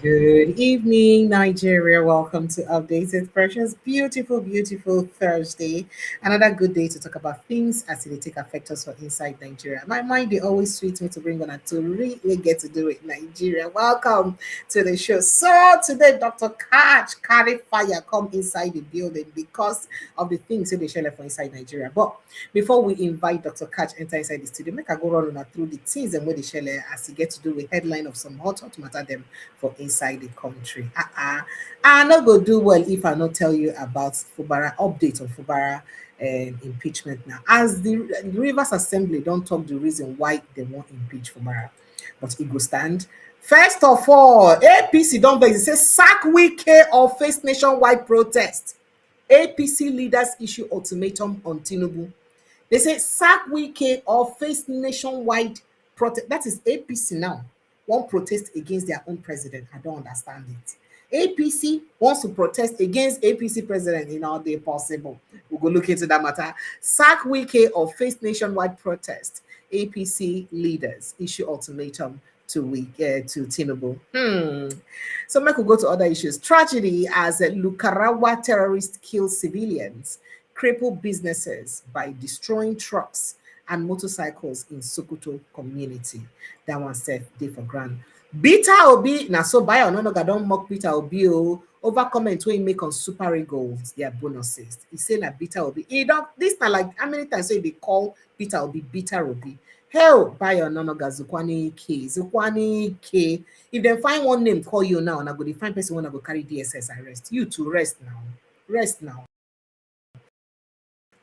Good evening, Nigeria. Welcome to Updated Precious. Beautiful, beautiful Thursday. Another good day to talk about things as they take affect us for inside Nigeria. My mind, they always sweet me to bring on to really get to do it, Nigeria. Welcome to the show. So today, Dr. Katch carry fire come inside the building because of the things that they share for inside Nigeria. But before we invite Dr. Katch enter inside the studio, make I go run on through the things and what they share as he get to do with headline of some hot matter them for inside the country. I not go do well if I not tell you about Fubara update on Fubara impeachment now. As the Rivers Assembly don't talk the reason why they won't impeach Fubara, but it go stand. First of all, APC don't vex. It says sack Wike or face nationwide protest. APC leaders issue ultimatum on Tinubu. They say sack Wike or face nationwide protest. That is APC now. One protest against their own president. I don't understand it. APC wants to protest against APC president in all day possible. We'll go look into that matter. Sack Wike or face nationwide protest. APC leaders issue ultimatum to Tinubu. So Mike will go to other issues. Tragedy as Lukarawa terrorists kill civilians, cripple businesses by destroying trucks and motorcycles in Sokoto community. That one said day for grand. Peter Obi, now so by no don't mock Peter Obi over comment when he make on Super Eagles their bonuses. He say that Peter Obi. He don't this not like how many times say they call Peter Obi Peter Obi. Hell, by your nonoga Zukwani K. If they find one name, call you now, and I go find person when I go carry DSS arrest. You to rest now. Rest now.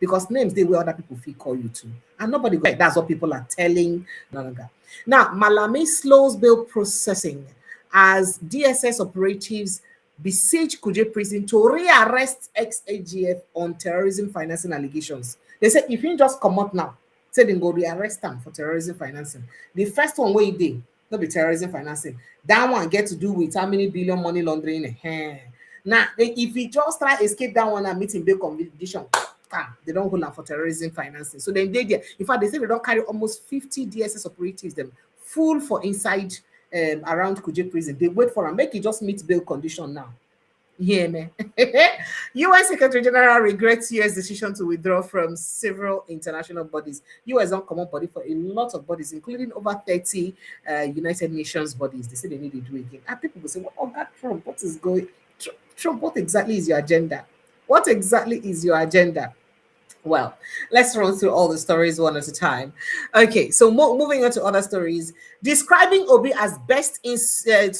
Because names they where other people feel call you to. And nobody go. That's what people are telling Nonoga. Now, Malami slows bail processing as DSS operatives besiege Kuje prison to rearrest ex-AGF on terrorism financing allegations. They said if you just come out now, say they go rearrest them for terrorism financing. The first one where he did, not be terrorism financing. That one get to do with how many billion money laundering. Now, if he just try escape that one and meet in bail conviction, they don't hold on for terrorism financing. So then they there. In fact, they say they don't carry almost 50 DSS operatives them full for inside around Kuje prison. They wait for them. Make it just meet bail condition now. Yeah, man. US Secretary General regrets US decision to withdraw from several international bodies. US don't come on body for a lot of bodies, including over 30 United Nations bodies. They say they need to do it again. And people will say, well, oh God, Trump, what is going? Trump, what exactly is your agenda? What exactly is your agenda? Well, let's run through all the stories one at a time. Okay, so moving on to other stories. Describing Obi as best insult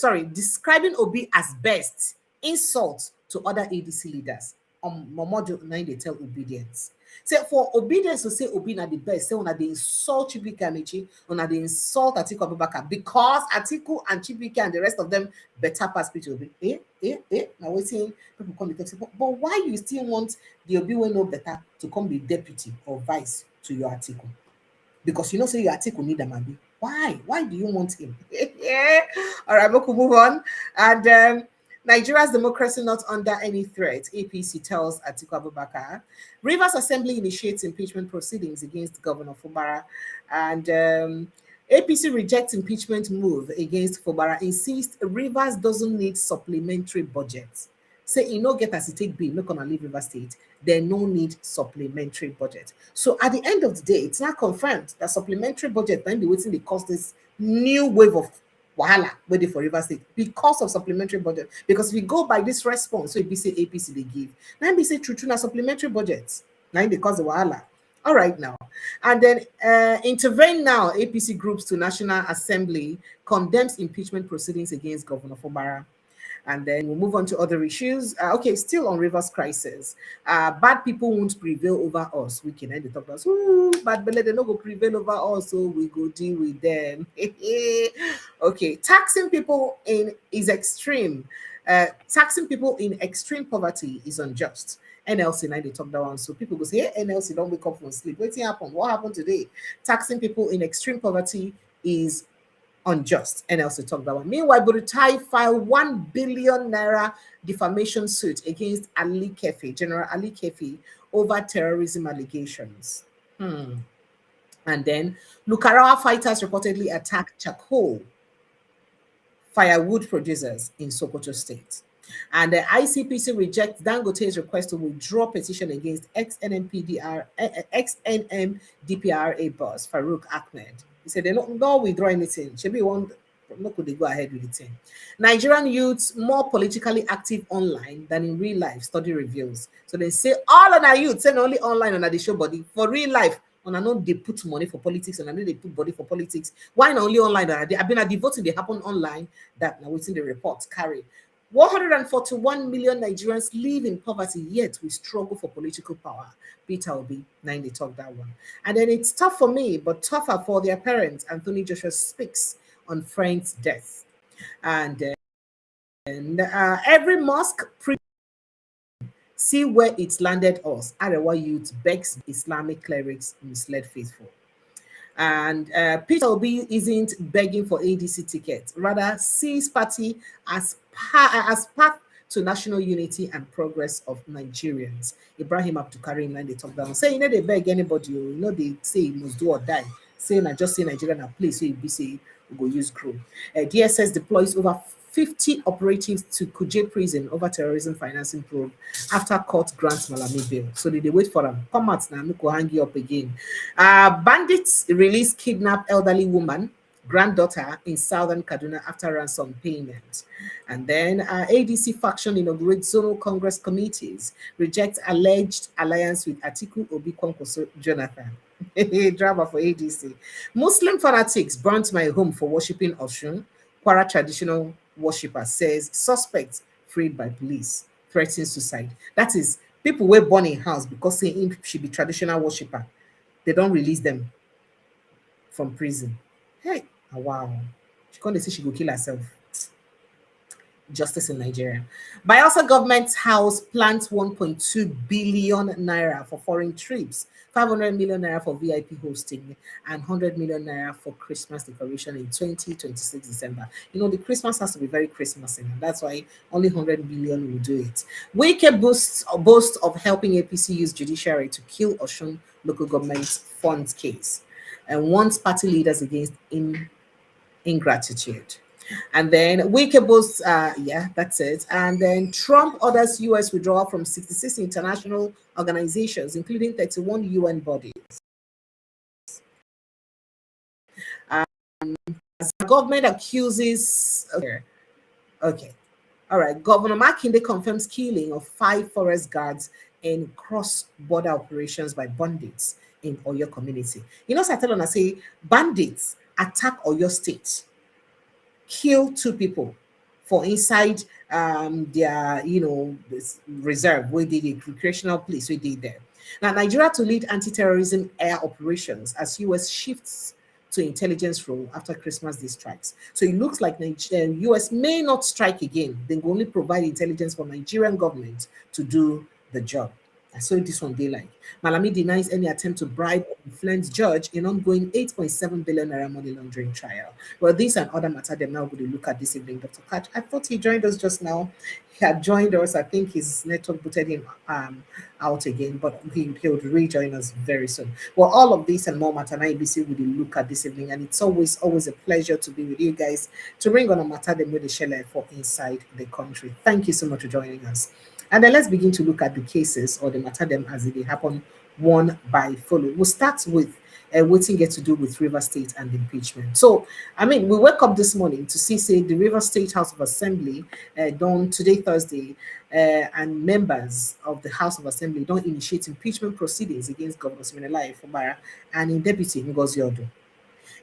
to other ADC leaders. Momodu 9 they tell obedience. So for obedience to say Obi na the best, say una they insult Chibike Amaechi, una they insult Atiku Abubakar because Atiku and Chibike and the rest of them better pass Peter Obi. Now we're seeing people come to say, but why you still want the Obi will know better to come be deputy or vice to your Atiku? Because you know, say your Atiku need a man. Why? Why do you want him? All right, we'll move on. And Nigeria's democracy not under any threat, APC tells Atiku Abubakar. Rivers Assembly initiates impeachment proceedings against Governor Fubara. And APC rejects impeachment move against Fubara, insists Rivers doesn't need supplementary budget. Say you no get as it take bill, not gonna leave River State, they no need supplementary budget. So at the end of the day, it's not confirmed that supplementary budget then be waiting to cause this new wave of wahala waiting for River State because of supplementary budget. Because if we go by this response, so it be say APC they give, now be say true na supplementary budgets. Now they cause the wahala. All right now. And then intervene now, APC groups to National Assembly condemns impeachment proceedings against Governor Fubara. And then we'll move on to other issues. Okay, still on Rivers crisis. Bad people won't prevail over us. We can end the talk about, bad belly, they not go prevail over us, so we go deal with them. Okay, taxing people is extreme. Taxing people in extreme poverty is unjust. NLC now they talk that one. So people go say, hey, NLC don't wake up from sleep. What's happened? What happened today? Taxing people in extreme poverty is unjust. NLC talked that one. Meanwhile, Burutai filed 1 billion naira defamation suit against Ali Kefi, General Ali Kefi, over terrorism allegations. And then Lukarawa fighters reportedly attacked Charcoal firewood producers in Sokoto State. And the ICPC rejects Dangote's request to withdraw petition against ex-NMDPRA boss Farouk Ahmed. He said they don't withdraw anything. Should be one. No, could they go ahead with the thing? Nigerian youths more politically active online than in real life, study reveals. So they say all on our youth, say only online on the show body. For real life, on I know they put money for politics, and I know they put body for politics. Why not only online? I've been at the voting, they happen online. That now within the reports carry. 141 million Nigerians live in poverty, yet we struggle for political power. Peter Obi, 9 they talk that one. And then it's tough for me, but tougher for their parents. Anthony Joshua speaks on friend's death. And every mosque see where it's landed us. Arewa youth begs Islamic clerics misled faithful. And Peter Obi isn't begging for ADC tickets, rather sees party as path to national unity and progress of Nigerians. Ibrahim Abdulkarim, and they talk down. Say, they beg anybody, they say you must do or die. Saying I just say Nigeria na place so you be say we go use crew. DSS deploys over 50 operatives to Kuje prison over terrorism financing probe after court grants Malami bail. So they wait for them. Come out now, go hang you up again. Bandits release kidnapped elderly woman, granddaughter in southern Kaduna after ransom payment. And then ADC faction inaugurates zonal Congress committees, rejects alleged alliance with Atiku, Obi, Kwankwaso, Jonathan. Drama for ADC. Muslim fanatics burnt my home for worshipping Oshun. Kwara traditional worshipper says suspects freed by police, threatens suicide. That is, people were born in house because saying she be traditional worshipper. They don't release them from prison. Hey, wow. She can't say she go kill herself. Justice in Nigeria. Bayelsa government house plans 1.2 billion naira for foreign trips, 500 million naira for VIP hosting, and 100 million naira for Christmas decoration in 2026 December. The Christmas has to be very Christmassy, and that's why only 100 million will do it. Wike boast of helping APC use judiciary to kill Oshun local government funds case, and warns party leaders against ingratitude. And then Wike boasts, yeah, that's it. And then Trump orders US withdrawal from 66 international organizations, including 31 UN bodies. As the government accuses, okay. All right. Governor Makinde confirms killing of 5 forest guards in cross-border operations by bandits in Oyo community. I say bandits attack Oyo state, kill 2 people for inside their reserve where they did recreational place where they there. Now Nigeria to lead anti-terrorism air operations as US shifts to intelligence role after Christmas Day strikes. So it looks like US may not strike again. They will only provide intelligence for Nigerian government to do the job. I saw this one daylight. Malami denies any attempt to bribe or influence judge in ongoing 8.7 billion naira money laundering trial. Well, this and other matter, they're now going to look at this evening. Dr. Katch, I thought he joined us just now. He had joined us. I think his network booted him out again, but he would rejoin us very soon. Well, all of this and more matter, ABC will look at this evening, and it's always a pleasure to be with you guys to bring on a matter them with the share for inside the country. Thank you so much for joining us. And then let's begin to look at the cases or the matter them as they happen one by follow. We'll start with what it gets to do with River State and impeachment. So, we woke up this morning to say the River State House of Assembly done today, Thursday, and members of the House of Assembly don't initiate impeachment proceedings against Governor Siminalayi Fubara and in Deputy Ngozi Odu.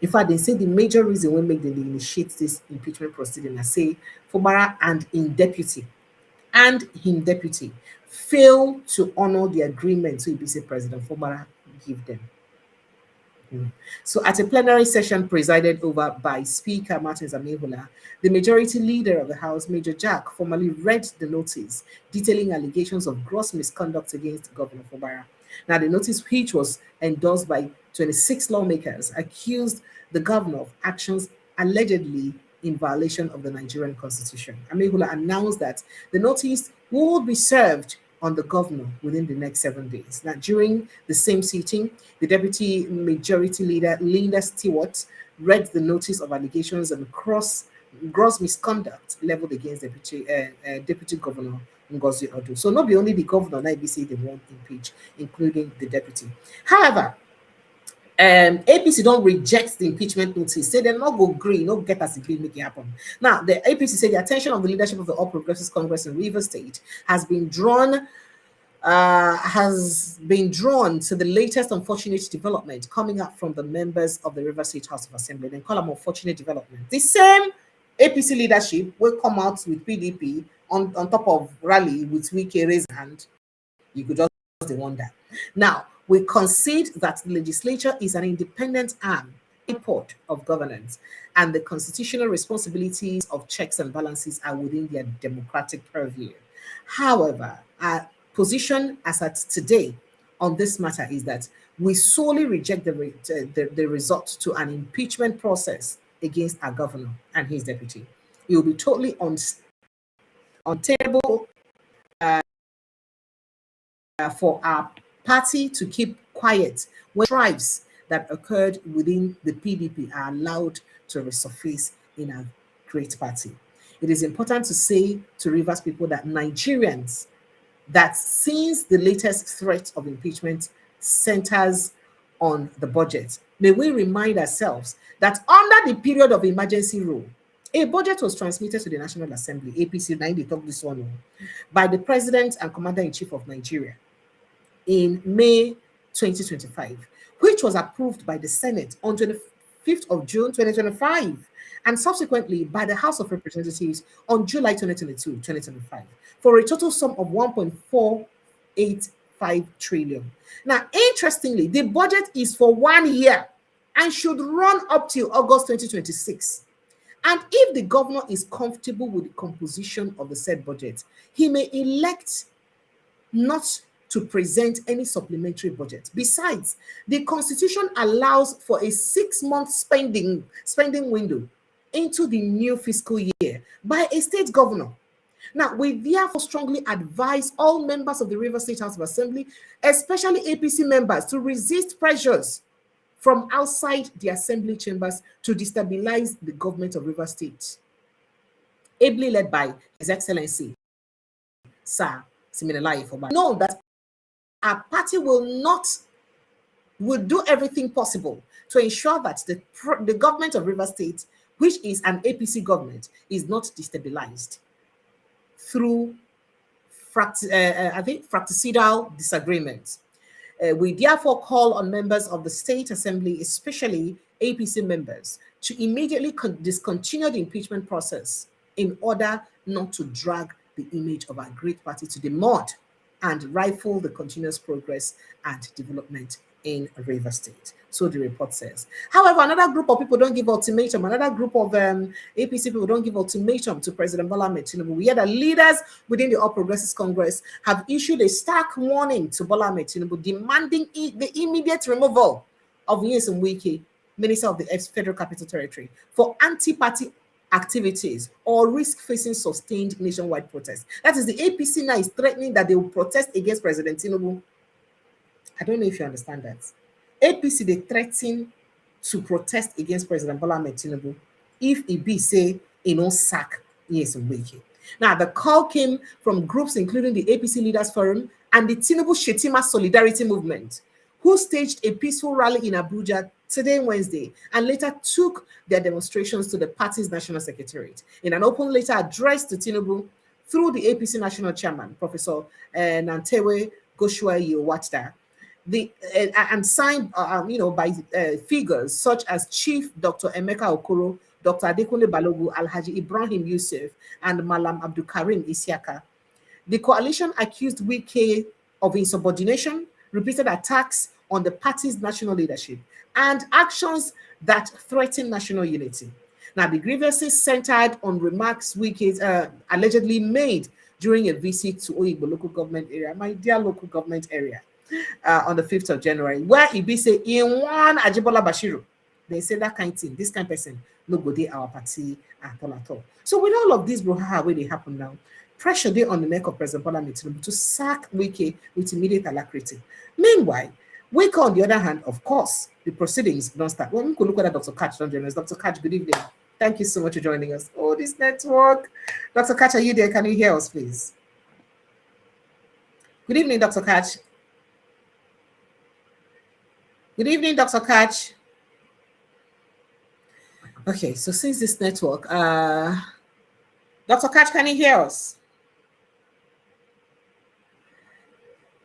In fact, they say the major reason why make them initiate this impeachment proceeding is say Fubara and in Deputy and him deputy fail to honor the agreement so ABC President Fubara give them. So at a plenary session presided over by Speaker Martin Zamehula, the majority leader of the House, Major Jack, formally read the notice detailing allegations of gross misconduct against Governor Fubara. Now, the notice, which was endorsed by 26 lawmakers, accused the governor of actions allegedly in violation of the Nigerian Constitution. Amehula announced that the notice will be served on the governor within the next 7 days. Now, during the same sitting, the Deputy Majority Leader, Linda Stewart, read the notice of allegations and gross misconduct leveled against Deputy Governor Ngozi Odu. So not be only the governor, now ABC they want impeach, including the deputy. However, APC don't reject the impeachment notice. Say they're not go agree, not get us agree, make it happen. Now, the APC said the attention of the leadership of the All Progressives Congress in Rivers State has been drawn to the latest unfortunate development coming up from the members of the Rivers State House of Assembly. Then call them unfortunate development. The same APC leadership will come out with PDP on top of rally with Wike raise hand. You could just wonder. Now, we concede that the legislature is an independent arm, import of governance, and the constitutional responsibilities of checks and balances are within their democratic purview. However, our position as at today on this matter is that we solely reject the result to an impeachment process against our governor and his deputy. It will be totally untenable for our party to keep quiet when strifes that occurred within the PDP are allowed to resurface in a great party. It is important to say to Rivers people that Nigerians, that since the latest threat of impeachment centers on the budget, may we remind ourselves that under the period of emergency rule, a budget was transmitted to the National Assembly, APC 90 talk this one, by the President and Commander-in-Chief of Nigeria in May 2025, which was approved by the Senate on 25th of June 2025, and subsequently by the House of Representatives on July 2025, for a total sum of 1.485 trillion. Now, interestingly, the budget is for 1 year and should run up till August 2026. And if the governor is comfortable with the composition of the said budget, he may elect not to present any supplementary budget. Besides, the Constitution allows for a 6-month spending window into the new fiscal year by a state governor. Now, we therefore strongly advise all members of the Rivers State House of Assembly, especially APC members, to resist pressures from outside the assembly chambers to destabilize the government of Rivers State, ably led by His Excellency, Sir Siminalayi Fubara. Know that our party will do everything possible to ensure that the government of Rivers State, which is an APC government, is not destabilized through fratricidal disagreements. We therefore call on members of the State Assembly, especially APC members, to immediately discontinue the impeachment process in order not to drag the image of our great party to the mud and rifle the continuous progress and development in Rivers State. So the report says. However, another group of people don't give ultimatum. Another group of APC people don't give ultimatum to President Bola Ahmed Tinubu. We hear that leaders within the All Progressives Congress have issued a stark warning to Bola Ahmed Tinubu, demanding the immediate removal of Nyesom Wike, Minister of the Federal Capital Territory, for anti-party activities or risk facing sustained nationwide protests. That is, the APC now is threatening that they will protest against President Tinubu. I don't know if you understand that. APC, they threaten to protest against President Bola Ahmed Tinubu if he be say, sack Nyesom Wike. Now, the call came from groups including the APC Leaders Forum and the Tinubu Shetima Solidarity Movement, who staged a peaceful rally in Abuja today, Wednesday, and later took their demonstrations to the party's national secretariat. In an open letter addressed to Tinubu through the APC national chairman, Professor Nantewe Goshuayi-Owatda, and signed by figures such as Chief Dr. Emeka Okoro, Dr. Adekunle Balogu, Alhaji Ibrahim Yusuf, and Malam Abdul Karim Isiaka. The coalition accused Wike of insubordination, repeated attacks on the party's national leadership, and actions that threaten national unity. Now, the grievances centered on remarks Wike allegedly made during a visit to Oyigbo local government area, my dear local government area, on the 5th of January, where he be say, in one Ajibola Bashiru, they say that kind of thing, this kind of person, no go dey our party at all. So with all of this brouhaha where they happen now, pressure dey on the neck of President Bola Ahmed Tinubu to sack Wike with immediate alacrity. Meanwhile, Wike, on the other hand, of course, the proceedings don't start. Well, we could look at Dr. Katch, don't you? Dr. Katch, good evening. Thank you so much for joining us. Oh, this network. Dr. Katch, are you there? Can you hear us, please? Good evening, Dr. Katch. Good evening, Dr. Katch. Okay, so since this network, Dr. Katch, can you hear us?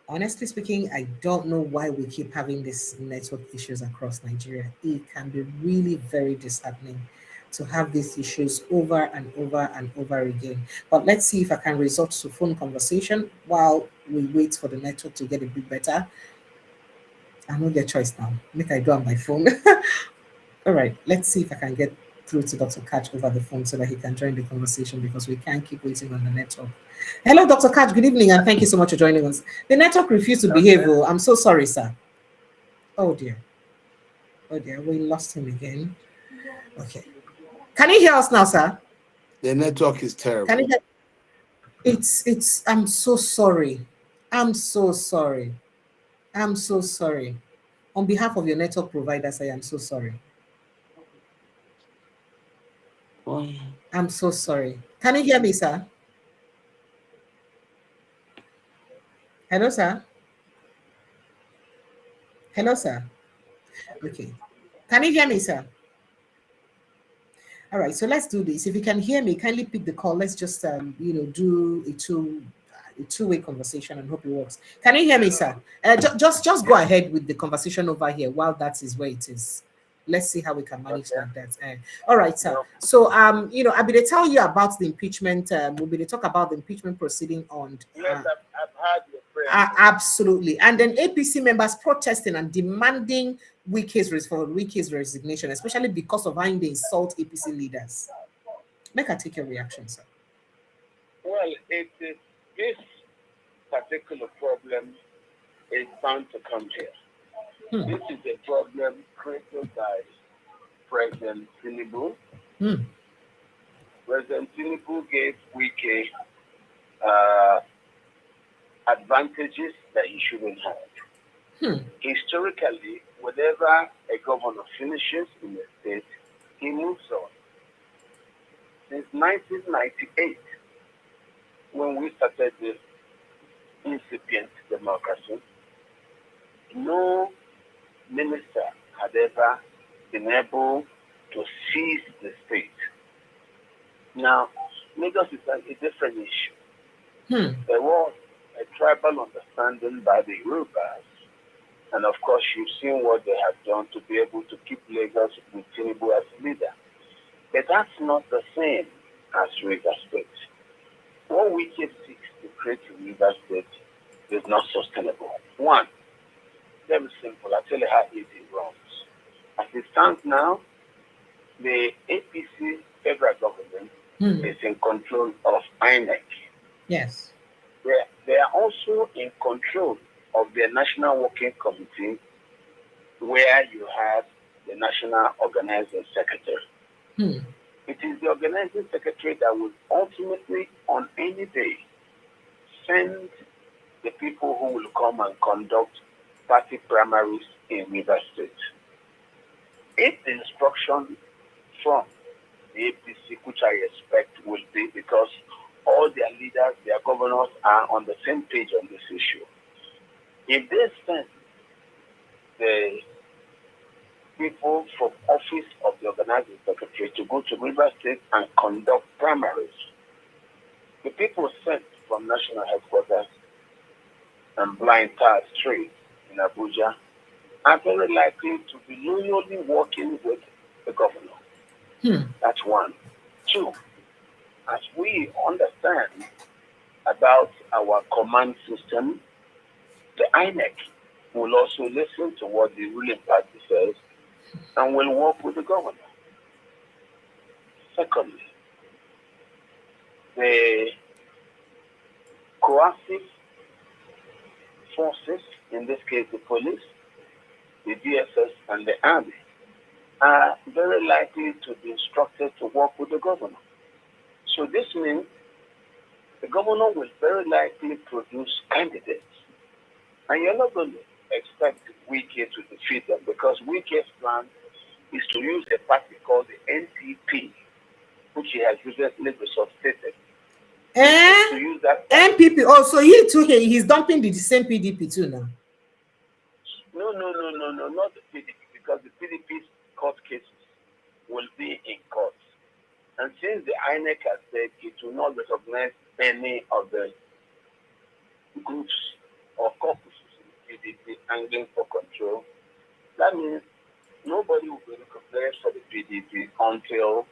Honestly speaking, I don't know why we keep having these network issues across Nigeria. It can be really very disheartening to have these issues over and over and over again. But let's see if I can resort to phone conversation while we wait for the network to get a bit better. I no get choice now. Make I do on my phone. All right, let's see if I can get through to Dr. Katch over the phone so that he can join the conversation because we can't keep waiting on the network. Hello, Dr. Katch. Good evening, and thank you so much for joining us. The network refused to behave. Oh, I'm so sorry, sir. Oh dear. Oh dear, we lost him again. Okay. Can you hear us now, sir? The network is terrible. Can you hear? I'm so sorry. I'm so sorry. I'm so sorry. On behalf of your network providers, I am so sorry. I'm so sorry. Can you hear me, sir? Hello, sir. Hello, sir. Okay. Can you hear me, sir? All right. So let's do this. If you can hear me, kindly pick the call. Let's just do a two-way conversation and hope it works. Can you hear me, sir? Just go ahead with the conversation over here while that is where it is. Let's see how we can manage that. All right, sir. So I'll be to tell you about the impeachment. We'll be to talk about the impeachment proceeding on. Yes, I've heard your prayer. Absolutely. And then APC members protesting and demanding Wike's resignation, especially because of how they insult APC leaders. Make I take your reaction, sir. Well, this particular problem is bound to come here. This is a problem created by President Tinubu. President Tinubu gave Wike advantages that he shouldn't have. Historically, whenever a governor finishes in a state, he moves on. Since 1998, when we started this incipient democracy, no minister had ever been able to seize the state. Now, Lagos is a different issue. There was a tribal understanding by the Yorubas, and of course, you've seen what they have done to be able to keep Lagos with Tinubu as leader. But that's not the same as Rivers State. What Wike seeks to create in Rivers State is not sustainable. One, very simple. I'll tell you how easy it runs. As it stands now, the APC federal government is in control of INEC. Yes. They are also in control of the National Working Committee, where you have the National Organizing Secretary. It is the Organizing Secretary that will ultimately, on any day, send the people who will come and conduct party primaries in Rivers State. If the instruction from the APC, which I expect will be because all their leaders, their governors are on the same page on this issue. If they send the people from office of the organizing secretary to go to Rivers State and conduct primaries, the people sent from national headquarters and blind tar street in Abuja are very likely to be loyally working with the governor. That's one. Two, as we understand about our command system, the INEC will also listen to what the ruling party says and will work with the governor. Secondly, the coercive forces, in this case the police, the DSS, and the army, are very likely to be instructed to work with the governor. So this means the governor will very likely produce candidates. And you're not going to expect Wike to defeat them because Wike's plan is to use a party called the NPP has recently resuscitated. Eh? To use that MPP. Oh, so he too, he's dumping the same PDP too now. No, not the PDP, because the PDP's court cases will be in court. And since the INEC has said it will not recognize any of the groups or corpuses in PDP angling for control, that means nobody will be recognized for the PDP until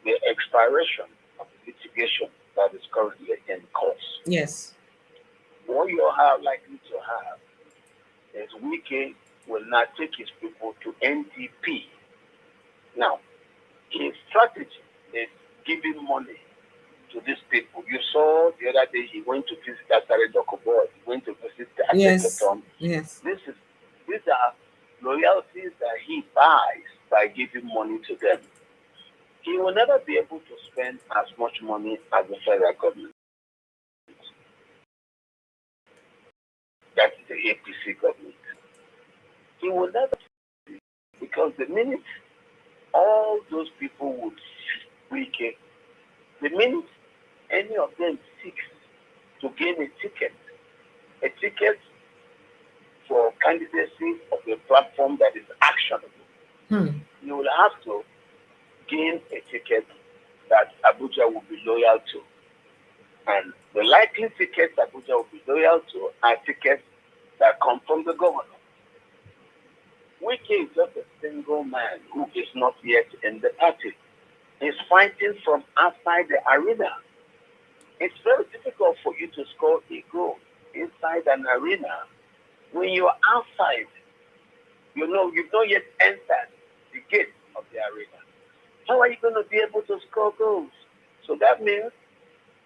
the expiration of the litigation that is currently in court. Yes. What you are likely to have is Wike will not take his people to NDP. Now, his strategy is giving money to these people. You saw the other day he went to visit Asare Dokobo, he went to visit the Ateketon. Yes. These are loyalties that he buys by giving money to them. He will never be able to spend as much money as the federal government. That's the APC government. He will never, because the minute all those people would Wike, the minute any of them seeks to gain a ticket for candidacy of a platform that is actionable, you will have to gain a ticket that Abuja will be loyal to. And the likely tickets Abuja will be loyal to are tickets that come from the governor. Wike is just a single man who is not yet in the party. He's fighting from outside the arena. It's very difficult for you to score a goal inside an arena when you're outside. You know, you've not yet entered the gate of the arena. How are you going to be able to score goals? So that means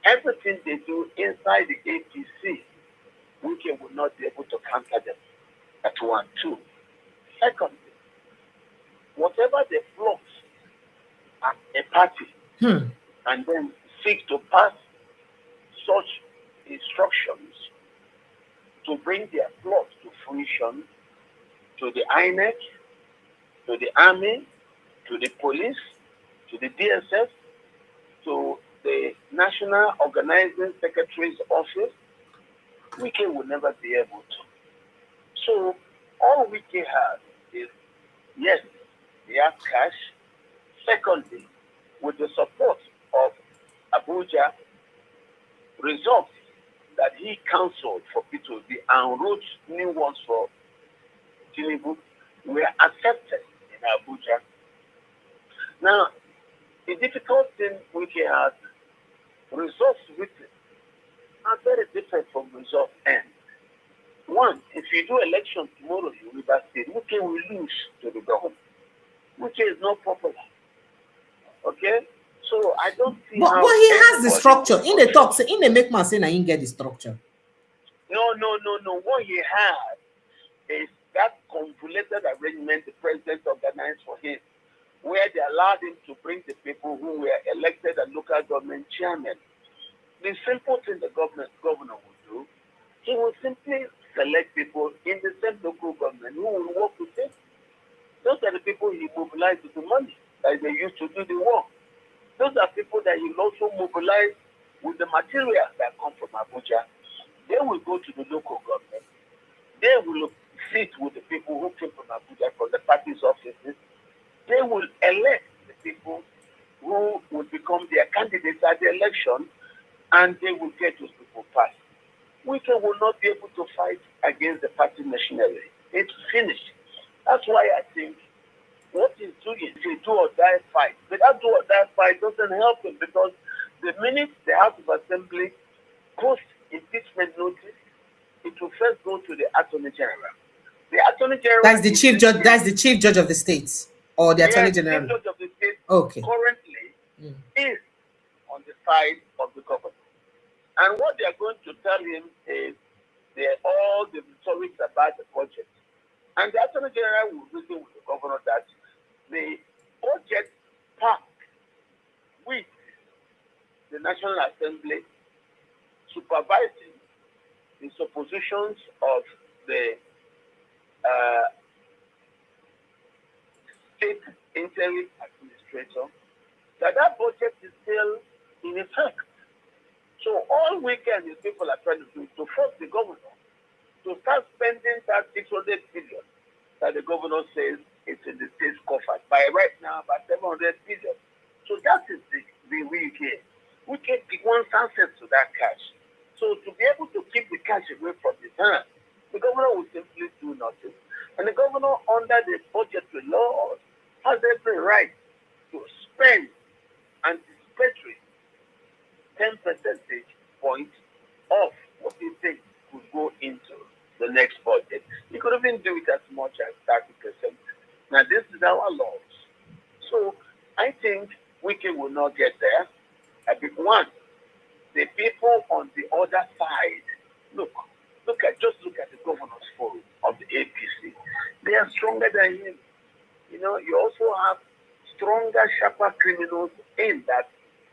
everything they do inside the APC, Wike will not be able to counter them at 1-2. Secondly, whatever they plot at a party and then seek to pass such instructions to bring their plot to fruition to the INEC, to the army, to the police, to the DSS, to the National Organizing Secretary's office, Wike will never be able to. So all Wike has is, yes, he has cash. Secondly, with the support of Abuja, results that he counseled for Peter Obi and wrote new ones for Tinubu were accepted in Abuja. Now, the difficult thing Wike has, results written are very different from results end. One, if you do election tomorrow in River State, Wike will lose to the government. Wike is not popular. Okay? So I don't see but he has the structure. In the talk, in the make man say I ain't get the structure. No. What he has is that convoluted arrangement the president organized for him, where they allowed him to bring the people who were elected as local government chairmen. The simple thing the governor would do, he will simply select people in the same local government who will work with him. Those are the people he mobilized with the money that they used to do the work. Those are people that he also mobilized with the materials that come from Abuja. They will go to the local government. They will sit with the people who came from Abuja, from the party's offices. They will elect the people who will become their candidates at the election, and they will get those people passed. Wike will not be able to fight against the party machinery. It's finished. That's why I think what he's doing is a do or die fight. But that do or die fight doesn't help him, because the minute the House of Assembly posts impeachment notice, it will first go to the Attorney General. The Attorney General. That's the chief judge. That's the chief judge of the state, or the Attorney General. The chief judge of the state. Okay. Currently is on the side of the government, and what they are going to tell him is all the rhetoric about the budget, and the Attorney General will reason with the governor that the budget pact with the National Assembly supervising the suppositions of the state interim administrator, that budget is still Wike and his people are trying to do is to force the governor to start spending that 600 billion that the governor says it's in the state's coffers. By right now, about 700 billion. So that is the Wike. Wike wants access to that cash. So to be able to keep the cash away from his hand, the governor will simply do nothing. And the governor, under the budgetary laws, has every right to spend anticipatory 10 percentage points of what he thinks could go into the next budget. He could even do it as much as 30%. Now, this is our laws. So I think Wike will not get there. I think one, the people on the other side, look at the governor's forum of the APC. They are stronger than him. You know, you also have stronger, sharper criminals in that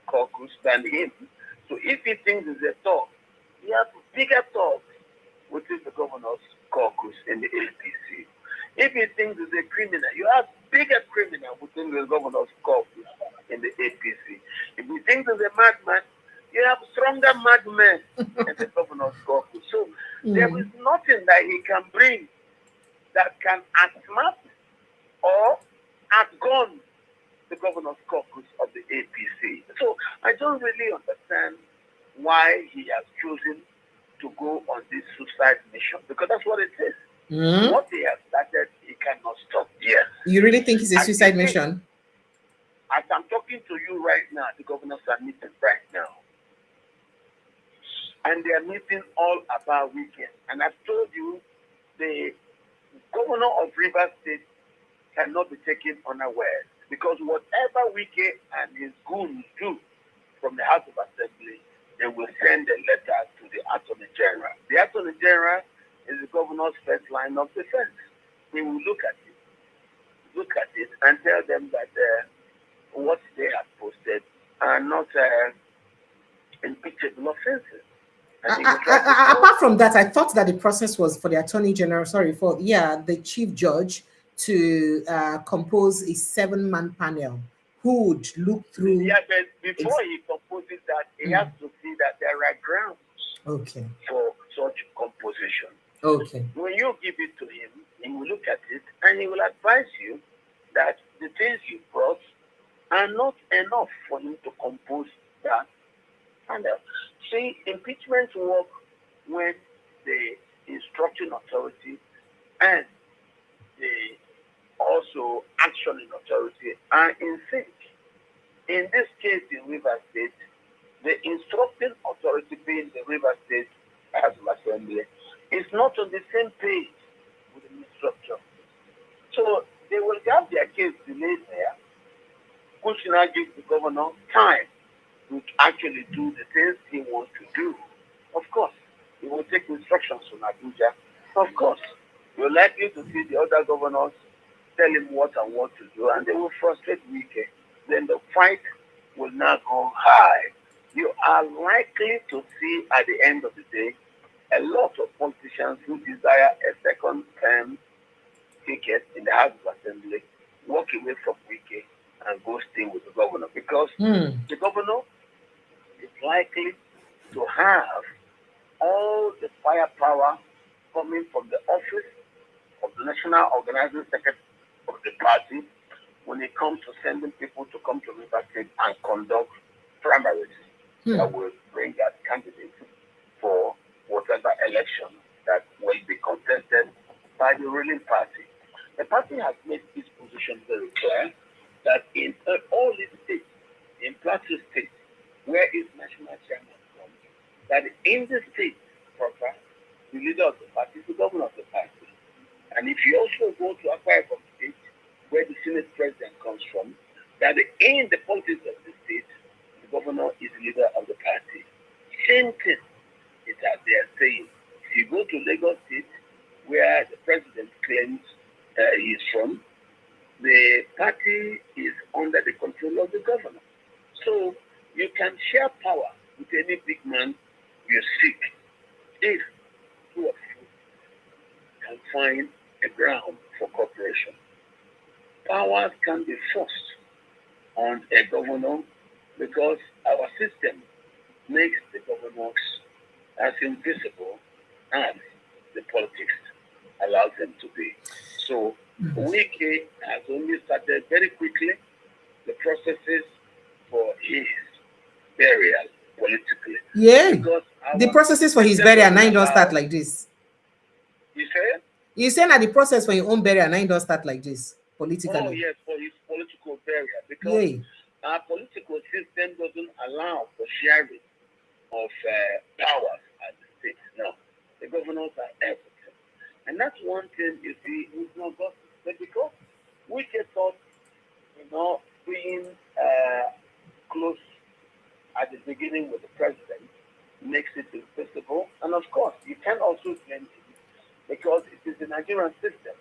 caucus than him. So if he thinks it's a talk, he has bigger talks within the governor's caucus in the APC. If he thinks it's a criminal, you have bigger criminal within the governor's caucus in the APC. If he thinks it's a madman, you have stronger madmen in the governor's caucus. So there is nothing that he can bring that can outsmart or outgun the governor's caucus of the APC. So I don't really understand why he has chosen to go on this suicide mission, because that's what it is. What he has started, he cannot stop. Yes. You really think it's a suicide mission? As I'm talking to you right now, the governors are meeting right now. And they are meeting all about weekend. And I've told you, the governor of Rivers State cannot be taken unawares, because whatever Wike and his goons do from the House of Assembly, they will send a letter to the Attorney General. The Attorney General is the governor's first line of defense. He will look at it and tell them that what they have posted are not impeachable offenses. Apart from that, I thought that the process was for the Attorney General, the Chief Judge to compose a 7-man panel who would look through. Yeah, but before he composes that, he has to see that there are grounds for such composition. Okay. When you give it to him, he will look at it and he will advise you that the things you brought are not enough for him to compose that panel. See, impeachment work when the instructing authority and the also actioning authority are in sync. In this case, in Rivers State, the instructing authority, being the Rivers State House of Assembly, is not on the same page with the instructor. So they will have their case delayed there, which now gives the governor time to actually do the things he wants to do. Of course, he will take instructions from Abuja. Of course, you're likely to see the other governors tell him what and what to do, and they will frustrate Wike. Then the fight will now go high. You are likely to see at the end of the day a lot of politicians who desire a second term ticket in the House of Assembly walk away from Wike and go stay with the governor, because the governor is likely to have all the firepower coming from the office of the National Organizing Secretary of the party when it comes to sending people to come to River State and conduct primaries that will bring out candidates for whatever election that will be contested by the ruling party. The party has made its position very clear that in all its states, in Plateau State, where its national chairman comes, that in the state proper, the leader of the party is the governor of the party. And if you also go to Akwa Ibom State, where the Senate president comes from, that in the politics of the state, the governor is the leader of the party. Same thing is that they are saying. If you go to Lagos State, where the president claims he is from, the party is under the control of the governor. So you can share power with any big man you seek if two of you can find a ground for cooperation. Powers can be forced on a governor because our system makes the governors as invisible as the politics allows them to be. So Wike has only started very quickly the processes for his burial politically. Yeah. The processes for his burial now don't start like this. You say? You say that the process for your own burial now don't start like this politically. Oh yes, for his political burial, because our political system doesn't allow for sharing of powers at the state. No, the governors are everything, and that's one thing you see is not gospel. But because we just thought, being close at the beginning with the president makes it invisible, and of course you can also blame him because it is the Nigerian system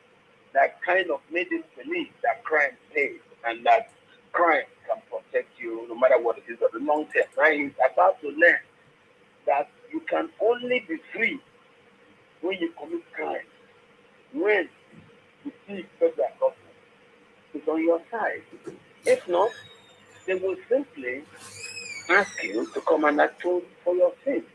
that kind of made him believe that crime pays and that crime can protect you no matter what it is on the long term. Now he's about to learn that you can only be free when you commit crime, when you see federal government is on your side. If not, they will simply ask you to come and atone for your sins.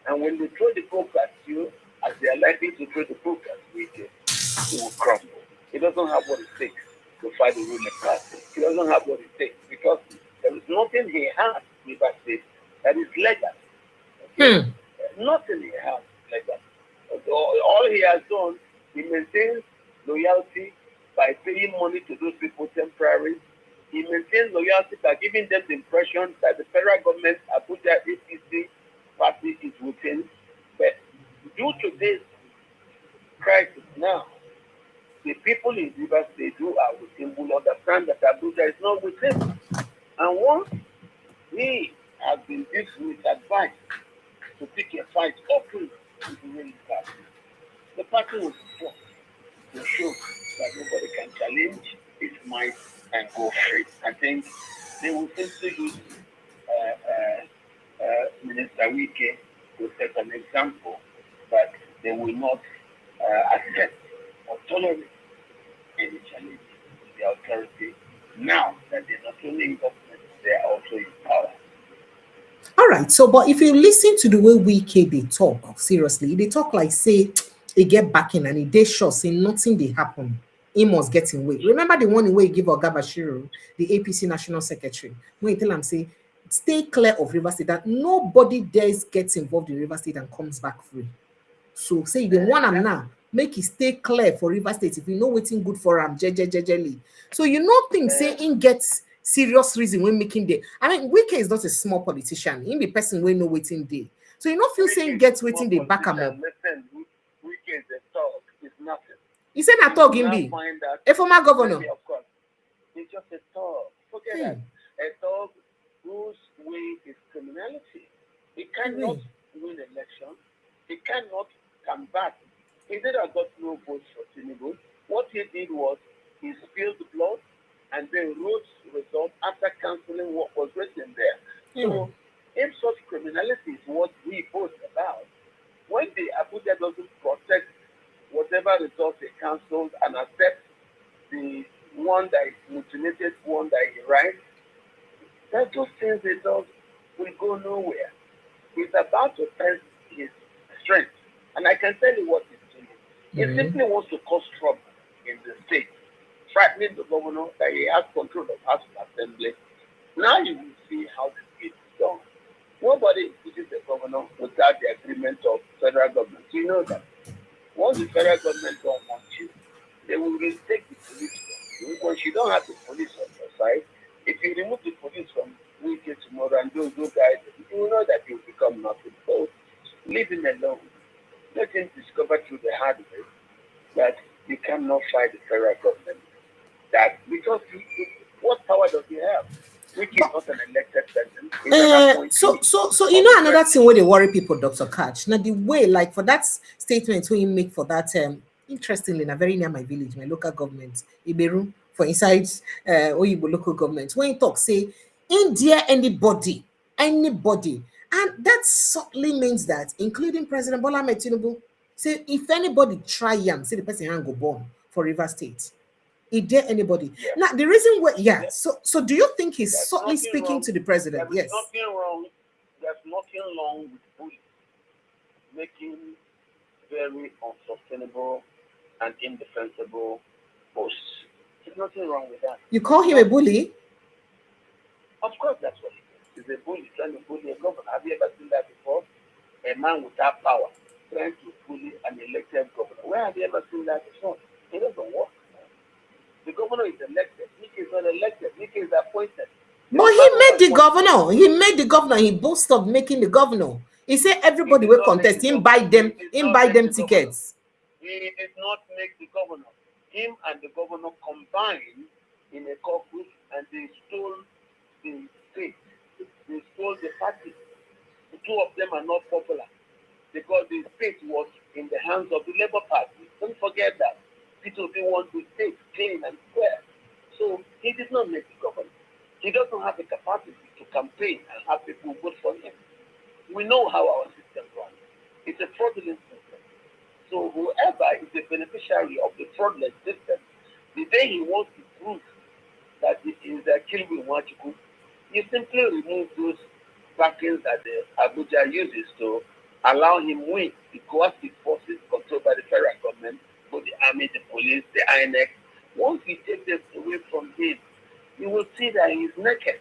And when they throw the book at you, as they are likely to throw the book at Wike, it will crumble. He doesn't have what it takes to fight the ruling party. He doesn't have what it takes because there is nothing he has in Rivers State that is legal. Okay? Nothing he has legal. All he has done, he maintains loyalty by paying money to those people temporarily. He maintains loyalty by giving them the impression that the federal government, Abuja APC party is with him. But due to this crisis now, the people in Rivers State who are with him will understand that Abuja is not with him. And once he has been given advice to pick a fight open with the ruling party, the party will be forced to show that nobody can challenge its might and go free. I think they will simply use Minister Wike to set an example, but they will not accept or tolerate any challenge to the authority now that they're not only in government, they are also in power. All right, so but if you listen to the way Wike they talk, seriously, they talk like say they get back in and they sure say nothing they happen. He must get in way. Remember the one way he give Oga Bashiru, the APC National Secretary, when he tell him say, stay clear of River State, that nobody dares gets involved in River State and comes back free. So say the one I'm now, make it stay clear for River State. If you know what's good for him, jejely. So you know things say in gets serious reason when making day. I mean, Wike is not a small politician. He be person we know waiting day. So you know feel saying gets waiting they back him up. Listen, Wike is a talk, it's nothing. He said I talk him be a former governor. Of course, it's just a talk. Forget that. A talk whose way is criminality. He cannot win election. He cannot come back. He did have got no votes for Tinubu. What he did was he spilled the blood and then wrote results after cancelling what was written there. So if such criminality is what we boast about, when the Abuja doesn't protect whatever results he cancelled and accept the one that is mutilated, one that he writes, that those things he does will go nowhere. He's about to test his strength. And I can tell you what he's doing. He simply wants to cause trouble in the state, frightening the governor that he has control of House of Assembly. Now you will see how this is done. Nobody impeaches the governor without the agreement of federal government. You know that. Once the federal government don't want you, they will take the police from you. Once you don't have the police on your side, if you remove the police from Wike tomorrow and those guys, you will know that you will become nothing. So leave him alone. Let him discover through the hard way that you cannot fight the federal government. That because what power does he have? Wike is not an elected person. So you know another thing where they worry people, Dr. Katch. Now the way, like for that statement when you make for that interestingly, very near my village, my local government, Iberu, for inside Oyibo local government, when you talk, say, India, anybody, and that certainly means that, including President Bola Ahmed Tinubu, say if anybody try say the person can go born for River State. Is there anybody? Yes. Now the reason why, so do you think he's certainly speaking to the president? There's nothing wrong with bullying. making very unsustainable and indefensible posts. There's nothing wrong with that. You call him a bully? Of course, that's what he is. He's a bully, trying to bully a governor. Have you ever seen that before? A man without power trying to bully an elected governor. Where have you ever seen that before? It doesn't work. The governor is elected. Wike is not elected. Wike is appointed. But he made the governor. He made the governor. He boasted of making the governor. He said everybody will contest. Him buy them tickets. He did not make the governor. Him and the governor combined in a caucus, and they stole the state. They stole the party. The two of them are not popular because the state was in the hands of the Labour Party. Don't forget that. Peter Obi wants the state clean and square. So he did not make the governor. He doesn't have the capacity to campaign and have people vote for him. We know how our system runs. It's a fraudulent system. So whoever is the beneficiary of the fraudulent system, the day he wants to prove that it is killing Atiku, you simply remove those backings that the Abuja uses to allow him win the coercive forces controlled by the federal government, both the army, the police, the INEC. Once you take them away from him, you will see that he is naked.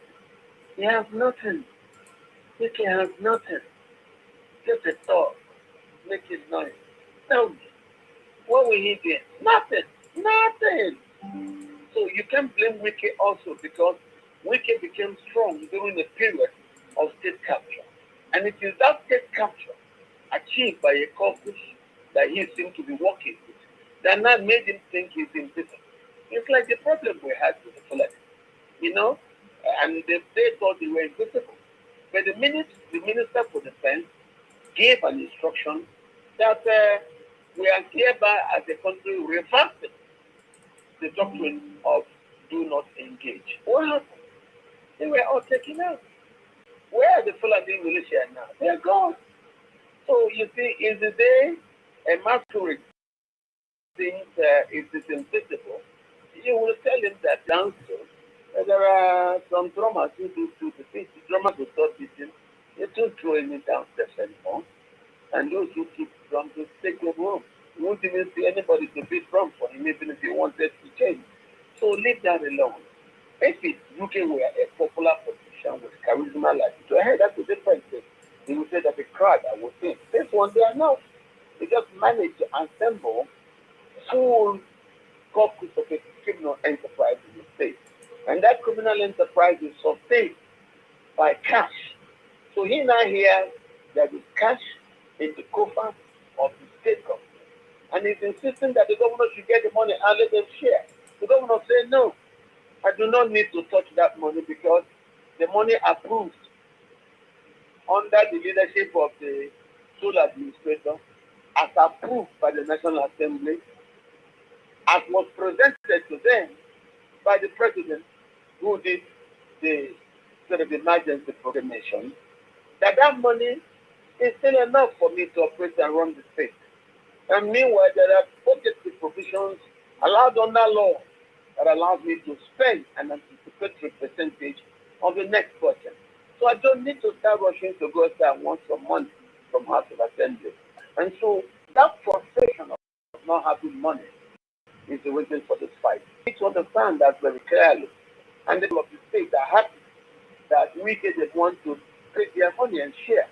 He has nothing. He has nothing. Just a thought. Making noise. Tell me, what will he do? Nothing. Nothing. So you can't blame Wike also because Wike became strong during the period of state capture. And it is that state capture achieved by a caucus that he seemed to be working with that now made him think he's invisible. It's like the problem we had with the Fulani, and they thought they were invisible. But the Minister for Defense gave an instruction that we are hereby as a country reversing the doctrine of do not engage. What happened? They were all taken out. Where are the Fulani militia now? They are gone. So you see, is the day a masquerade thinks it is invisible, you will tell him that downstairs there are some drummers who do the things. The drummers will start beating. They don't throw any downstairs anymore. And those who keep drums will take the room. You won't even see anybody to beat drum for him, even if he wanted to change. So leave that alone. If it's UK were a popular politician with charisma like it, hey, that's a different thing. He would say that the crowd, I would think. This one, they are not. They just managed to assemble full caucus of a criminal enterprise in the state. And that criminal enterprise is sustained by cash. So he now hears that is cash in the coffers of the state government. And he's insisting that the governor should get the money and let them share. The governor said, no, I do not need to touch that money because the money approved under the leadership of the sole administrator, as approved by the National Assembly, as was presented to them by the president who did the sort of emergency proclamation, that money is still enough for me to operate and run the state. And meanwhile, there are budgetary provisions allowed under law that allows me to spend an anticipatory percentage of the next budget. So I don't need to start rushing to go there and want some money from House of Assembly. And so that frustration of not having money is the reason for this fight. We need to understand that very clearly. And the people of the state are happy that we get the one to take their money and share.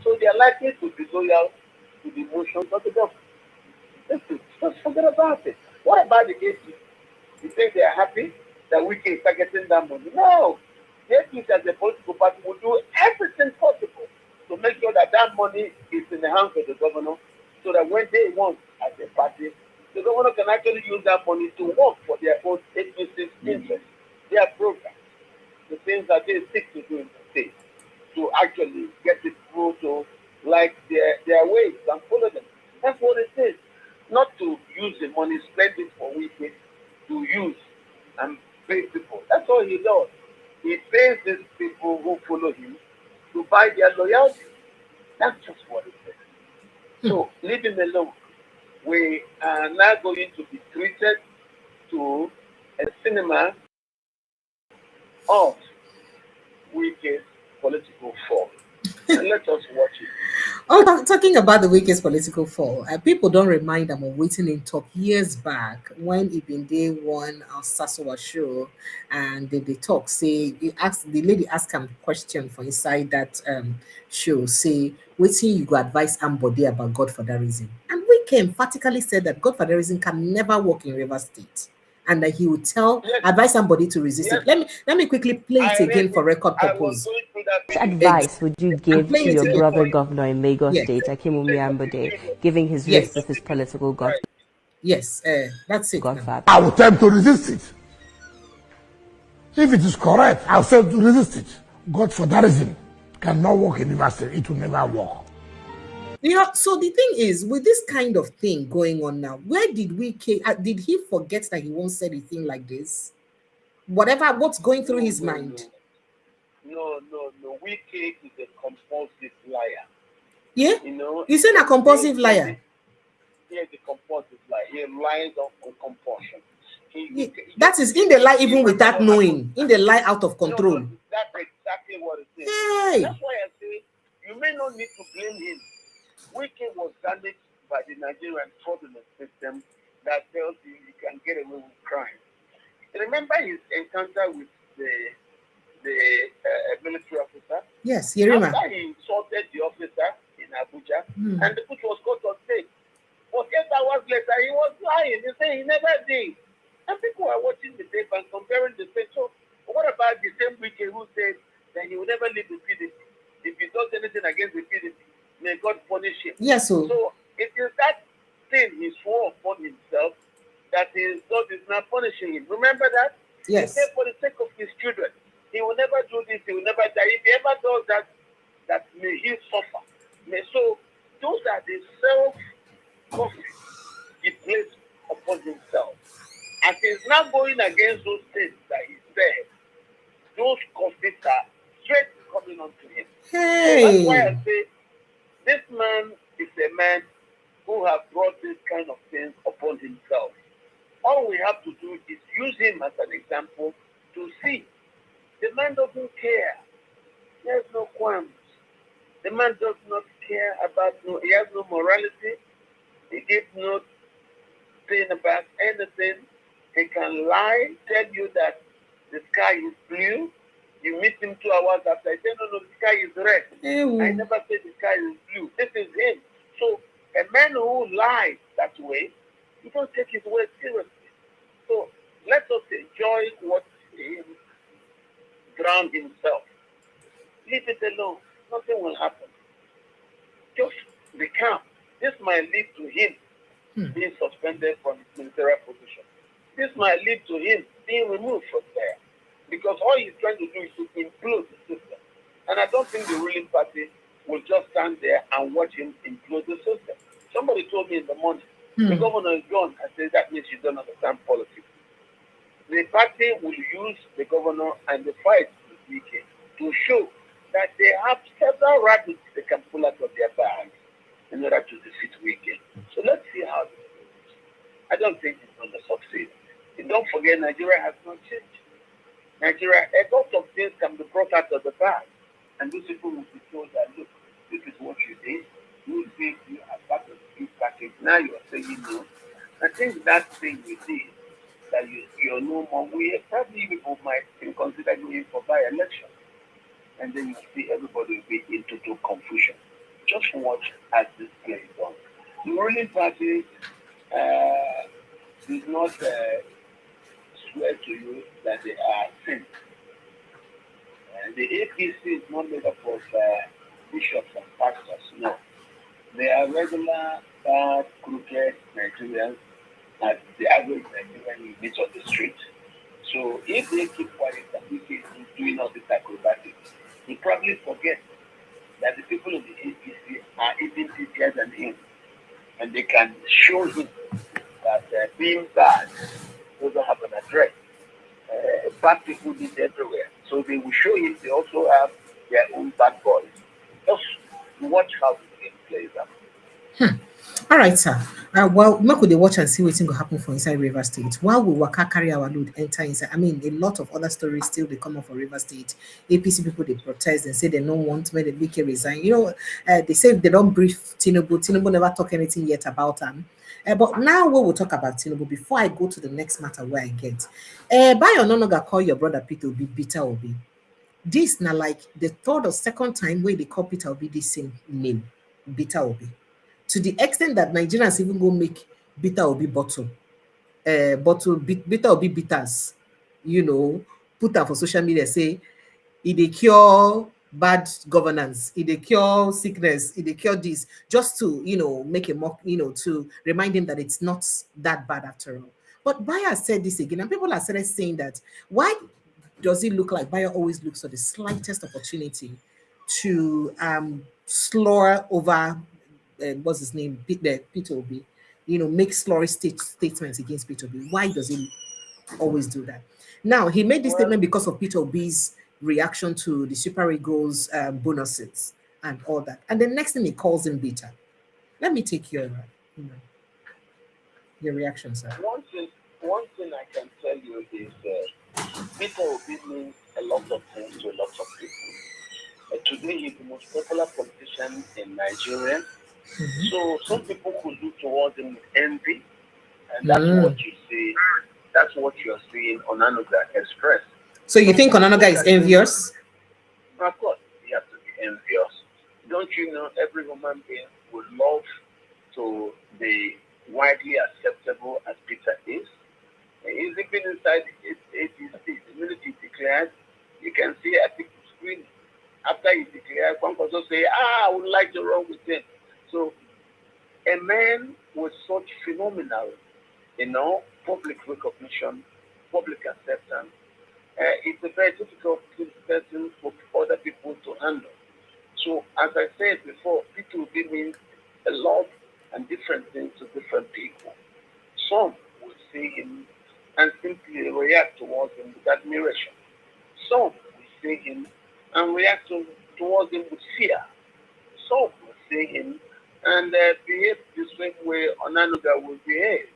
So they are likely to be loyal to the motions of the government. Listen, just forget about it. What about the APC? You think they are happy that we can start getting that money? No. The APC as a political party will do everything possible to make sure that that money is in the hands of the governor so that when they want as a party, the governor can actually use that money to work for their own APC's interests, their programs, the things that they seek to do in the state, to actually get people to like their ways and follow them. That's what it is. Not to use the money, spend it for weekends, to use and pay people. That's all he does. He pays these people who follow him to buy their loyalty. That's just what it is. So leave him alone. We are now going to be treated to a cinema of Wike's political fall. And let us watch it. Oh, talking about the Wike's political fall, people don't remind them of waiting in talk years back when Ibinde won Sasowa show, and they talk say the lady asked him a question for inside that show, say waiting you go advise Ambode about Godfatherism, and Wike emphatically said that Godfatherism can never work in River State, and that he would advise somebody to resist it. Let me quickly play it again for record purpose. What advice would you give to your brother again. governor in Lagos Yes. State, Akinwumi Ambode, giving his Yes. risk with his political Yes, that's it. godfather? I will tell him to resist it. If it is correct, I'll say to resist it. Godfatherism cannot work in university. It will never work. So the thing is, with this kind of thing going on now, where did did he forget that he won't say anything like this? What's going through his mind? No. Wike is a compulsive liar. Yeah? He's a compulsive liar. He is a compulsive liar. He lies on compulsion. That is in the lie, even without knowing. In the lie out of control. No, that's exactly what it is. Hey. That's why I say you may not need to blame him. Wike was damaged by the Nigerian fraudulent system that tells you can get away with crime. Remember his encounter with the military officer? Yes, you remember. After he insulted the officer in Abuja, and the put was caught on tape. But 8 hours later, he was lying. He said he never did. And people are watching the tape and comparing the tape. So, what about the same Wike who said that he will never leave the PDP? If he does anything against the PDP, may God punish him. Yes, so it is that thing he swore upon himself that God is not punishing him. Remember that? Yes. He said for the sake of his children, he will never do this, he will never die. If he ever does that may he suffer. So those are the self-conflict he placed upon himself. As he's not going against those things that he said, those conflicts are straight coming onto him. Hey. That's why I say this man is a man who has brought this kind of things upon himself. All we have to do is use him as an example to see. The man doesn't care. He has no qualms. The man does not care about he has no morality. He gives no thing about anything. He can lie, tell you that the sky is blue. You meet him 2 hours after. He said, no, the sky is red. I never said the sky is blue. This is him. So a man who lies that way, you don't take his word seriously. So let us enjoy what he drowned himself. Leave it alone. Nothing will happen. Just be calm. This might lead to him being suspended from his ministerial position. This might lead to him being removed from there. Because all he's trying to do is to implode the system. And I don't think the ruling party will just stand there and watch him implode the system. Somebody told me in the morning, the governor is gone. I said, that means you don't understand politics. The party will use the governor and the fight with Wike to show that they have several rabbits they can pull out of their bags in order to defeat Wike. So let's see how this goes. I don't think it's going to succeed. And don't forget, Nigeria has not changed. Nigeria, a lot of things can be brought out of the bag. And those people will be told that, look, this is what you did. You think you are part of the package. Now you are saying no. I think that thing you did, that you're no more, probably people might consider going for by-election. And then you see everybody will be in total confusion. Just watch as this plays on. The ruling party does not swear to you that they are saints. The APC is not made up of bishops and pastors, no. They are regular, bad, crooked Nigerians, as the average Nigerian you meet on the street. So if they keep quiet and we keep doing all this acrobatics, he probably forget that the people of the APC are even easier than him. And they can show him that being bad doesn't have an address. Bad people live everywhere. So they will show him they also have their own bad boys. Just watch how the game plays out. All right, sir. Well, make we dey watch and see what's going to happen for inside River State. While we waka carry our load enter inside, I mean, a lot of other stories still they come up for River State. APC people they protest and say they don't want when the Wike resign. You know, they say they don't brief Tinubu. Tinubu never talk anything yet about them. But now we will talk about Tinubu before I go to the next matter where I get. Bayo no longer call your brother Peter Obi Peter Obi. This now like the third or second time where they call Peter Obi the same name, Peter Obi. To the extent that Nigerians even go make Peter Obi Peter Obi bitters, you know, put out for social media, say, they cure bad governance, they cure sickness, they cure this, just to, you know, make a mock, you know, to remind him that it's not that bad after all. But Bayer said this again, and people are started saying that, why does it look like Bayer always looks for the slightest opportunity to slur over what's his name, Peter Obi, you know, make slurry statements against Peter Obi? Why does he always do that? Now, he made this statement because of Peter Obi's reaction to the Super Eagles bonuses and all that. And the next thing he calls him bitter. Let me take your, you know, your reaction, sir. One thing I can tell you is Peter Obi means a lot of things to a lot of people. Today, he's the most popular politician in Nigeria. So some people could look towards him with envy, and that's what you see. That's what you're seeing Onanuga express. So you think Onanuga is envious? Of course, he has to be envious. Don't you know every human being would love to be widely acceptable as Peter is? He's been inside the immunity declared. You can see Atiku screen after he declared. One person say, I would like to run with him. So a man with such phenomenal, you know, public recognition, public acceptance, it's a very difficult person for other people to handle. So as I said before, Peter Obi means a lot and different things to different people. Some will see him and simply react towards him with admiration. Some will see him and react towards him with fear. Some will see him and behave the same way Onanuga will behave.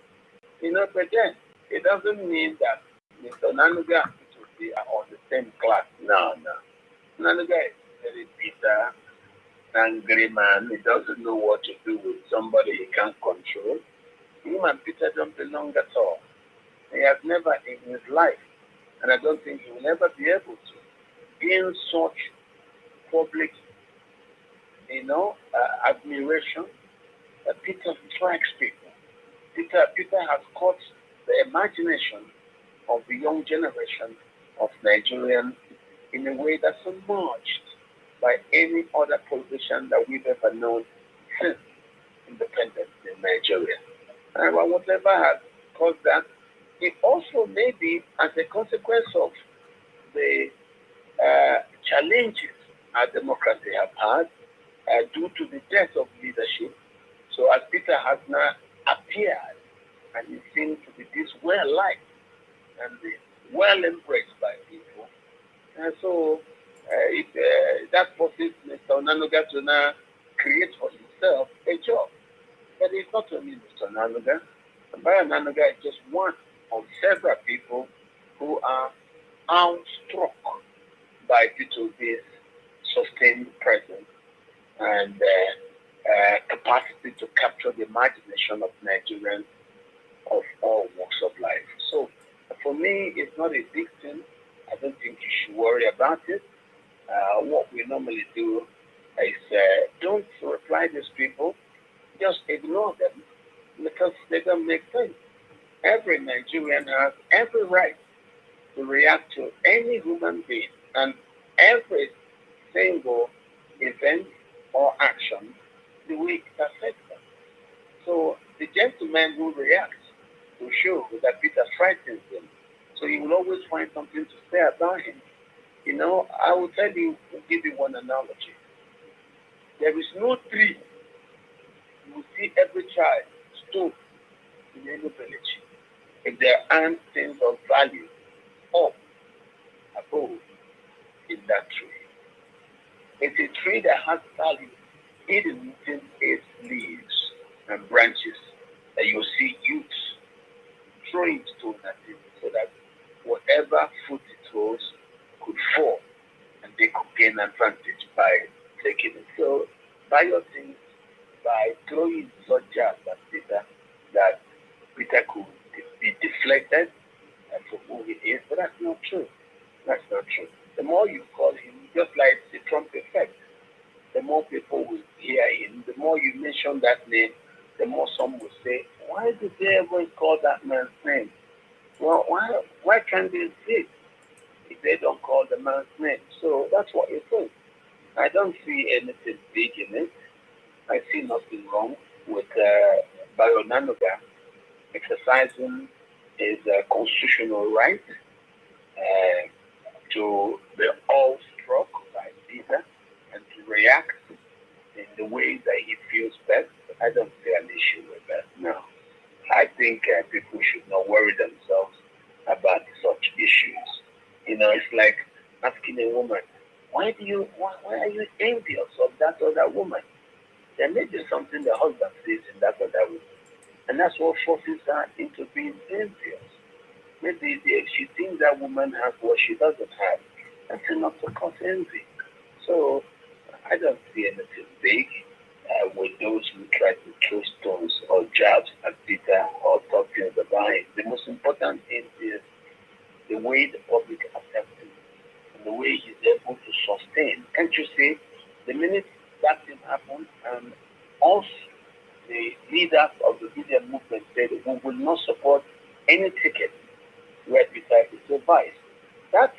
You know, but then it doesn't mean that Mr. Onanuga and Peter Obi are on the same class. No. Onanuga is a very bitter, angry man. He doesn't know what to do with somebody he can't control. Him and Peter don't belong at all. He has never in his life, and I don't think he will ever be able to, gain such public, you know, admiration. Peter strikes people. Peter has caught the imagination of the young generation of Nigerians in a way that's unmatched by any other politician that we've ever known since independence in Nigeria. And whatever has caused that, it also may be as a consequence of the challenges our democracy have had due to the death of leadership. So as Peter has now appeared and he seems to be this well liked and well embraced by people, and so that forces Mr. Onanuga to now create for himself a job. But it's not only Mr. Onanuga. Onanuga is just one of several people who are outstruck by Peter Obi's sustained presence and capacity to capture the imagination of Nigerians of all walks of life. So for me, it's not a big thing. I don't think you should worry about it. What we normally do is don't reply to these people, just ignore them because they don't make sense. Every Nigerian has every right to react to any human being and every single event or action the way it affects them. So the gentleman who reacts will show that Peter frightens him. So he will always find something to say about him. You know, I will give you one analogy. There is no tree you will see every child stood in any village if there aren't things of value up above in that tree. It's a tree that has value hidden within its leaves. and branches, that you'll see youths throwing stones at it so that whatever foot it throws could fall and they could gain advantage by taking it. So by your things, by throwing such jabs at Peter, that Peter could be deflected for who he is, but that's not true. That's not true. The more you call him, just like the Trump effect, the more people will hear him, the more you mention that name, the more some will say, why did they ever call that man's name? Well, why can't they say it if they don't call the man's name? So that's what it is. I don't see anything big in it. I see nothing wrong with Bayo Nanuga exercising his constitutional right to be awestruck by Peter and to react in the way that he feels best. I don't see an issue with that. No. I think people should not worry themselves about such issues. You know, it's like asking a woman, why are you envious of that other woman? There may be something the husband sees in that other woman. And that's what forces her into being envious. Maybe she thinks that woman has what she doesn't have. That's enough to cause envy. So I don't see anything big with those who try to throw stones or jabs at Peter or talk things about him. The most important thing is the way the public accepts him and the way he's able to sustain. Can't you see? The minute that thing happened, and also the leaders of the media movement said we will not support any ticket where Peter is advised. That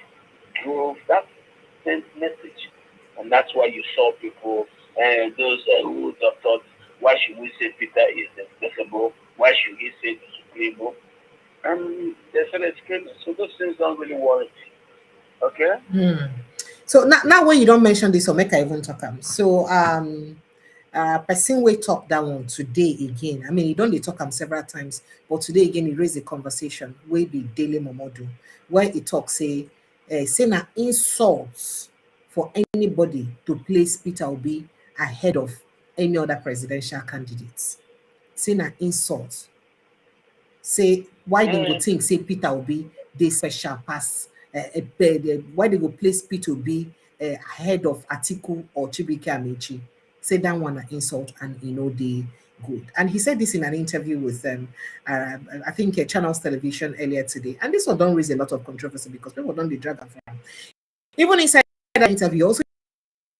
sent message. And that's why you saw people, those who thought, why should we say Peter is accessible? Why should we say the Supremo? And they started screaming. So those things don't really worry me. Okay? So now when you don't mention this, or make I even talk so person we talk that one today again. I mean, he don't talk several times, but today again he raised a conversation where be Dele Momodu, where he talk say na insults for anybody to place Peter Obi ahead of any other presidential candidates. Say na insults. Say why they go think say Peter Obi they special pass. Why they go place Peter Obi ahead of Atiku or Amaechi? Say that one an insult and they good. And he said this in an interview with I think Channels Television earlier today. And this one don't raise a lot of controversy because people don't be dragged from. Even inside that interview, he also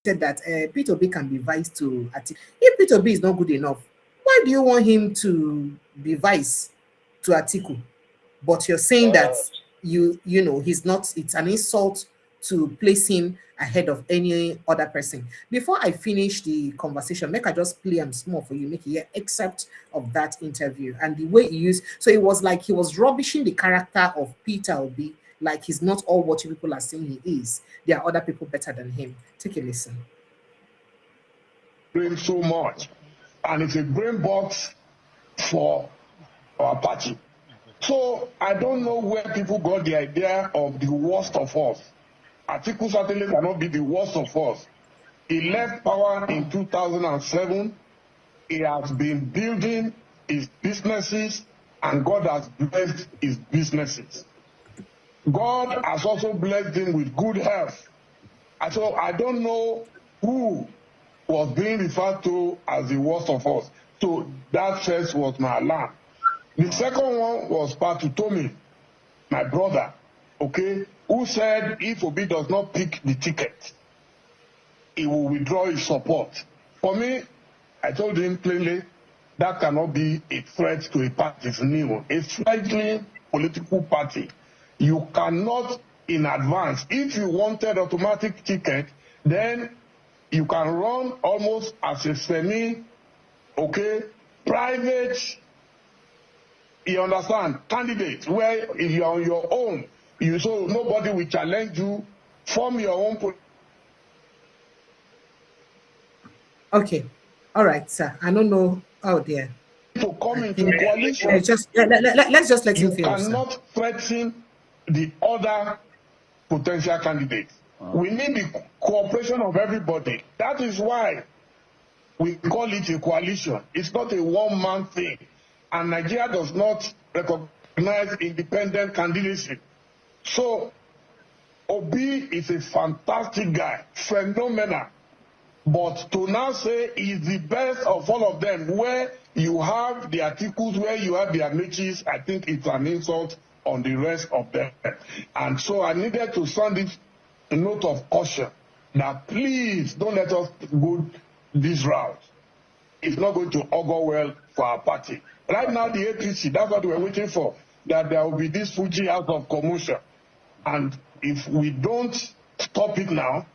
said that Peter Obi can be vice to Atiku. If Peter Obi is not good enough, why do you want him to be vice to Atiku? But you're saying that you know he's not. It's an insult to place him ahead of any other person. Before I finish the conversation, make I just play them small for you, make you hear excerpt of that interview and the way he used. So it was like he was rubbishing the character of Peter Obi, like he's not all what you people are saying he is. There are other people better than him. Take a listen. Doing so much, and it's a brain box for our party. So I don't know where people got the idea of the worst of us. Atiku certainly cannot be the worst of us. He left power in 2007. He has been building his businesses, and God has blessed his businesses. God has also blessed him with good health. And so I don't know who was being referred to as the worst of us. So that first was my alarm. The second one was Patutomi, my brother, okay, who said if Obi does not pick the ticket, he will withdraw his support. For me, I told him plainly, that cannot be a threat to a party. It's new. A fledgling political party. You cannot in advance. If you wanted automatic ticket, then you can run almost as a private, you understand, candidate, where if you're on your own, so nobody will challenge you, form your own. Okay. All right, sir. I don't know. Oh, dear. To come into coalition. Let's just let him finish. You cannot threaten the other potential candidates. We need the cooperation of everybody. That is why We call it a coalition. It's not a one-man thing. And Nigeria does not recognize independent candidacy. So Obi is a fantastic guy, phenomenal. But to now say he's the best of all of them, where you have the Atikus, where you have the Amaechis, I think it's an insult on the rest of them. And so I needed to sound this note of caution that please don't let us go this route. It's not going to augur well for our party. Right now, the APC, that's what we're waiting for, that there will be this Fuji out of commotion. And if we don't stop it now,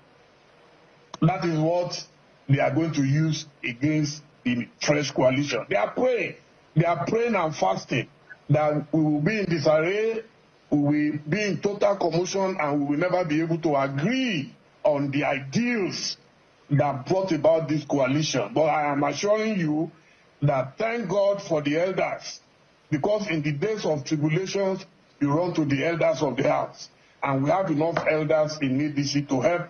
that is what they are going to use against the fresh coalition. They are praying and fasting that we will be in disarray, we will be in total commotion, and we will never be able to agree on the ideals that brought about this coalition. But I am assuring you that thank God for the elders, because in the days of tribulations, you run to the elders of the house. And we have enough elders in ADC to help.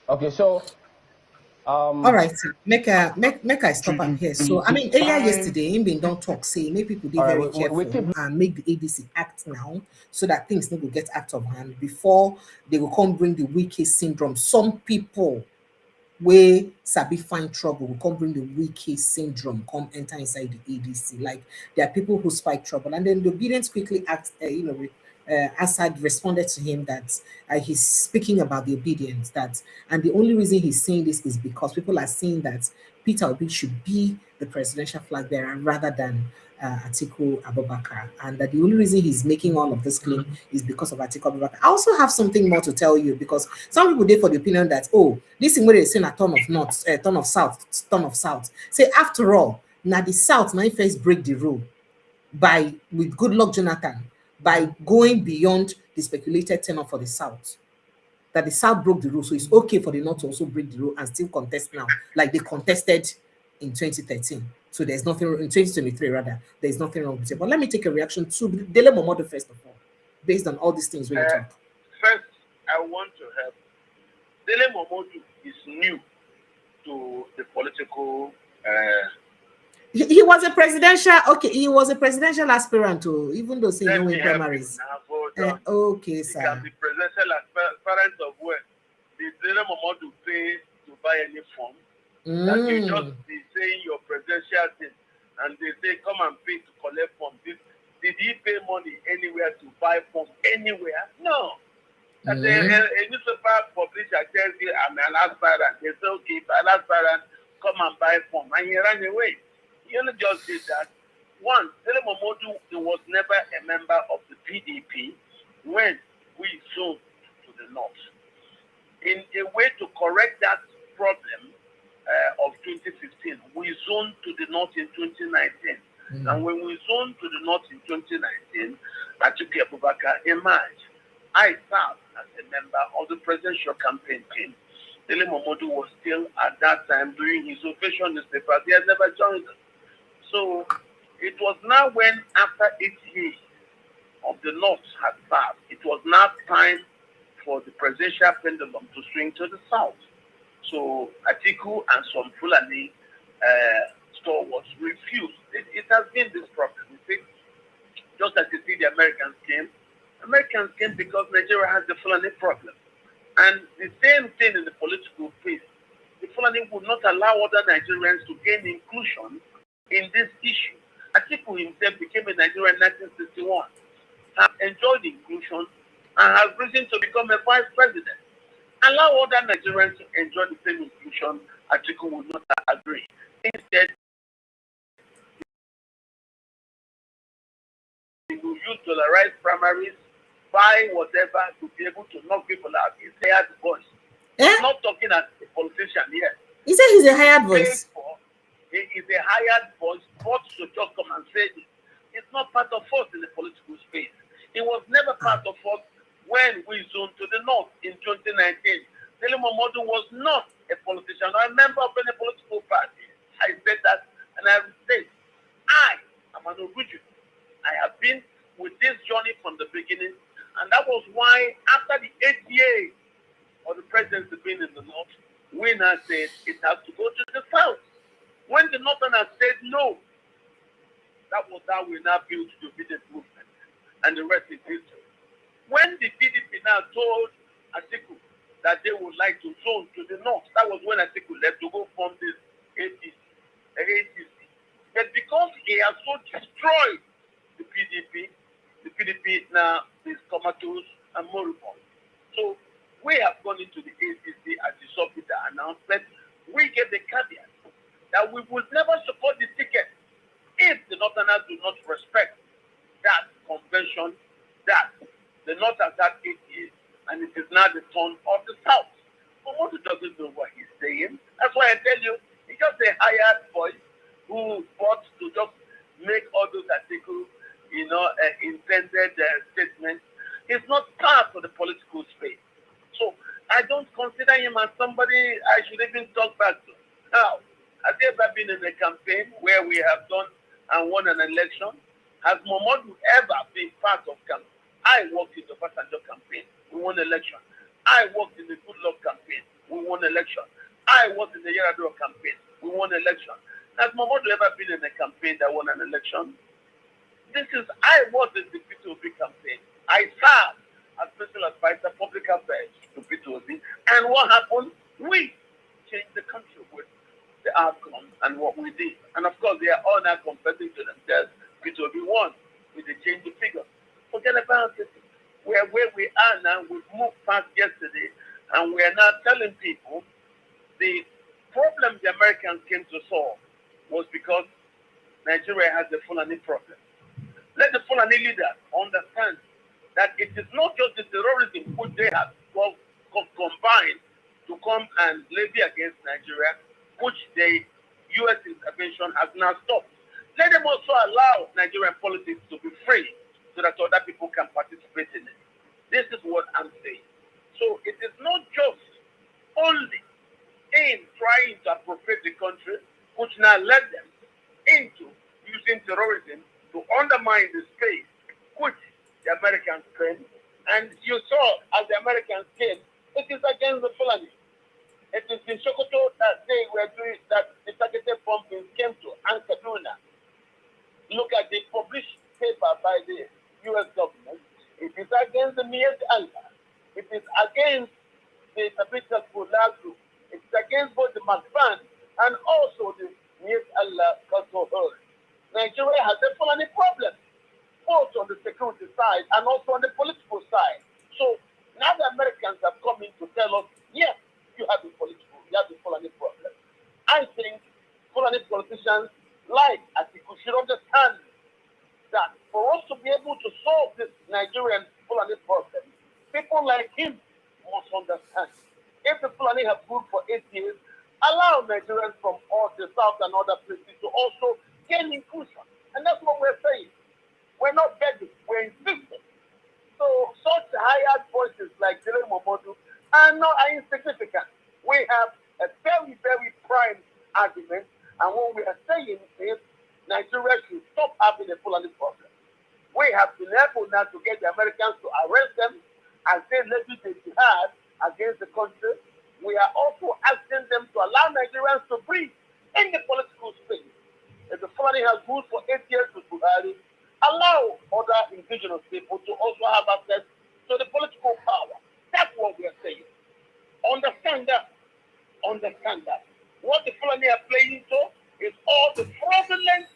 Okay, so all right, make I stop am here. So I mean, earlier yesterday, him been don't talk, say make people be very careful and make the ADC act now, so that things don't go get out of hand before they will come bring the Wike syndrome. Some people wey sabi find trouble will come bring the Wike syndrome, come enter inside the ADC. Like there are people who spike trouble, and then the obedience quickly act, Assad responded to him that he's speaking about the obedience, that, and the only reason he's saying this is because people are saying that Peter Obi should be the presidential flag bearer rather than Atiku Abubakar, and that the only reason he's making all of this claim is because of Atiku Abubakar. I also have something more to tell you, because some people did for the opinion that, oh, this thing where they saying a ton of north, ton of south. Say after all, now the south now first break the rule with good luck Jonathan, by going beyond the speculated tenor for the South. That the South broke the rule, so it's okay for the North to also break the rule and still contest now, like they contested in 2013. So there's nothing in 2023 rather. There's nothing wrong with it. But let me take a reaction to Dele Momodu first of all, based on all these things we talk. First, I want to help. Dele Momodu is new to the political. He was a presidential, he was a presidential aspirant too, even though saying no in primaries. Okay, sir. He can be presidential aspirant of where the Dele Momodu pay to buy any form. That you just be saying your presidential thing, and they say come and pay to collect form. Did he pay money anywhere to buy form anywhere? No. And a newspaper publisher tells you I'm an aspirant. They say okay, an aspirant, come and buy form, and he ran away. He only just did that. One, Dele Momodu was never a member of the PDP when we zoned to the north. In a way to correct that problem of 2015, we zoned to the north in 2019. And when we zoned to the north in 2019, Atiku Abubakar emerged. I served as a member of the presidential campaign team. Dele Momodu was still at that time doing his official newspaper. He had never joined us. So it was now when, after 8 years of the North had passed, it was now time for the presidential pendulum to swing to the South. So Atiku and some Fulani stalwarts refused. It has been this problem. You see, just as you see the Americans came because Nigeria has the Fulani problem. And the same thing in the political space. The Fulani would not allow other Nigerians to gain inclusion in this issue. Atiku himself became a Nigerian in 1961, has enjoyed inclusion, and has risen to become a vice president. Allow other Nigerians to enjoy the same inclusion, Atiku would not agree. Instead, he will use dollarized primaries, buy whatever to be able to knock people out. He's a hired voice. He's not talking as a politician here. He said he's a hired voice. He is a hired voice, but to just come and say it. It's not part of us in the political space. It was never part of us when we zoned to the north in 2019. Dele Momodu was not a politician or a member of any political party. I said that, and I will say, I am an original. I have been with this journey from the beginning, and that was why after the 8 years of the presidency being in the north, we now said it has to go to the south. When the Northerners said no, that was how we now built the obedience movement, and the rest is history. When the PDP now told Atiku that they would like to zone to the north, that was when Atiku left to go form this ATC. But because he has so destroyed the PDP now is comatose and moribund. So we have gone into the ATC as the submitter announcement. We get the caveat that we will never support the ticket if the Northerners do not respect that convention that the North has had 8 years, and it is now the turn of the South. Momodu doesn't know what he's saying. That's why I tell you, he's just a hired voice who wants to just make all those articles, intended statements. He's not part of the political space. So I don't consider him as somebody I should even talk back to. Now, has he ever been in a campaign where we have done and won an election? Has Momodu ever been part of campaign? I worked in the Passenger campaign. We won election. I worked in the Good Luck campaign. We won election. I worked in the Yaradua campaign. We won election. Has Momodu ever been in a campaign that won an election? I was in the Peter Obi campaign. I served as special advisor, public affairs to Peter Obi. And what happened? We changed the country with the outcome and what we did. And of course, they are all now confessing to themselves. Peter Obi won with the change of figure. Forget about it. Where we are now, we've moved past yesterday, and we are now telling people the problem the Americans came to solve was because Nigeria has the Fulani problem. Let the Fulani leaders understand that it is not just the terrorism which they have combined to come and levy against Nigeria, which the U.S. intervention has now stopped. Let them also allow Nigerian politics to be free so that other people can participate in it. This is what I'm saying. So it is not just only in trying to appropriate the country, which now led them into using terrorism to undermine the space which the Americans claim. And you saw as the Americans came, it is against the Fulani. It is in Sokoto that they were doing that the targeted bombing came to and Kaduna. Look at the published paper by the U.S. government. It is against the Miyet Allah. It is against the Tabitha Kula group. It is against both the McBan and also the Miyet Allah Cultural Hall. Nigeria has a Fulani problem, both on the security side and also on the political side. So now the Americans have come in to tell us, yes, you have the Fulani problem. I think Fulani politicians like Atiku should understand that for us to be able to solve this Nigerian Fulani problem, people like him must understand. If the Fulani have ruled for 8 years, allow Nigerians from all the south and other places to also gain inclusion. And that's what we're saying. We're not begging, we're insisting. So such hired voices like Dele Momodu are insignificant. We have a very, very prime argument, and what we are saying is Nigeria should stop having a Fulani problem. We have been able now to get the Americans to arrest them and say levy the jihad against the country. We are also asking them to allow Nigerians to breathe in the political space. If the Fulani has ruled for 8 years with Buhari, allow other indigenous people to also have access to the political power. That's what we are saying. Understand that. Understand that. What the Fulani are playing to is all the fraudulent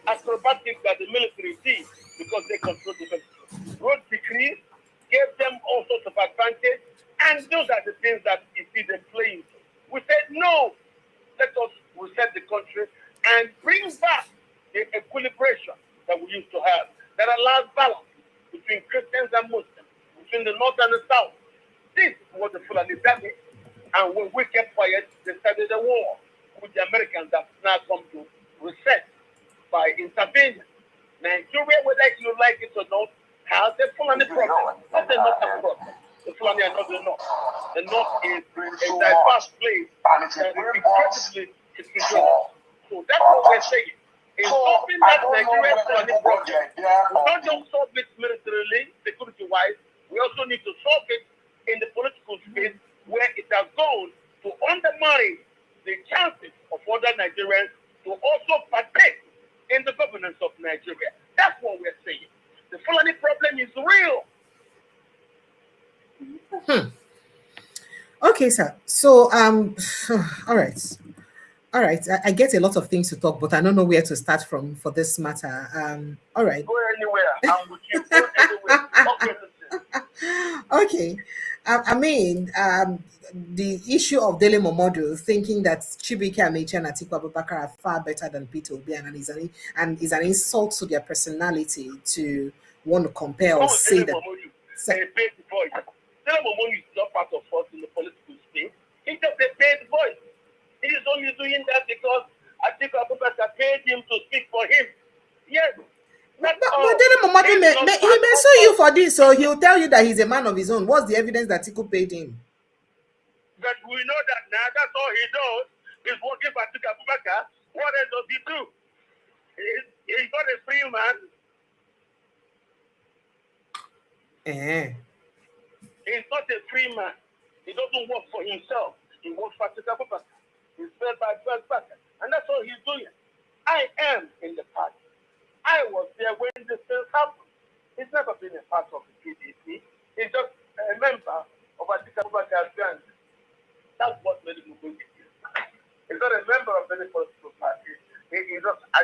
acrobatics that the military did because they control the military. Road decrees gave them all sorts of advantage, and those are the things that you see them playing to. We said, no, let us reset the country and bring back the equilibration that we used to have that allows balance between Christians and Muslims, between the North and the South. This is what the Fulani did. And when we kept quiet, they started a war, which the Americans have now come to reset by intervening. Nigeria, whether you like it or not, has a Fulani problem. But they're not a problem. The Fulani are not the North. The North is a diverse place that is incredibly secure. So that's what we're saying. In solving that Nigerian Fulani problem, we don't just solve it militarily, security-wise, we also need to solve it in the political space where it has gone to Okay, sir. So all right. All right, I get a lot of things to talk, but I don't know where to start from for this matter. All right. Go anywhere. I'm with you. Go anywhere. Okay, listen. Okay. I mean, the issue of Dele Momodu thinking that Chibuike Amaechi and Atiku Abubakar are far better than Peter Obi and is an insult to their personality to want to compare or say Dele that. Momodu, a paid voice. Dele Momodu is not part of us in the political space. He's just a paid voice. He is only doing that because Atiku Abubakar paid him to speak for him. Yes. But Dele Momodu he may sue you for this, so he'll tell you that he's a man of his own. What's the evidence that Atiku paid him? But we know that now. That's all he does. He's working for Atiku Abubakar. What else does he do? He's not a free man. He's not a free man. He doesn't work for himself. He works for Atiku Abubakar. He's fed by Abubakar. And that's all he's doing. I am in the party. I was there when this thing happened. He's never been a part of the PDP. He's just a member of Atiku Abubakar's gang. That's what made him good. He's not a member of any political party. He's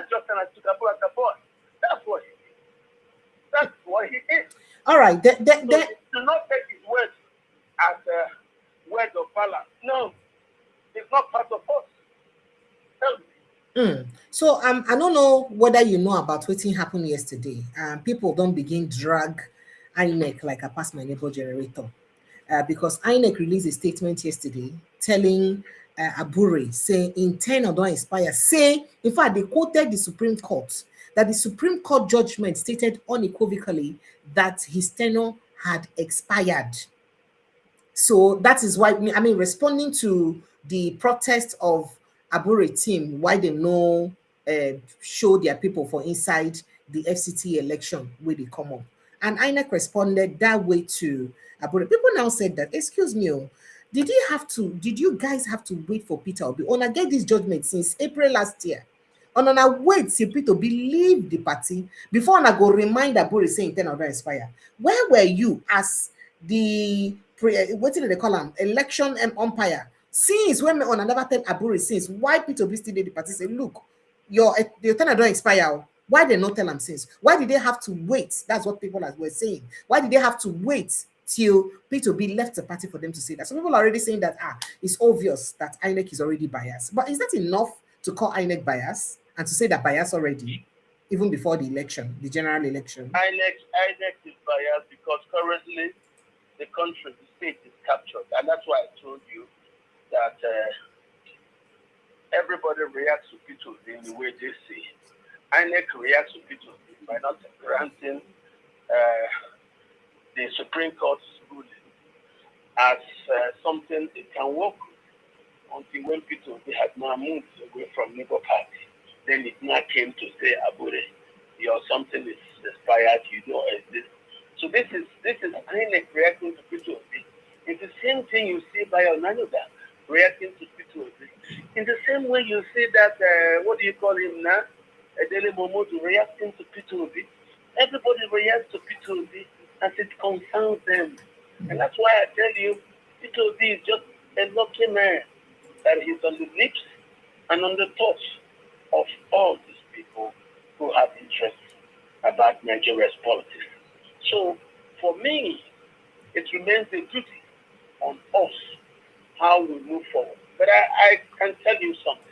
just an Atiku Abubakar boy. That's what he is. That's what he is. All right. So do not take his words as words of balance. No, he's not part of us. Tell me. So I don't know whether you know about what happened yesterday. People don't begin drag INEC like a pass my neighbor generator. Because INEC released a statement yesterday telling Abure, saying in 10 or don't expire. Say, in fact, they quoted the Supreme Court, that the Supreme Court judgment stated unequivocally that his tenure had expired. So that is why, I mean, responding to the protest of Abure team, why they no show their people for inside the FCT election where they come up. And INEC responded that way to Abure. People now said that, excuse me, did you guys have to wait for Peter Obi? Ona get this judgment since April last year. Ona wait till Peter Obi leave the party before Ona go remind Abure saying 10 of expire. Where were you as the what did they call him? Election umpire? Since when on never tell Abure since why Peter Obi still did the party say, look, your tenure don't expire. Why they not tell them since? Why did they have to wait? That's what people were saying. Why did they have to wait till Peter Obi left the party for them to say that? Some people are already saying that it's obvious that INEC is already biased. But is that enough to call INEC biased and to say that bias already, even before the election, the general election? INEC is biased because currently the country, the state is captured. And that's why I told you that everybody reacts to Peter Obi in the way they see. INEC reacts to Peter Obi by not granting the Supreme Court's ruling as something it can work with until when Peter Obi had now moved away from Labour Party. Then it now came to say, Abure, your something is expired, you don't exist. So this is INEC reacting to Peter Obi. It's the same thing you see by Onanuga reacting to Peter Obi. In the same way you see that, what do you call him now? Dele Momodu reacting to Peter Obi. Everybody reacts to Peter Obi as it concerns them. And that's why I tell you, Peter Obi is just a lucky man that he's on the lips and on the touch of all these people who have interests about Nigeria's politics. So for me, it remains a duty on us how we move forward. But I can tell you something.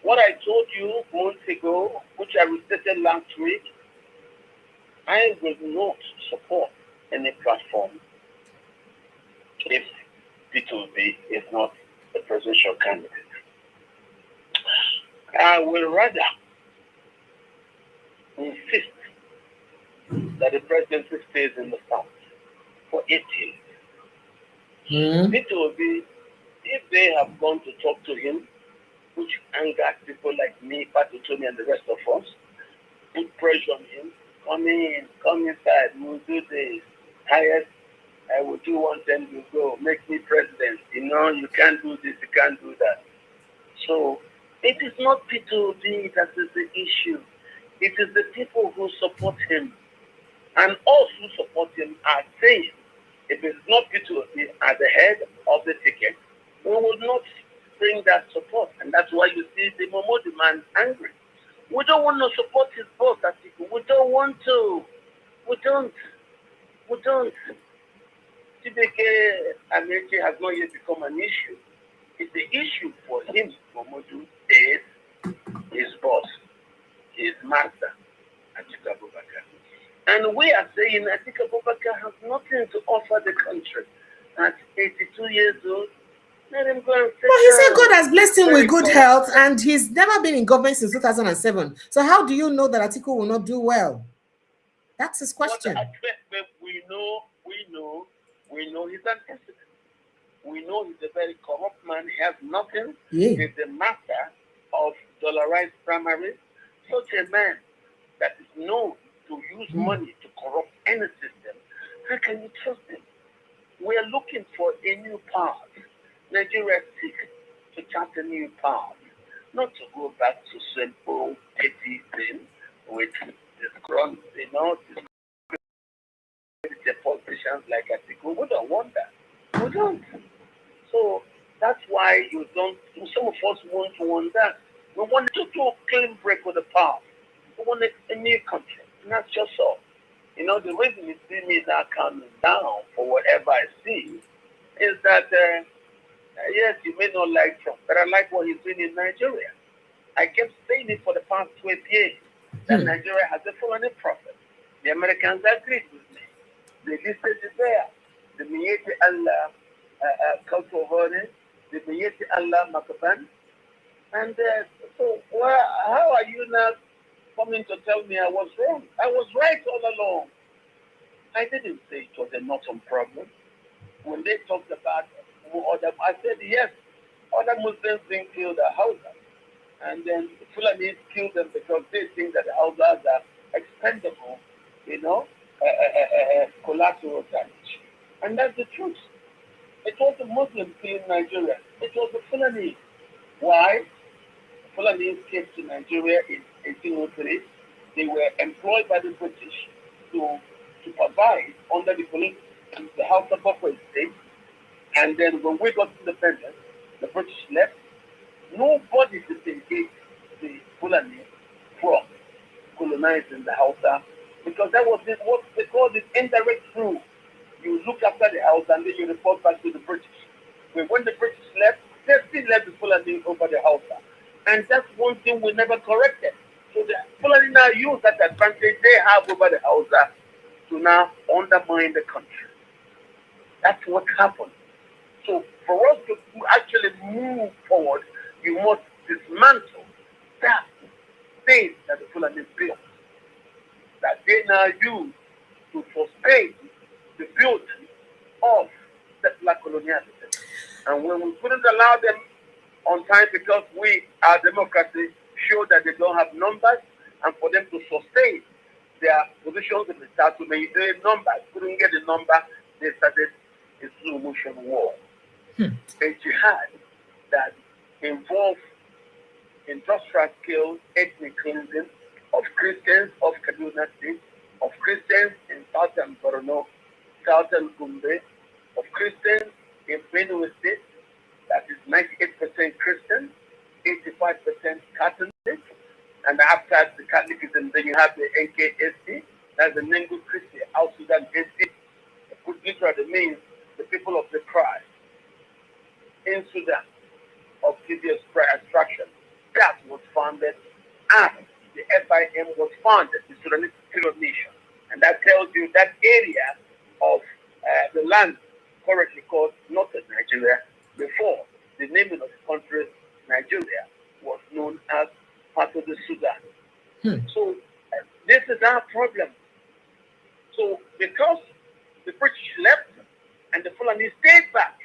What I told you months ago, which I restated last week, I will not support any platform if Peter Obi is not the presidential candidate. I will rather insist that the presidency stays in the South for 8 years. Peter Obi, if they have gone to talk to him, which angered people like me, Rotimi, and the rest of us, put pressure on him, come inside, we'll do this. Highest, I will do one thing, you go, make me president. You can't do this, you can't do that. So it is not Peter Obi that is the issue. It is the people who support him. And all who support him are saying, if it's not Peter Obi at the head, of the ticket, we would not bring that support. And that's why you see the Momodu man angry. We don't want to support his boss, Atiku. We don't want to. We don't. Chibeke Amaechi has not yet become an issue. It's the issue for him, Momodu, is his boss, his master, Atiku Abubakar. And we are saying Atiku Abubakar has nothing to offer the country. At 82 years old, let him go and sit Well, he said down. God has blessed him with good health, and he's never been in government since 2007. So how do you know that Atiku will not do well? That's his question. We know he's an incident. We know he's a very corrupt man. He has nothing. He's the master of dollarized primaries. Such a man that is known to use money to corrupt any system. How can you trust him? We are looking for a new path. Nigeria seeks to chart a new path, not to go back to simple, petty thing with this grunt, the politicians like Atiku. We don't want that. We don't. So that's why you don't. Some of us want that. We want to do a clean break with the past. We want a new country. And that's just all. The reason you see me now coming down for whatever I see is that, yes, you may not like Trump, but I like what he's doing in Nigeria. I kept saying it for the past 12 years, that Nigeria has a Fulani prophet. The Americans agreed with me. The listed is there. The Miyeti Allah cultural honor, the Miyeti Allah Makaban. And so, how are you now coming to tell me I was wrong? I was right all along. I didn't say it was a Northern problem. When they talked about I said, yes, other Muslims didn't kill the Hausas. And then the Fulanis killed them because they think that the Hausas are expendable, collateral damage. And that's the truth. It was the Muslims killing Nigeria. It was the Fulani. Why? The Fulanis came to Nigeria in 1803. They were employed by the British to provide under the police, the House of Corporate State. And then when we got independence, the British left. Nobody disengaged the Fulani from colonizing the Hausa, because that was what they call this indirect rule. You look after the house and then you report back to the British. But when the British left, they still left the Fulani over the Hausa. And that's one thing we never corrected. So the Fulani now use that advantage they have over the Hausa to now undermine the country. That's what happened. So for us to actually move forward, you must dismantle that thing that the Fulani built, that they now use to sustain the building of settler colonialism. And when we couldn't allow them on time because our democracy, showed that they don't have numbers, and for them to sustain their positions in the start to maintain numbers, couldn't get the number, they started a slow motion war. A jihad that involved industrial scale ethnic cleansing of Christians of Kaduna State, of Christians in Southern Borno, Southern Gombe, of Christians in Benue State, that is 98% Christian, 85% Catholic, and after the Catholicism, then you have the NKST, that's the Nengu Christi, South Sudan SC, which literally means the people of the Christ in Sudan of previous extraction. That was founded, and the SIM was founded, the Sudanese Nation. And that tells you that area of the land currently called Northern Nigeria, before the naming of the country, Nigeria, was known as part of the Sudan. So this is our problem. So because the British left and the Fulani stayed back,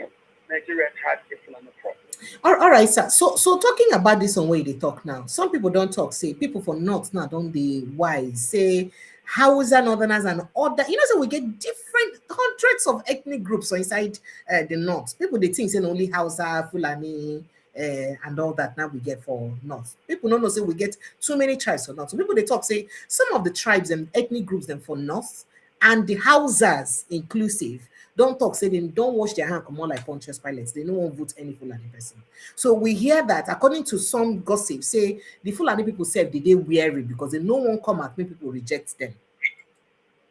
Nigeria had a Fulani problem. All right, sir. So talking about this on way they talk now, some people don't talk, say people for North now don't they wise, say Hausa, Northerners, and other, so we get different hundreds of ethnic groups inside the North. People they think say only Hausa, Fulani, and all that now we get for North. People don't know say we get too many tribes for North. So people they talk say some of the tribes and ethnic groups them for North and the Hausas inclusive don't talk, say they don't wash their hand, come on like Pontius Pilates. They no one vote any Fulani person. So we hear that according to some gossip, say the Fulani people say they weary because they no one come at me, people reject them.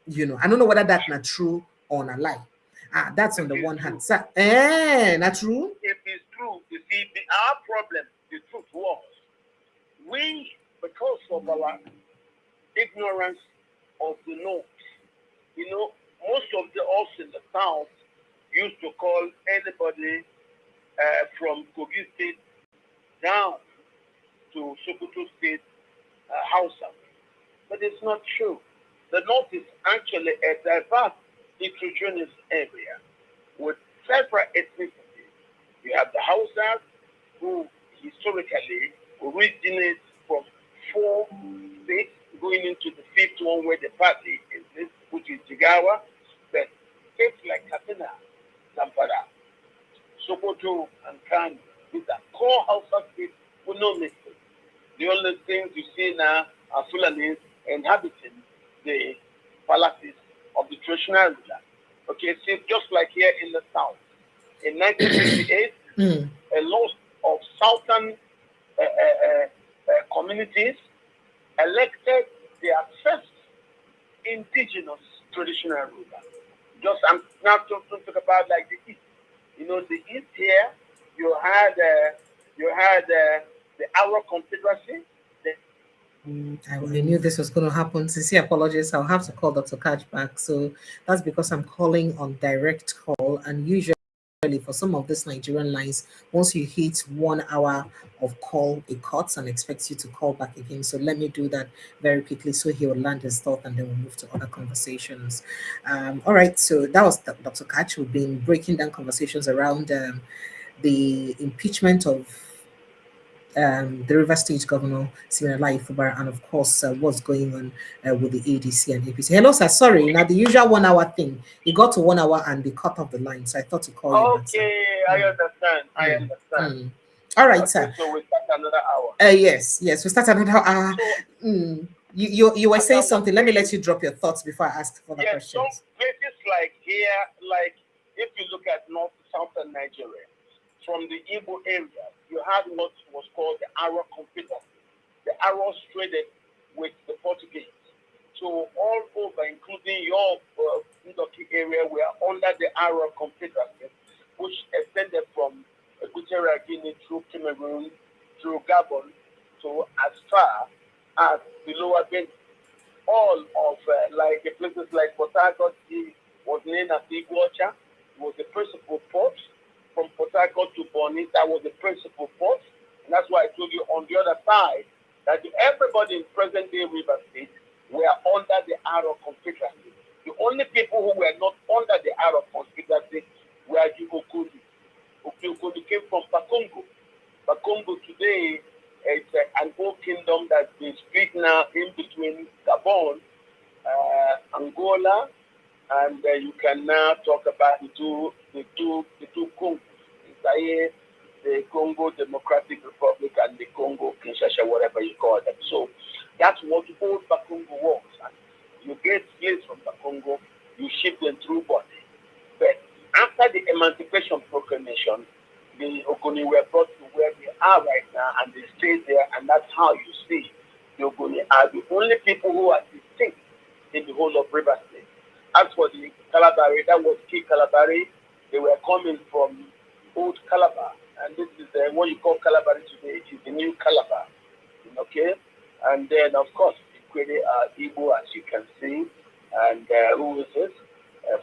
You know, I don't know whether that's not true or not lie. That's on the one hand. So, not true. If it's true, you see, our problem, the truth was, we, because of our ignorance of the north, you know, most of us in the south used to call anybody from Kogi State down to Sokoto State Hausa. But it's not true. The north is actually a diverse heterogeneous area with several ethnicities. You have the Hausas, who historically originate from 4 states, going into the 5th one where the party is, which is Jigawa. But states like Katsina, Zamfara, Sokoto, and Kano, these are core Hausa states with no mixes. The only things you see now are Fulanis inhabiting the palaces of the traditional ruler. Okay, so just like here in the south, in 1958, a lot of southern communities elected their first indigenous traditional ruler. Just I'm now talking about like the east. You know, the east here, you had the Aro Confederacy. I knew this was going to happen. Sincere apologies. I'll have to call Dr. Katch back. So that's because I'm calling on direct call. And usually for some of these Nigerian lines, once you hit 1 hour of call, it cuts and expects you to call back again. So let me do that very quickly so he will land his thought and then we'll move to other conversations. All right. So that was Dr. Katch. We've been breaking down conversations around the impeachment of the River State Governor Siminalayi Fubara, and of course what's going on with the ADC and APC. Hello, sir. Sorry, now the usual 1 hour thing. It got to 1 hour and they cut off the line, so I thought to call you. Okay, I understand. I understand. All right, okay, sir. So we start another hour. Yes, we start another hour. You were saying something. Let me let you drop your thoughts before I ask further questions. Some places like here, like if you look at north, southern Nigeria, from the Igbo area, you had what was called the Aro Confederacy. The Aros traded with the Portuguese. So all over, including your Ndoki area, were under the Aro Confederacy, which extended from Equatorial Guinea through Cameroon, through Gabon, to as far as the lower Benue. All of like places like Port Harcourt was named as Iguacha, was the principal port. From Port Harcourt to Bonny, that was the principal port. And that's why I told you on the other side that everybody in present-day River State were under the Aro Confederacy. The only people who were not under the Aro Confederacy were the Okodi. Okodi came from Bakongo. Bakongo today is an old kingdom that's been split now in between Gabon, Angola, and you can now talk about the two Congos, the Congo Democratic Republic and the Congo Kinshasa, whatever you call them. So that's what old Bakongo was. And you get slaves from Bakongo, you ship them through body. But after the Emancipation Proclamation, the Ogoni were brought to where they are right now, and they stayed there, and that's how you see the Ogoni are the only people who are distinct in the whole of River State. As for the Calabari, that was key Calabari. They were coming from old Calabar, and this is what you call Calabari today. It is the new Calabar, okay? And then, of course, Ikwede are Igbo, as you can see, and who is this?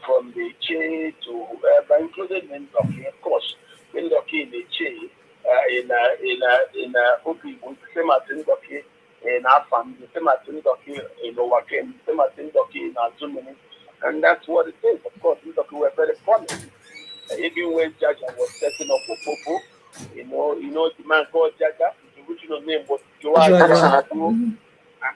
From the Che to, but including Ndoki, of course, Ndoki in the Che, in Obi, the same as Ndoki in Afam, the same as Ndoki in Owakem, the same as Ndoki in Azumini. And that's what it is. Of course, we were very promising. Even when Jaja was setting up Opopo, you know the man called Jaja, the original name was Joa. And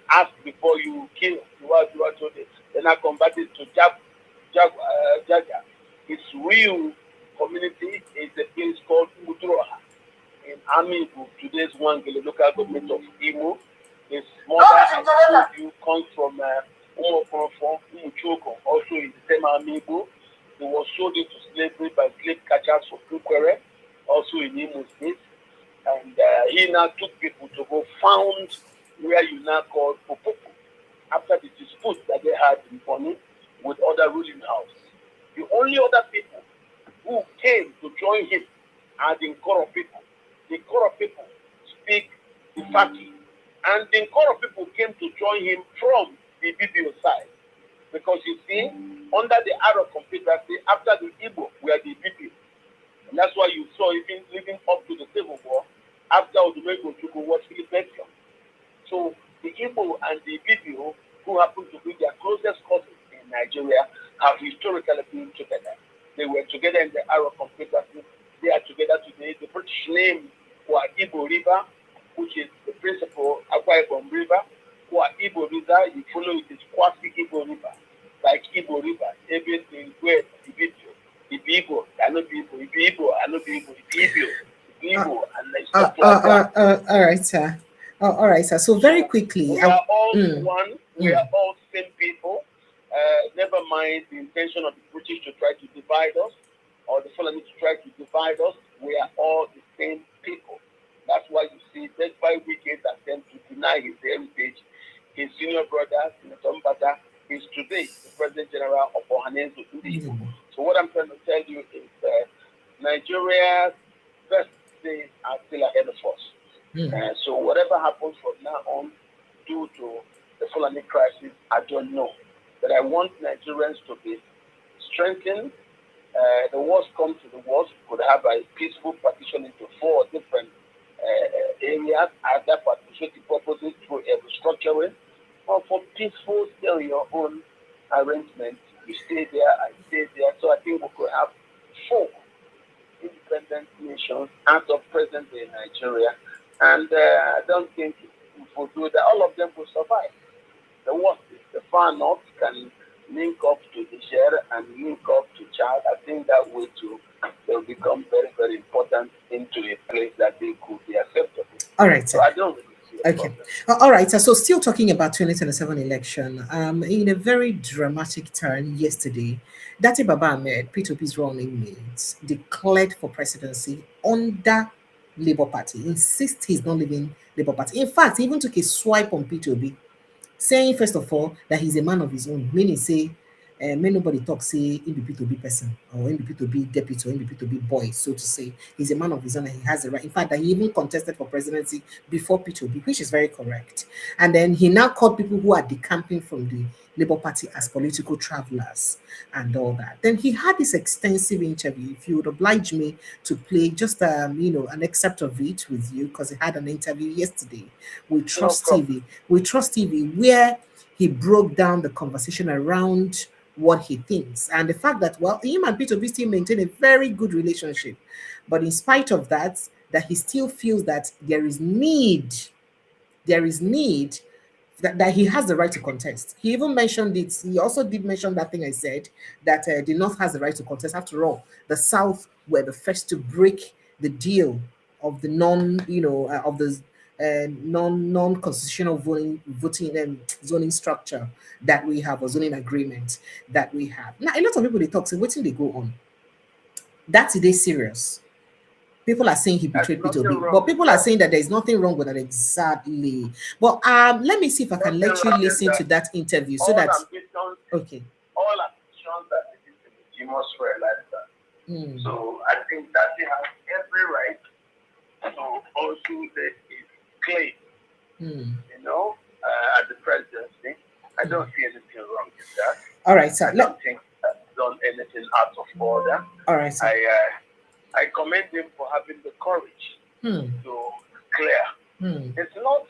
ask before you kill Joa told it. Then I converted to Jaja. His real community is a place called Udroha in Amibu, today's Wangele local government of Imo. His mother, as I told you, comes from also in the same Amibu. He was sold into slavery by slave catchers for Kukwere, also in Imo State. And he now took people to go found where you now call Popopo, after the dispute that they had in Bonny with other ruling houses. The only other people who came to join him are the Nkoro people. The Nkoro people speak Ifaki. And the Nkoro people came to join him from the BBO side. Because you see, under the Arab Confederacy, after the Igbo, we are the BBO. And that's why you saw even leading up to the Civil War, after Odumegwu Ojukwu was Philippine. So the Igbo and the BBO, who happen to be their closest cousins in Nigeria, have historically been together. They were together in the Arab Confederacy. They are together today. The British name for Igbo River, which is the principal Akwa Ibom River, for Igbo River, you follow it is Kwasi Igbo River, like Igbo River, even in where Igbo, I know people, Igbo, I know people, Igbo, and stuff like that. All right, sir. All right, sir. So very quickly, we are all one. We are all same people. Never mind the intention of the British to try to divide us, or the Fulani to try to divide us. We are all the same people. That's why you see, despite Wike's attempt to deny his heritage, his senior brother, Senator Mbata, is today the President General of Ohanense. So what I'm trying to tell you is Nigeria's best days are still ahead of us. So whatever happens from now on, due to the Fulani crisis, I don't know. But I want Nigerians to be strengthened. The worst comes to the worst, we could have a peaceful partition into 4 different areas, either for administrative purposes through a restructuring, or for peaceful, still your own arrangement. You stay there, I stay there. So I think we could have 4 independent nations out of present day Nigeria. And I don't think if we do that, all of them will survive. The worst is the far north can link up to Niger and link up to Chad. I think that way too, they'll become very, very important into a place that they could be acceptable. All right, sir. So I don't really see a Okay. problem. All right. So still talking about 2027 election, in a very dramatic turn yesterday, Dati Baba Ahmed, Peter Obi's running mate, declared for presidency under Labour Party, insists he's not leaving Labour Party. In fact, he even took a swipe on Peter Obi, saying, first of all, that he's a man of his own, meaning say, may nobody talk, say, MBP to be person, or MBP to be deputy, or MBP to be boy, so to say. He's a man of his own and he has the right. In fact, that he even contested for presidency before Peter Obi, which is very correct. And then he now called people who are decamping from the Labour Party as political travelers and all that. Then he had this extensive interview. If you would oblige me to play just an excerpt of it with you, because he had an interview yesterday with Trust TV, where he broke down the conversation around what he thinks and the fact that, well, him and Peter Obi still maintain a very good relationship, but in spite of that he still feels that there is need that he has the right to contest. He even mentioned it. He also did mention that thing I said, that the North has the right to contest. After all, the South were the first to break the deal of the non-constitutional voting zoning structure that we have, or zoning agreement that we have. Now, a lot of people, they talk, say, what till they go on? That's it is serious. People are saying he betrayed Peter Obi, but people are saying that there is nothing wrong with that exactly. But let me see if I can let you listen to that interview so that. Okay. All ambitions that it is you must realize that. So I think that he has every right to also say his claim. At the presidency, I don't see anything wrong with that. All right, sir. I don't think that's done anything out of order. All right, sir. I commend him for having the courage to declare. It's not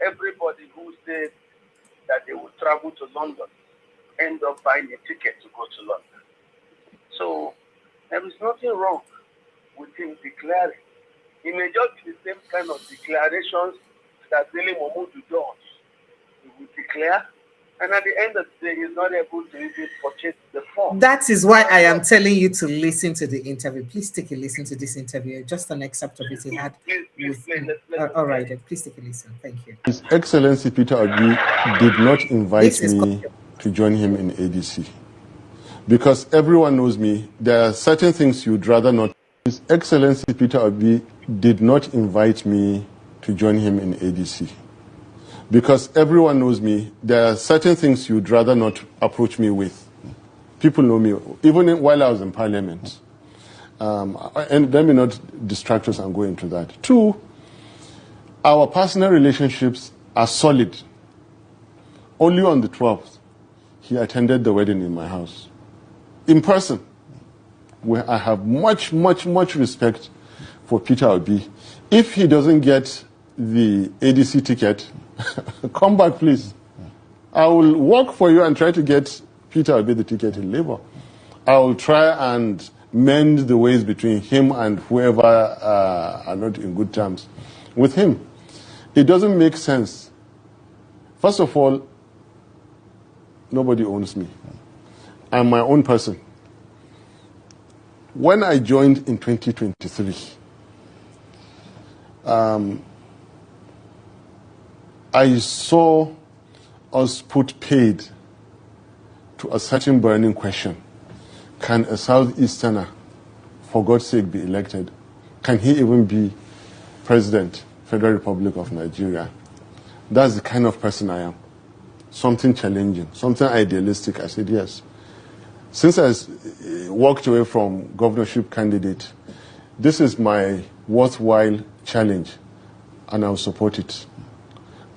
everybody who says that they will travel to London end up buying a ticket to go to London. So there is nothing wrong with him declaring. He may just be the same kind of declarations that Dele Momodu does. He will declare, and at the end of the day, he's not able to even purchase the form. That is why I am telling you to listen to the interview. Please take a listen to this interview. Just an excerpt of it he had. All right, then. Please take a listen. Thank you. His Excellency Peter Obi did not invite me to join him in ADC. because everyone knows me, there are certain things you'd rather not. His Excellency Peter Obi did not invite me to join him in ADC. Because everyone knows me, there are certain things you'd rather not approach me with. People know me, even while I was in Parliament. And let me not distract us and go into that. 2, our personal relationships are solid. Only on the 12th, he attended the wedding in my house, in person, where I have much, much, much respect for Peter Obi. If he doesn't get the ADC ticket, come back, please. I will work for you and try to get Peter Obi the ticket in Labour. I will try and mend the ways between him and whoever are not in good terms with him. It doesn't make sense. First of all, nobody owns me. I'm my own person. When I joined in 2023, I saw us put paid to a certain burning question. Can a Southeasterner, for God's sake, be elected? Can he even be President, Federal Republic of Nigeria? That's the kind of person I am. Something challenging, something idealistic. I said yes. Since I walked away from governorship candidate, this is my worthwhile challenge, and I'll support it.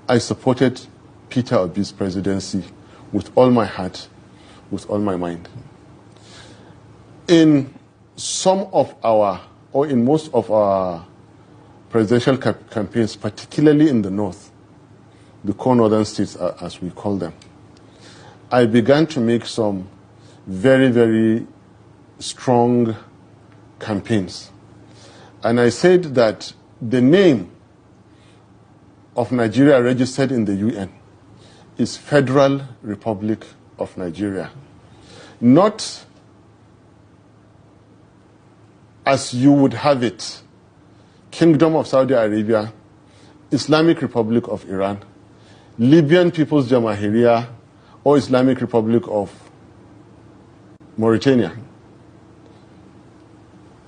I supported Peter Obi's presidency with all my heart, with all my mind. In some of our, or in most of our presidential campaigns, particularly in the north, the core northern states, as we call them, I began to make some very, very strong campaigns. And I said that the name of Nigeria registered in the UN is Federal Republic of Nigeria. Not as you would have it, Kingdom of Saudi Arabia, Islamic Republic of Iran, Libyan People's Jamahiriya, or Islamic Republic of Mauritania.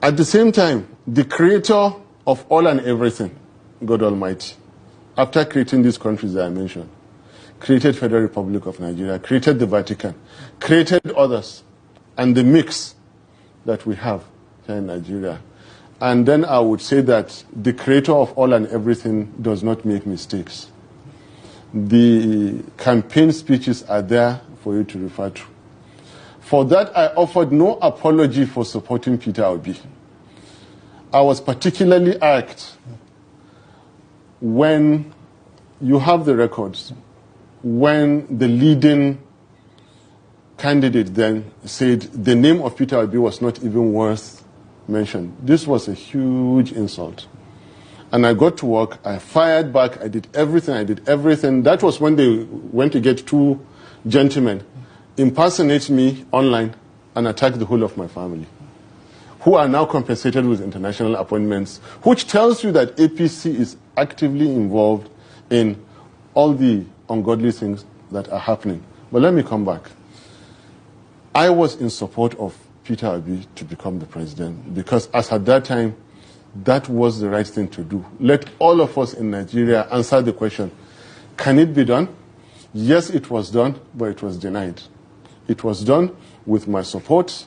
At the same time, the creator of all and everything, God Almighty, after creating these countries that I mentioned, created Federal Republic of Nigeria, created the Vatican, created others, and the mix that we have here in Nigeria. And then I would say that the creator of all and everything does not make mistakes. The campaign speeches are there for you to refer to. For that, I offered no apology for supporting Peter Obi. I was particularly irked when you have the records, when the leading candidate then said the name of Peter Obi was not even worth mention. This was a huge insult. And I got to work, I fired back, I did everything. That was when they went to get 2 gentlemen, impersonate me online, and attack the whole of my family, who are now compensated with international appointments, which tells you that APC is actively involved in all the ungodly things that are happening. But let me come back. I was in support of Peter Obi to become the president because as at that time, that was the right thing to do. Let all of us in Nigeria answer the question, can it be done? Yes, it was done, but it was denied. It was done with my support,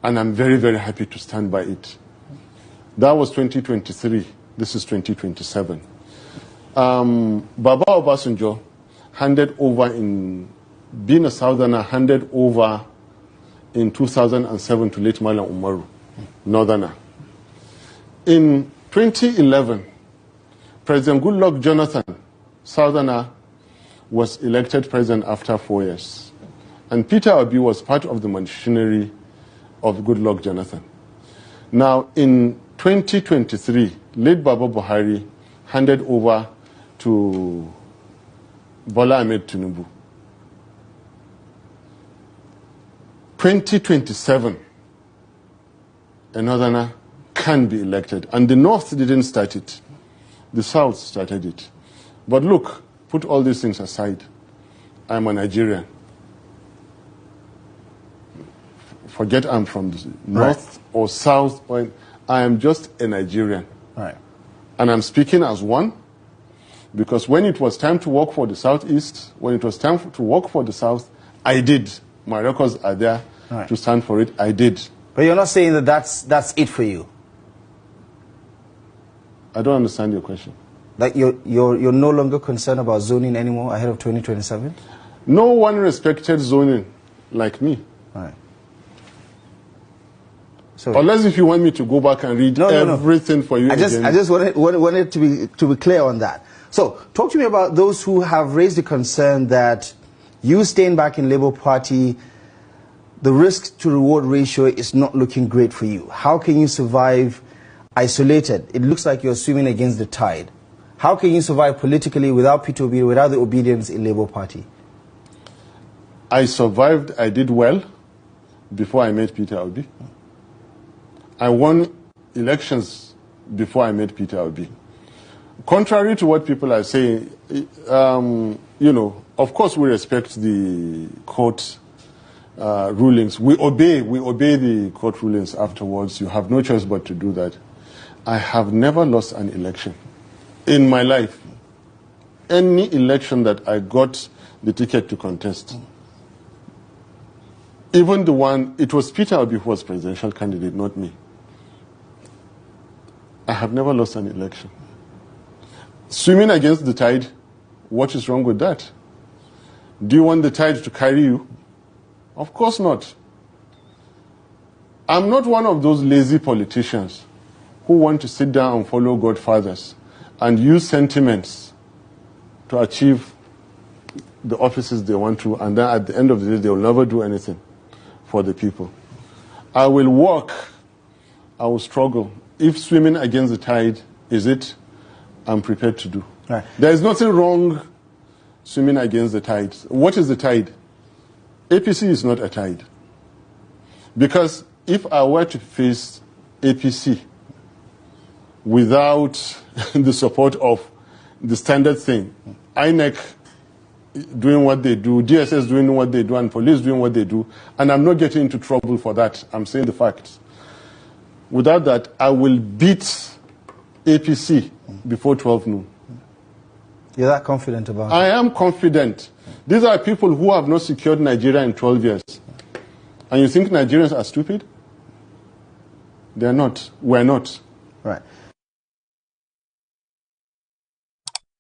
and I'm very, very happy to stand by it. That was 2023. This is 2027. Baba Obasanjo handed over in, being a Southerner, handed over in 2007 to late Malam Umaru, Northerner. In 2011, President Goodluck Jonathan, Southerner, was elected president after 4 years. And Peter Obi was part of the machinery of Goodluck Jonathan. Now, in 2023, late Baba Buhari handed over to Bola Ahmed Tinubu. 2027, a Northerner can be elected. And the North didn't start it. The South started it. But look, put all these things aside. I'm a Nigerian. forget I'm from the north or south, I am just a Nigerian. Right. And I'm speaking as one, because when it was time to work for the Southeast, when it was time to work for the South, I did. My records are there to stand for it. I did. But you're not saying that that's it for you? I don't understand your question. Like you're no longer concerned about zoning anymore ahead of 2027? No one respected zoning like me. Right. So unless if you want me to go back and read everything for you. I just wanted to be clear on that. So talk to me about those who have raised the concern that you staying back in Labour Party, the risk to reward ratio is not looking great for you. How can you survive isolated? It looks like you're swimming against the tide. How can you survive politically without Peter Obi, without the obedience in Labour Party? I survived, I did well before I met Peter Obi. I won elections before I met Peter Obi. Contrary to what people are saying, of course we respect the court rulings. We obey the court rulings afterwards. You have no choice but to do that. I have never lost an election in my life. Any election that I got the ticket to contest, even the one, it was Peter Obi who was presidential candidate, not me. I have never lost an election. Swimming against the tide, what is wrong with that? Do you want the tide to carry you? Of course not. I'm not one of those lazy politicians who want to sit down and follow godfathers and use sentiments to achieve the offices they want to, and then at the end of the day, they will never do anything for the people. I will work, I will struggle. If swimming against the tide is it, I'm prepared to do. Right. There is nothing wrong swimming against the tide. What is the tide? APC is not a tide. Because if I were to face APC without the support of the standard thing, INEC doing what they do, DSS doing what they do, and police doing what they do, and I'm not getting into trouble for that, I'm saying the facts. Without that, I will beat APC before 12 noon. You're that confident about it? I am confident. These are people who have not secured Nigeria in 12 years. And you think Nigerians are stupid? They're not. We're not. Right.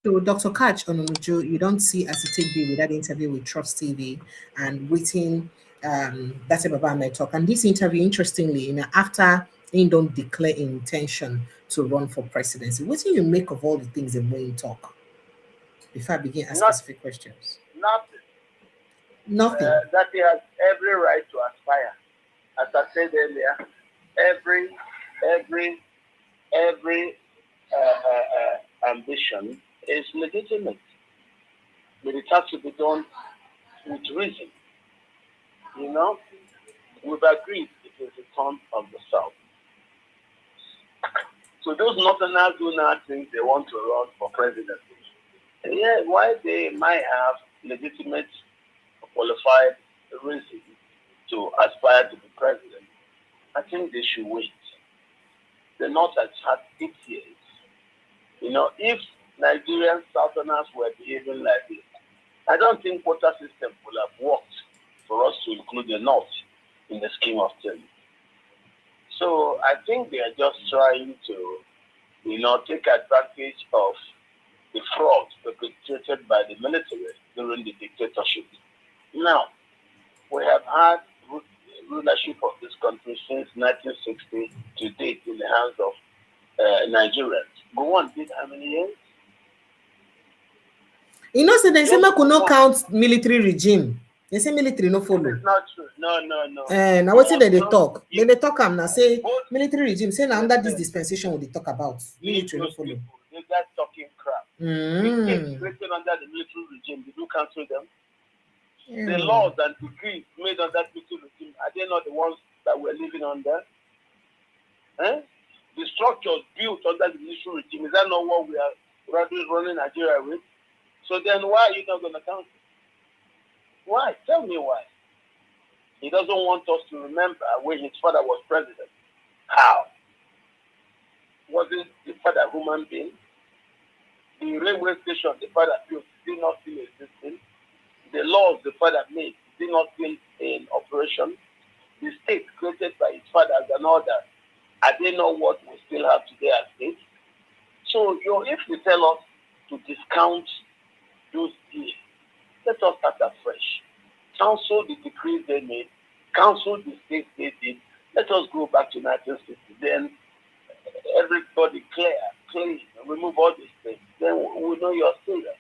So, Dr. Katch Ononuju, you don't see as a take with that interview with Trust TV and waiting that's about Amaechi talk. And this interview, interestingly, after he don't declare intention to run for presidency, what do you make of all the things in Wayne talk? Before I begin asking specific questions. Nothing. That he has every right to aspire. As I said earlier, every ambition is legitimate, but it has to be done with reason. We've agreed it is the turn of the South. So those Northerners do not think they want to run for presidency. Yeah, why they might have legitimate, qualified reason to aspire to be president, I think they should wait. The North has had 8 years. If Nigerian Southerners were behaving like this, I don't think quota system would have worked for us to include the North in the scheme of things. So I think they are just trying to, take advantage of the fraud perpetrated by the military during the dictatorship. Now, we have had rulership of this country since 1960 to date in the hands of Nigerians. Go on, did how many years? So they say could not count military regime. They say military no follow. It's not true. No. Now what they talk? Then they talk now say military regime. Say now under this dispensation what they talk about. Military no follow. They got talking crap. The states created under the military regime, did you cancel them? The laws and decrees made under that military regime, are they not the ones that we're living under? The structures built under the military regime, is that not what we are running Nigeria with? So then why are you not going to count it? Why? Tell me why. He doesn't want us to remember when his father was president. How? Wasn't the father a human being? The railway station the father built did not still existing. The laws the father made did not still in operation. The state created by his father as an order, are they not what we still have today as state? So if you tell us to discount those years, let us start afresh. Council the decrees they made, council the states they did. Let us go back to 1960. Then everybody clean, remove all these things. Then we know you're serious.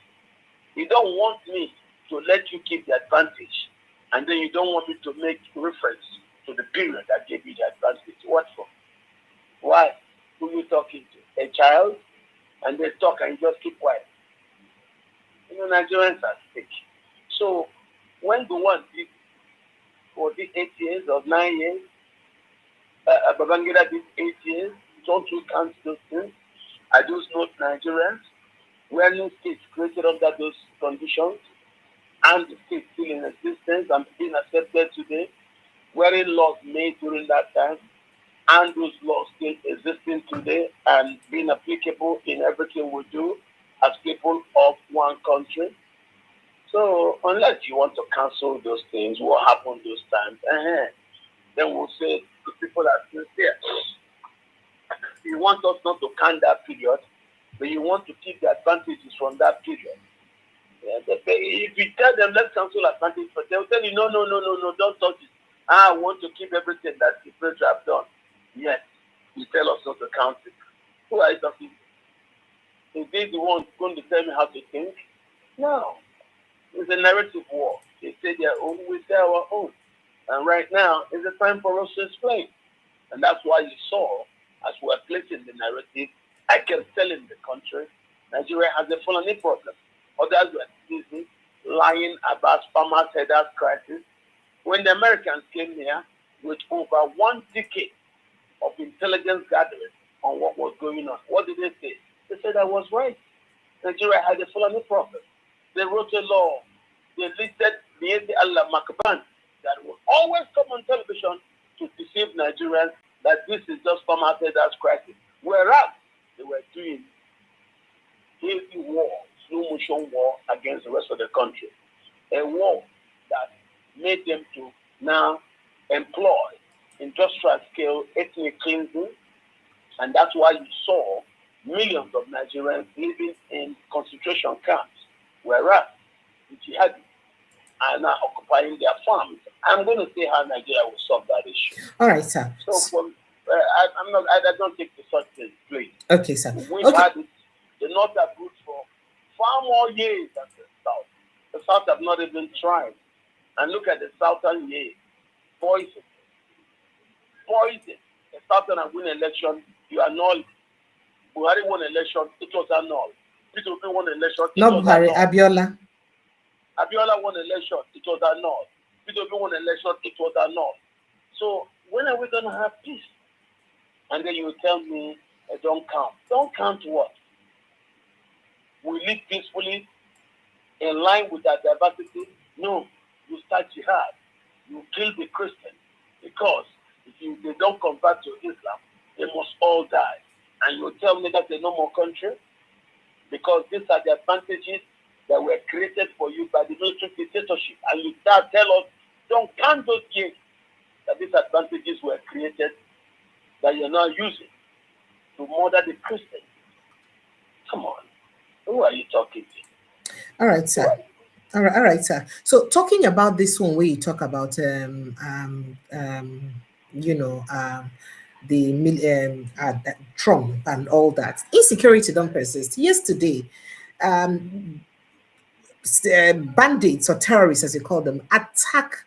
You don't want me to let you keep the advantage, and then you don't want me to make reference to the period that gave you the advantage. What for? Why? Who are you talking to? A child? And they talk and you just keep quiet. Nigerians are sick. So when the one did for the 8 years or 9 years, Babangida did 8 years, don't you count those things? Are those not Nigerians? Were no states created under those conditions, and the state still in existence and being accepted today? Were laws made during that time, and those laws still existing today and being applicable in everything we do as people of one country? So unless you want to cancel those things, what happened those times, then we'll say the people are sincere. You want us not to count that period, but you want to keep the advantages from that period. If you tell them, let's cancel advantage, but they'll tell you, no, don't touch it. I want to keep everything that the president have done. Yes, you tell us not to count it. Who are you talking to? Is they the one going to tell me how to think? No. It's a narrative war. They say their own, we say our own. And right now is the time for us to explain. And that's why you saw, as we're placing the narrative, I kept telling the country, Nigeria has a felony problem. Others were busy lying about farmers' headers crisis. When the Americans came here with over 1 decade of intelligence gathering on what was going on, what did they say? They said I was right. Nigeria had a felony problem. They wrote a law. They listed Niezi Allah Makban that will always come on television to deceive Nigerians that this is just farmers' headers crisis. Whereas they were doing heavy war, slow motion war against the rest of the country. A war that made them to now employ industrial scale ethnic cleansing, and that's why you saw millions of Nigerians living in concentration camps, whereas the jihadis are now occupying their farms. I'm going to say how Nigeria will solve that issue. All right, sir. So I don't take the such thing, please. Okay, sir. We've had it, the North have ruled for far more years than the South. The South have not even tried. And look at the Southern years. Poison. The Southern and win election, you annul. Buhari won election, it was annulled. Peter Obi won election, it was Buhari, annulled. Abiola won election, it was annulled. Peter Obi won election, it was annulled. So when are we going to have peace? And then you will tell me, don't count. Don't count what? We live peacefully in line with our diversity? No. You start jihad. You kill the Christians. Because if they don't convert to Islam, they must all die. And you tell me that's a normal country? Because these are the advantages that were created for you by the military dictatorship. And you start tell us, don't count those years that these advantages were created that you're now using to murder the Christians. Come on. Who are you talking to? All right, sir. All right, sir. So talking about this one where you talk about Trump and all that, insecurity don't persist. Yesterday, bandits or terrorists, as you call them, attack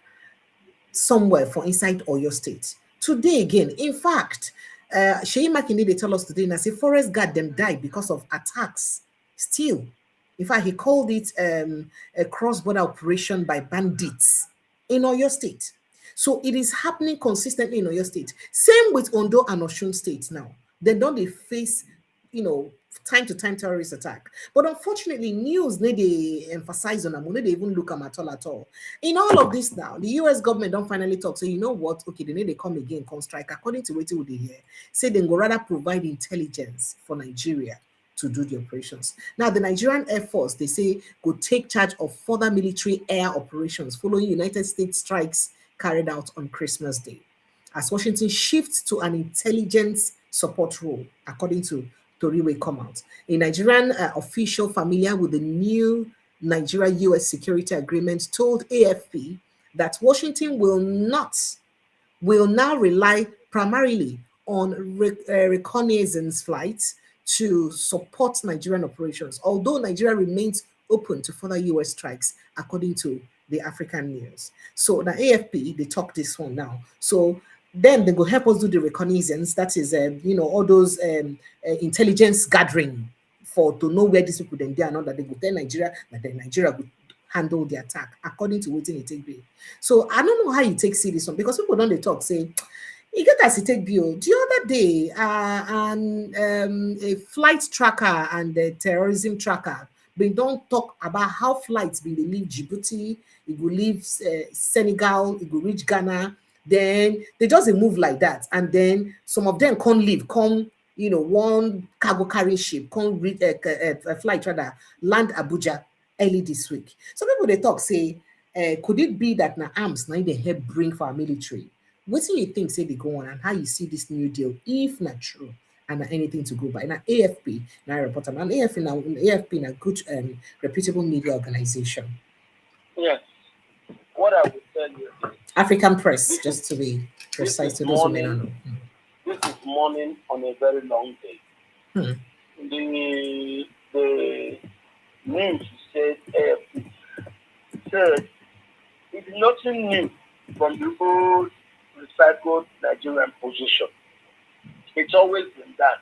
somewhere for inside Oyo State. Today again, in fact, Sheyi Makinde, they tell us today, and I say forest guard them died because of attacks. Still, in fact, he called it a cross-border operation by bandits in Oyo State. So it is happening consistently in Oyo State. Same with Ondo and Osun State now. They don't face, time to time terrorist attack. But unfortunately, news they emphasize on them, they even look at all. In all of this now, the US government don't finally talk. So you know what? Okay, they come again, come strike. According to what they hear, say they go rather provide intelligence for Nigeria to do the operations. Now, the Nigerian Air Force, they say, could take charge of further military air operations following United States strikes carried out on Christmas Day, as Washington shifts to an intelligence support role, according to Toriwe come out. A Nigerian official familiar with the new Nigeria-US security agreement told AFP that Washington will now rely primarily on reconnaissance flights to support Nigerian operations, although Nigeria remains open to further US strikes, according to the African News. So the AFP, they talk this one now. So then they go help us do the reconnaissance, that is, all those intelligence gathering to know where these people then they are, not that they go tell Nigeria, that then Nigeria would handle the attack, according to what it take. So I don't know how you take this one, because people don't they talk, say, you get as it take bill. The other day, a flight tracker and a terrorism tracker, they don't talk about how flights been they leave Djibouti, it will leave Senegal, it will reach Ghana. Then they just move like that, and then some of them can't leave. One cargo carrying ship can't reach a flight rather land Abuja early this week. Some people they talk say, could it be that now arms now they help bring for our military? What do you think say they go on, and how you see this new deal, if not true, and anything to go by? Now AFP, now reporter, and AFP now good reputable media organization. Yes. What I would tell you is African Press, just to be precise, to those who may not know. This is morning on a very long day. The news said it's nothing new from the old recycled Nigerian position. It's always been that.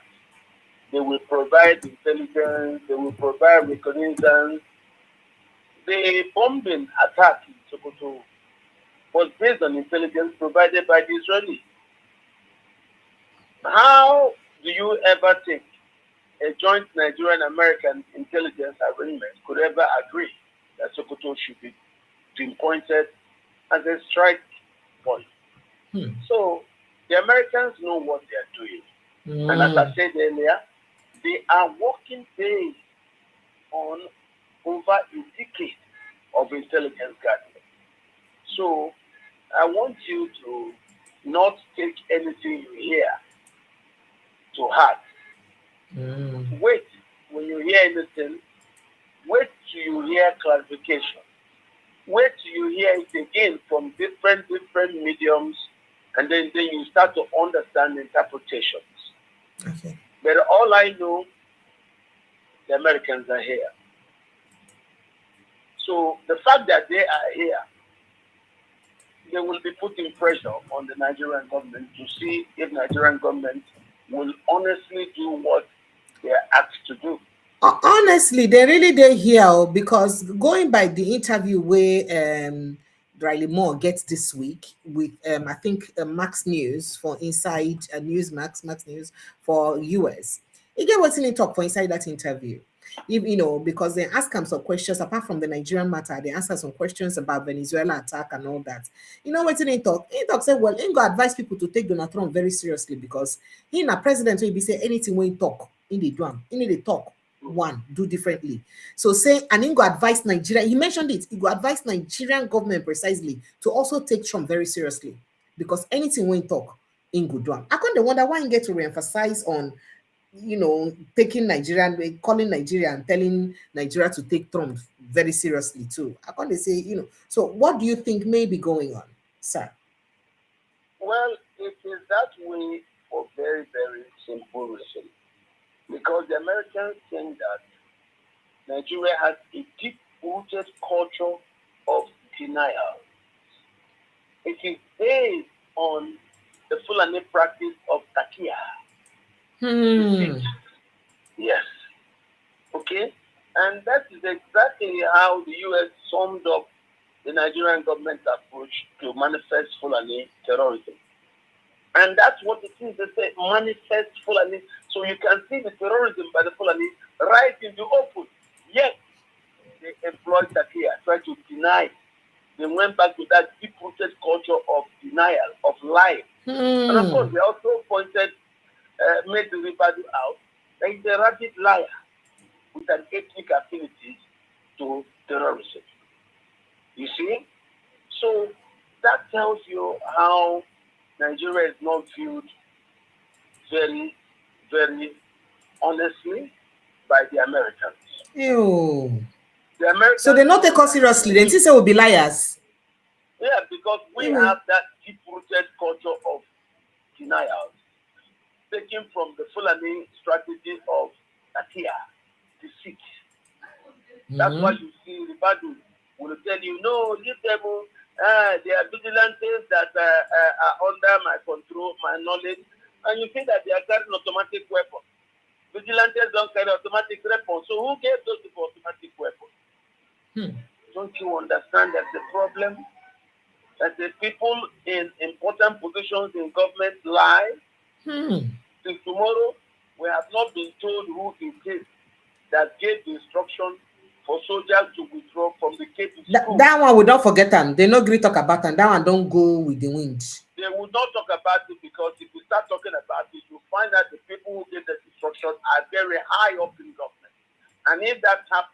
They will provide intelligence, they will provide reconnaissance. The bombing attack in Sokoto was based on intelligence provided by the Israelis. How do you ever think a joint Nigerian-American intelligence agreement could ever agree that Sokoto should be pinpointed as a strike point? So the Americans know what they are doing. And as I said earlier, they are working based on over a decade of intelligence gathering. So I want you to not take anything you hear to heart. Wait, when you hear anything, wait till you hear clarification. Wait till you hear it again from different mediums, and then you start to understand interpretations. Okay. But all I know, the Americans are here. So the fact that they are here, they will be putting pressure on the Nigerian government to see if Nigerian government will honestly do what they are asked to do. Honestly, they really did here, because going by the interview where Riley Moore gets this week with I think Max News for Inside News, Max News for US. You get what's in the talk for inside that interview. Because they ask him some questions apart from the Nigerian matter, they answer some questions about Venezuela attack and all that. You know what's in the talk? He talk said, well, he go advise people to take Donald Trump very seriously, because he na president will be say anything when he talk in the drum, in the talk. One, do differently. So say, and he go advise Nigeria, he mentioned it, he go advise Nigerian government precisely to also take Trump very seriously, because anything when he talk, in good one. I kind of wonder why he get to re-emphasize on, taking Nigerian, calling Nigeria and telling Nigeria to take Trump very seriously too. I kind of say, so what do you think may be going on, sir? Well, it is that way for very, very simple reason. Because the Americans think that Nigeria has a deep-rooted culture of denial. It is based on the Fulani practice of takia. Yes. Okay? And that is exactly how the U.S. summed up the Nigerian government approach to manifest Fulani terrorism. And that's what it is. They say manifest Fulani. So you can see the terrorism by the Fulani right in the open. Yet, they employed Takia, tried to deny. They went back to that deep-rooted culture of denial, of lying. And of course, they also made the Ribadu out that he's a rabid liar with an ethnic affinity to terrorism. You see? So that tells you how Nigeria is not viewed very, very honestly by the Americans. Ew. The Americans, so they not take us seriously. They say we'll be liars. Yeah, because we have that deep-rooted culture of denial, taken from the Fulani strategy of Takia, deceit. That's why you see Ribadu will tell you, no, leave them. They are vigilantes that are under my control, my knowledge, and you think that they are carrying automatic weapons. Vigilantes don't carry automatic weapons, so who gave those people automatic weapons? Don't you understand that the problem that the people in important positions in government lie? Till tomorrow, we have not been told who it is that gave the instruction for soldiers to withdraw from the Cape. That one we don't forget them. They no agree talk about them. That one don't go with the wind. They will not talk about it because if we start talking about it, you find that the people who gave the instruction are very high up in government. And if that happens,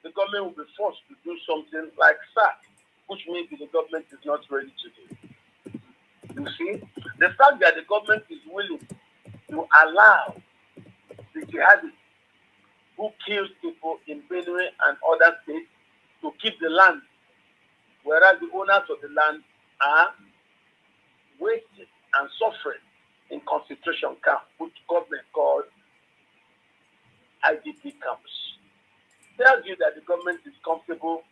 the government will be forced to do something like SAC, which maybe the government is not ready to do. You see? The fact that the government is willing to allow the jihadists who kills people in Benue and other states to keep the land, whereas the owners of the land are wasting and suffering in concentration camps, which government called IDP camps, tells you that the government is comfortable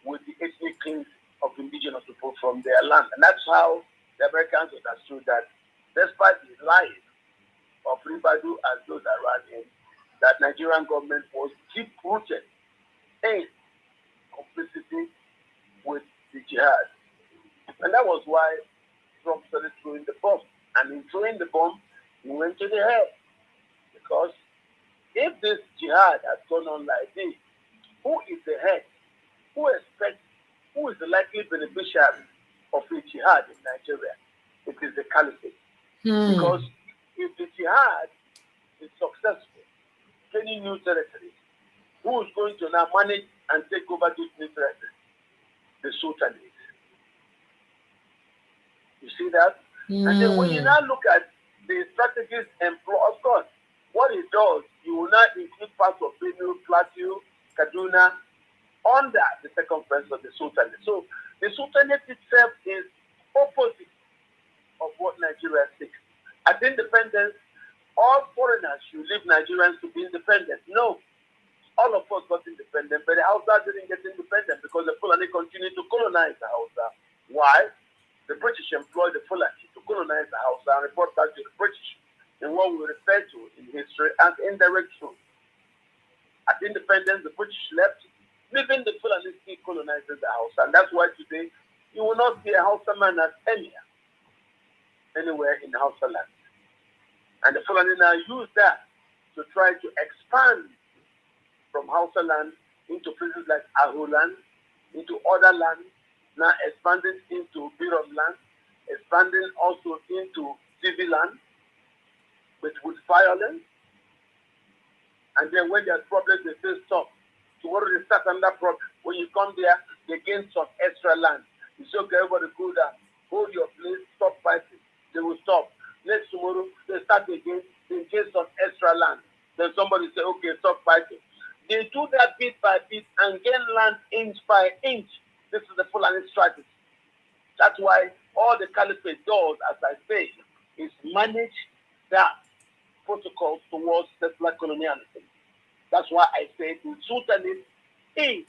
with the ethnic cleansing of indigenous people from their land. And that's how the Americans understood that despite the lying of Ribadu and those around him, that Nigerian government was deep-rooted in complicity with the jihad. And that was why Trump started throwing the bomb. And in throwing the bomb, he went to the head. Because if this jihad has gone on like this, who is the head? Who is the likely beneficiary of the jihad in Nigeria? It is the caliphate. Because if the jihad is successful, gaining new territories, who is going to now manage and take over these new territories? The Sultanate. You see that? And then when you now look at the strategies employed, of course, what it does, you will not include parts of Benue, Plateau, Kaduna under the circumference of the Sultanate. So the Sultanate itself is opposite of what Nigeria seeks. At independence, all foreigners should leave Nigerians to be independent. No. All of us got independent, but the Hausa didn't get independent because the Fulani continued to colonize the Hausa. Why? The British employed the Fulani to colonize the Hausa and report back to the British in what we refer to in history as indirect rule. At independence, the British left, leaving the Fulani still colonizing the Hausa. And that's why today you will not see a Hausa man as emir anywhere in Hausa land. And the Fulani now use that to try to expand from Hausa land into places like Aho land, into other lands, now expanding into Birom land, expanding also into civil land, but with violence. And then when there's problems, they say stop. Tomorrow they start another problem. When you come there, they gain some extra land. You say, okay, everybody go down, hold your place, stop fighting. They will stop. Next tomorrow, they start again, they gain some extra land. Then somebody say, okay, stop fighting. They do that bit by bit and gain land inch by inch. This is the Fulani strategy. That's why all the caliphate does, as I say, is manage that protocol towards settler colonialism. That's why I say the Sultanate is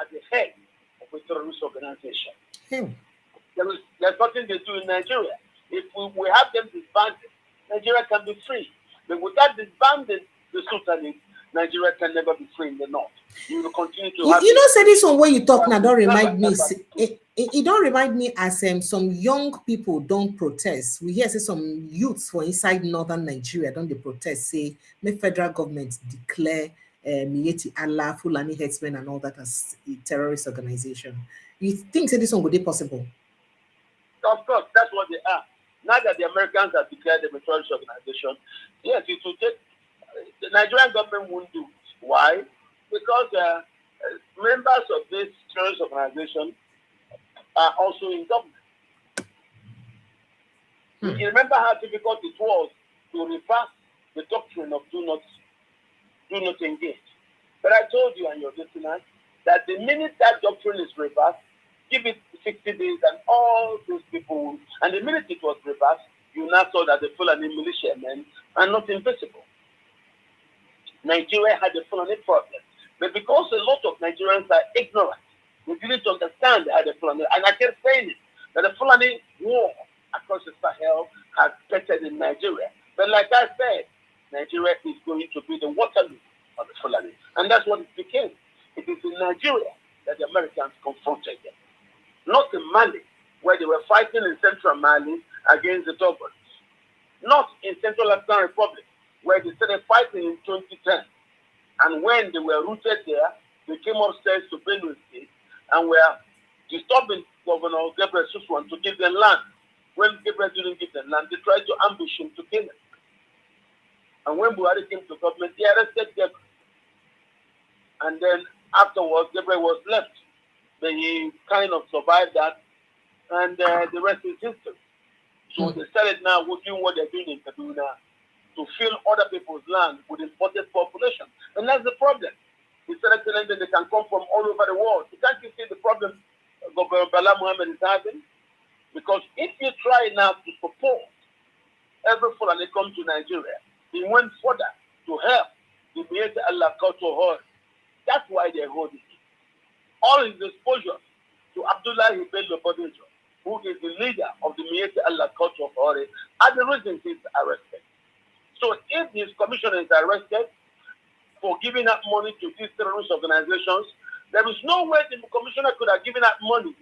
at the head of a terrorist organization. There's nothing they do in Nigeria. If we have them disbanded, Nigeria can be free. But without disbanding the Sultanate, Nigeria can never be free in the north. You will continue to have... You know, say this one when you talk now, don't remind me. It don't remind me as some young people don't protest. We hear say some youths for inside northern Nigeria don't they protest, say make federal government declare Miyetti Allah, Fulani herdsmen and all that as a terrorist organization. You think say this one would be possible? Of course, that's what they are. Now that the Americans have declared them a terrorist organization, yes, it will take. The Nigerian government won't do it. Why? Because members of this terrorist organization are also in government. You remember how difficult it was to reverse the doctrine of do not engage. But I told you and your listeners that the minute that doctrine is reversed, give it 60 days and all those people, and the minute it was reversed, you now saw that the Fulani militiamen are not invisible. Nigeria had a Fulani problem. But because a lot of Nigerians are ignorant, we didn't understand they had a Fulani. And I kept saying it, that the Fulani war across the Sahel has started in Nigeria. But like I said, Nigeria is going to be the Waterloo of the Fulani. And that's what it became. It is in Nigeria that the Americans confronted them. Not in Mali, where they were fighting in central Mali against the Togolese. Not in Central African Republic, where they started fighting in 2010. And when they were rooted there, they came upstairs to Benue State and were disturbing Governor Gabriel Suswan to give them land. When Gabriel didn't give them land, they tried to ambush him to kill him. And when Buhari came to government, they arrested Gabriel. And then afterwards, Gabriel was left. But he kind of survived that, and the rest is history. So they started now doing what they're doing in Kaduna to fill other people's land with imported population. And that's the problem. They started telling them they can come from all over the world. You can't you see the problem Governor Bala Mohammed is having? Because if you try now to support every Fulani come to Nigeria, he went further to help the Miyetti Allah culture hold. That's why they're holding it. All his exposure to Abdullahi Bello Bodejo, who is the leader of the Miyetti Allah culture authority, are the reason he's arrested. So if this commissioner is arrested for giving out money to these terrorist organizations, there is no way the commissioner could have given out money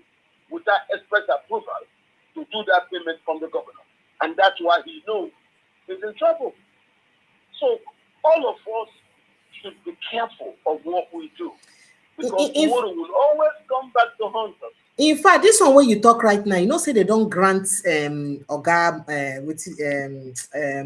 without express approval to do that payment from the governor. And that's why he knows he's in trouble. So all of us should be careful of what we do. Because tomorrow will always come back to haunt us. In fact, this one where you talk right now, you know, say they don't grant Oga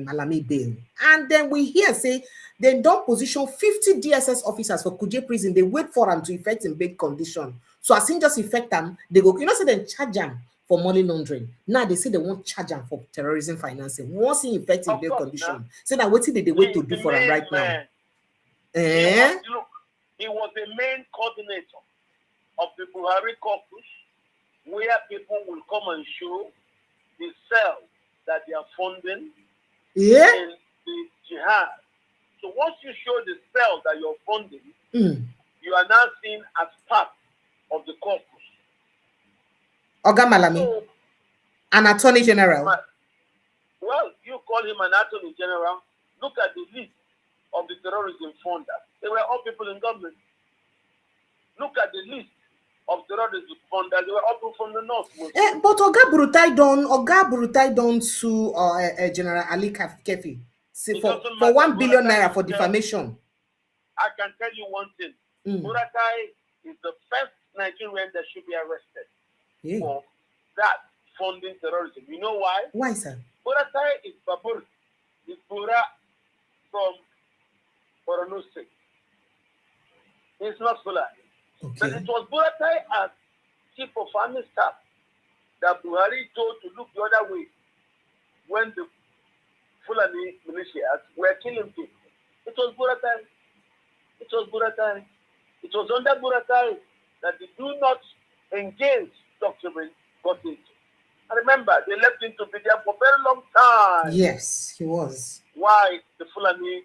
Malami bail. And then we hear say they don't position 50 DSS officers for Kuje prison. They wait for them to effect in bail condition. So as in just effect them, they go, you know, say they charge them for money laundering. Now they say they won't charge them for terrorism financing. Once in effect in bail condition, say that what did they wait to do for them right now? He was the main coordinator of the Buhari caucus, where people will come and show the cells that they are funding in the jihad. So once you show the cells that you're funding, you are now seen as part of the caucus. Oga Malami, so, an attorney general. Well, you call him an attorney general. Look at the list of the terrorism funders. They were all people in government. Look at the list of terrorism funders. They were all people from the north. But Oga Burutai don't sue General Ali Kefi for 1 billion naira for defamation. I can tell you one thing. Burutai is the first Nigerian that should be arrested for that funding terrorism. You know why? Why, sir? Burutai is Babur. It's Bura from Borno State. It's not Fulani. Okay. But it was Burutai as chief of army staff that Buhari told to look the other way when the Fulani militias were killing people. It was Burutai. It was Burutai. It was under Burutai that the do not engage doctrine got into. And remember, they left him to be there for a very long time. Yes, he was. Why the Fulani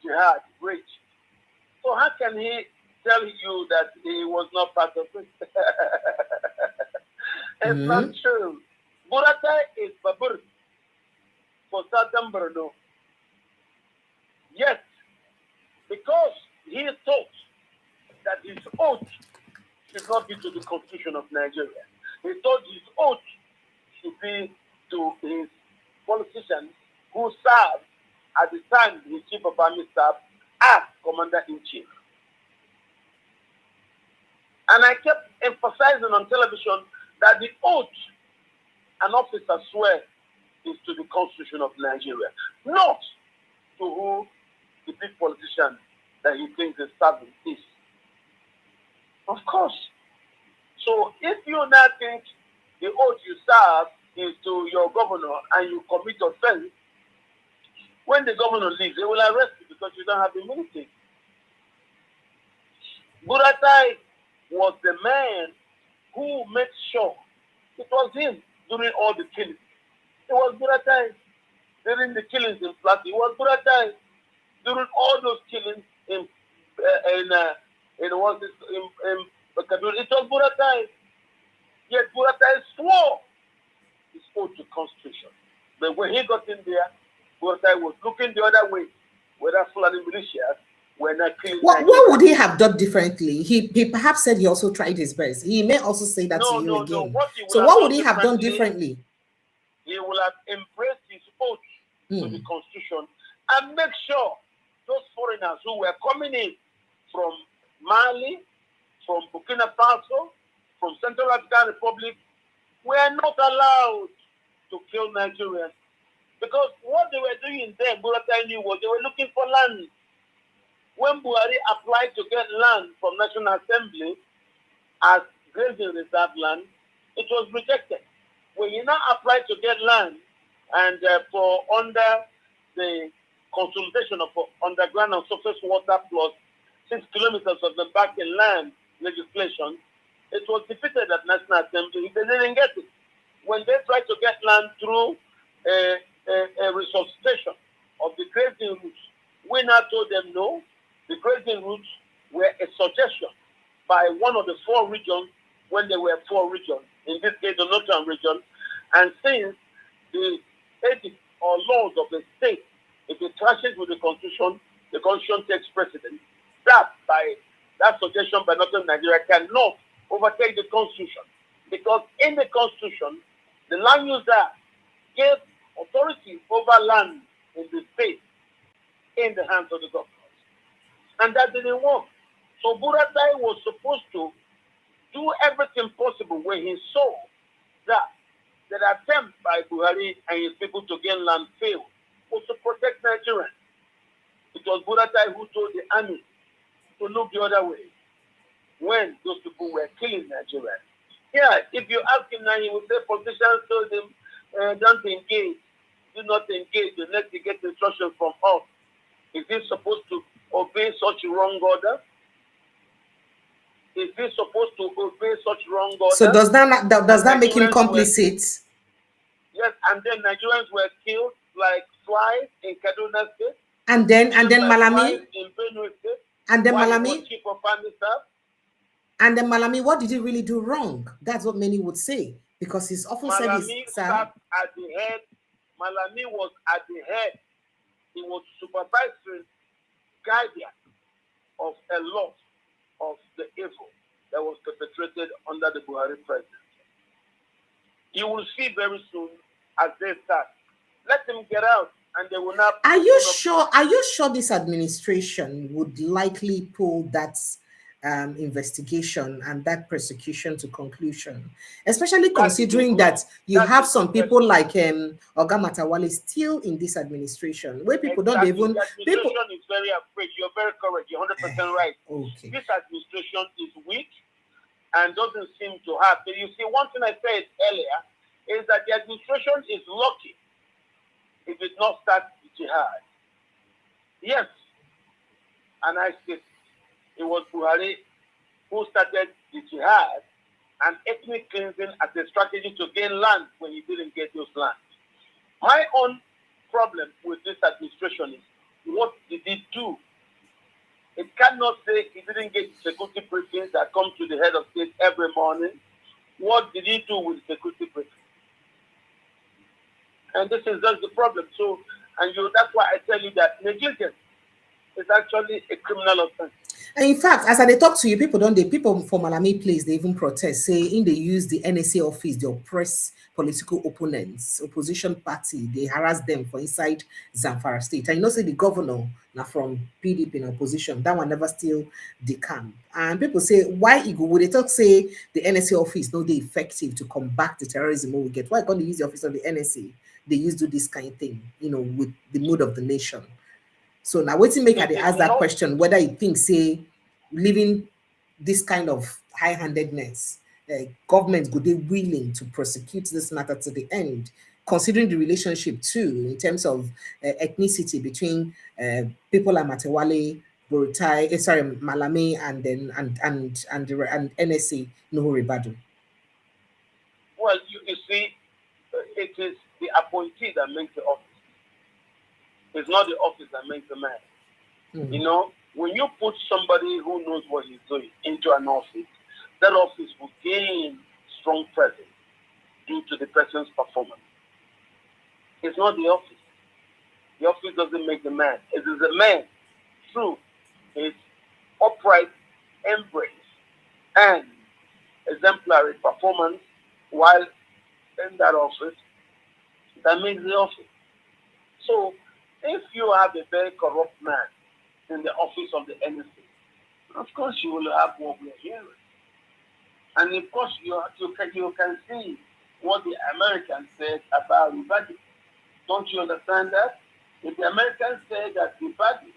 jihad raged. So how can he tell you that he was not part of it? It's not true. Burutai is Babur for Southern Borno. Yes, because he thought that his oath should not be to the Constitution of Nigeria. He thought his oath should be to his politicians who served at the time the Chief of Army Staff as Commander-in-Chief. And I kept emphasizing on television that the oath an officer swears is to the Constitution of Nigeria, not to who the big politician that he thinks is serving is. Of course. So if you now think the oath you serve is to your governor and you commit offense, when the governor leaves, they will arrest you because you don't have immunity. Buratai was the man who made sure it was him during all the killings. It was Buratai during the killings in Plateau. It was Buratai during all those killings in Kaduna. It was Buratai. Yet Buratai swore his oath to Constitution. But when he got in there, Buratai was looking the other way, whether Fulani militias were not killing. What would he have done differently? He perhaps said he also tried his best. He may also say that to you again. So what would he have done differently? He will have embraced his oath to the Constitution and make sure those foreigners who were coming in from Mali, from Burkina Faso, from Central African Republic, were not allowed to kill Nigerians. Because what they were doing there, Buratai knew, was they were looking for land. When Buhari applied to get land from National Assembly as grazing reserve land, it was rejected. When he now applied to get land and for under the consultation of underground and surface water plus 6 kilometers of the back in land legislation, it was defeated at National Assembly. They didn't get it. When they tried to get land through a resuscitation of the grazing routes, we now told them no. The grazing routes were a suggestion by one of the 4 regions when there were 4 regions, in this case the Northern region. And since the ethics or laws of the state, if it clashes with the Constitution takes precedence. That suggestion by Northern Nigeria cannot overtake the Constitution. Because in the Constitution, the land user gave authority over land in the state in the hands of the government. And that didn't work. So Buratai was supposed to do everything possible when he saw that the attempt by Buhari and his people to gain land failed was to protect Nigerians. It was Buratai who told the army to look the other way when those people were killing Nigerians. Yeah, if you ask him now, he will say politicians told him, don't engage, do not engage unless you get instructions from us. Is he supposed to obey such wrong order? Is he supposed to obey such wrong order? So does that make him complicit? Yes, and then Nigerians were killed like flies in Kaduna State. And then Malami. In Benue State. And then Malami. Chief of Army Staff. And then Malami, what did he really do wrong? That's what many would say, because he's often said Malami sat at the head. Malami was at the head. He was supervisory guardian of a lot of the evil that was perpetrated under the Buhari presidency. You will see very soon as they start. Let them get out and they will not. Are you sure this administration would likely pull that investigation and that prosecution to conclusion, especially considering that you have some people like Oga Matawale still in this administration, where people don't even. The administration is very afraid. You're very correct. You're 100% right. Okay. This administration is weak and doesn't seem to have. But you see, one thing I said earlier is that the administration is lucky it did not start the jihad. Yes, and I said it was Buhari who started the jihad and ethnic cleansing as a strategy to gain land when he didn't get those lands. My own problem with this administration is, what did he do? It cannot say he didn't get security briefings that come to the head of state every morning. What did he do with security briefings? And this is just the problem. So, that's why I tell you that negligence is actually a criminal offense. And in fact, as I talk to you, people from Malami place, they even protest, saying they use the NSA office, they oppress political opponents, opposition party, they harass them for inside Zamfara state. And you know, say the governor now from PDP in opposition, that one never still decamp. And people say, why would they talk say the NSA office no they effective to combat the terrorism we get? Why can't they use the office of the NSA? They used to do this kind of thing, you know, with the mood of the nation. So now waiting make they ask that question whether you think say living this kind of high-handedness, government would be willing to prosecute this matter to the end, considering the relationship too in terms of ethnicity between people like Matewale, Borutai, Malame, and then and NSA Nuhu Ribadu. Well, you see, it is the appointee that makes the office. It's not the office that makes the man. Mm-hmm. You know, when you put somebody who knows what he's doing into an office, that office will gain strong presence due to the person's performance. It's not the office. The office doesn't make the man. It is the man through his upright embrace and exemplary performance while in that office that makes the office. So, if you have a very corrupt man in the office of the NSA, of course you will have what we are hearing. And of course you can see what the Americans said about Ribadu. Don't you understand that? If the Americans say that Ribadu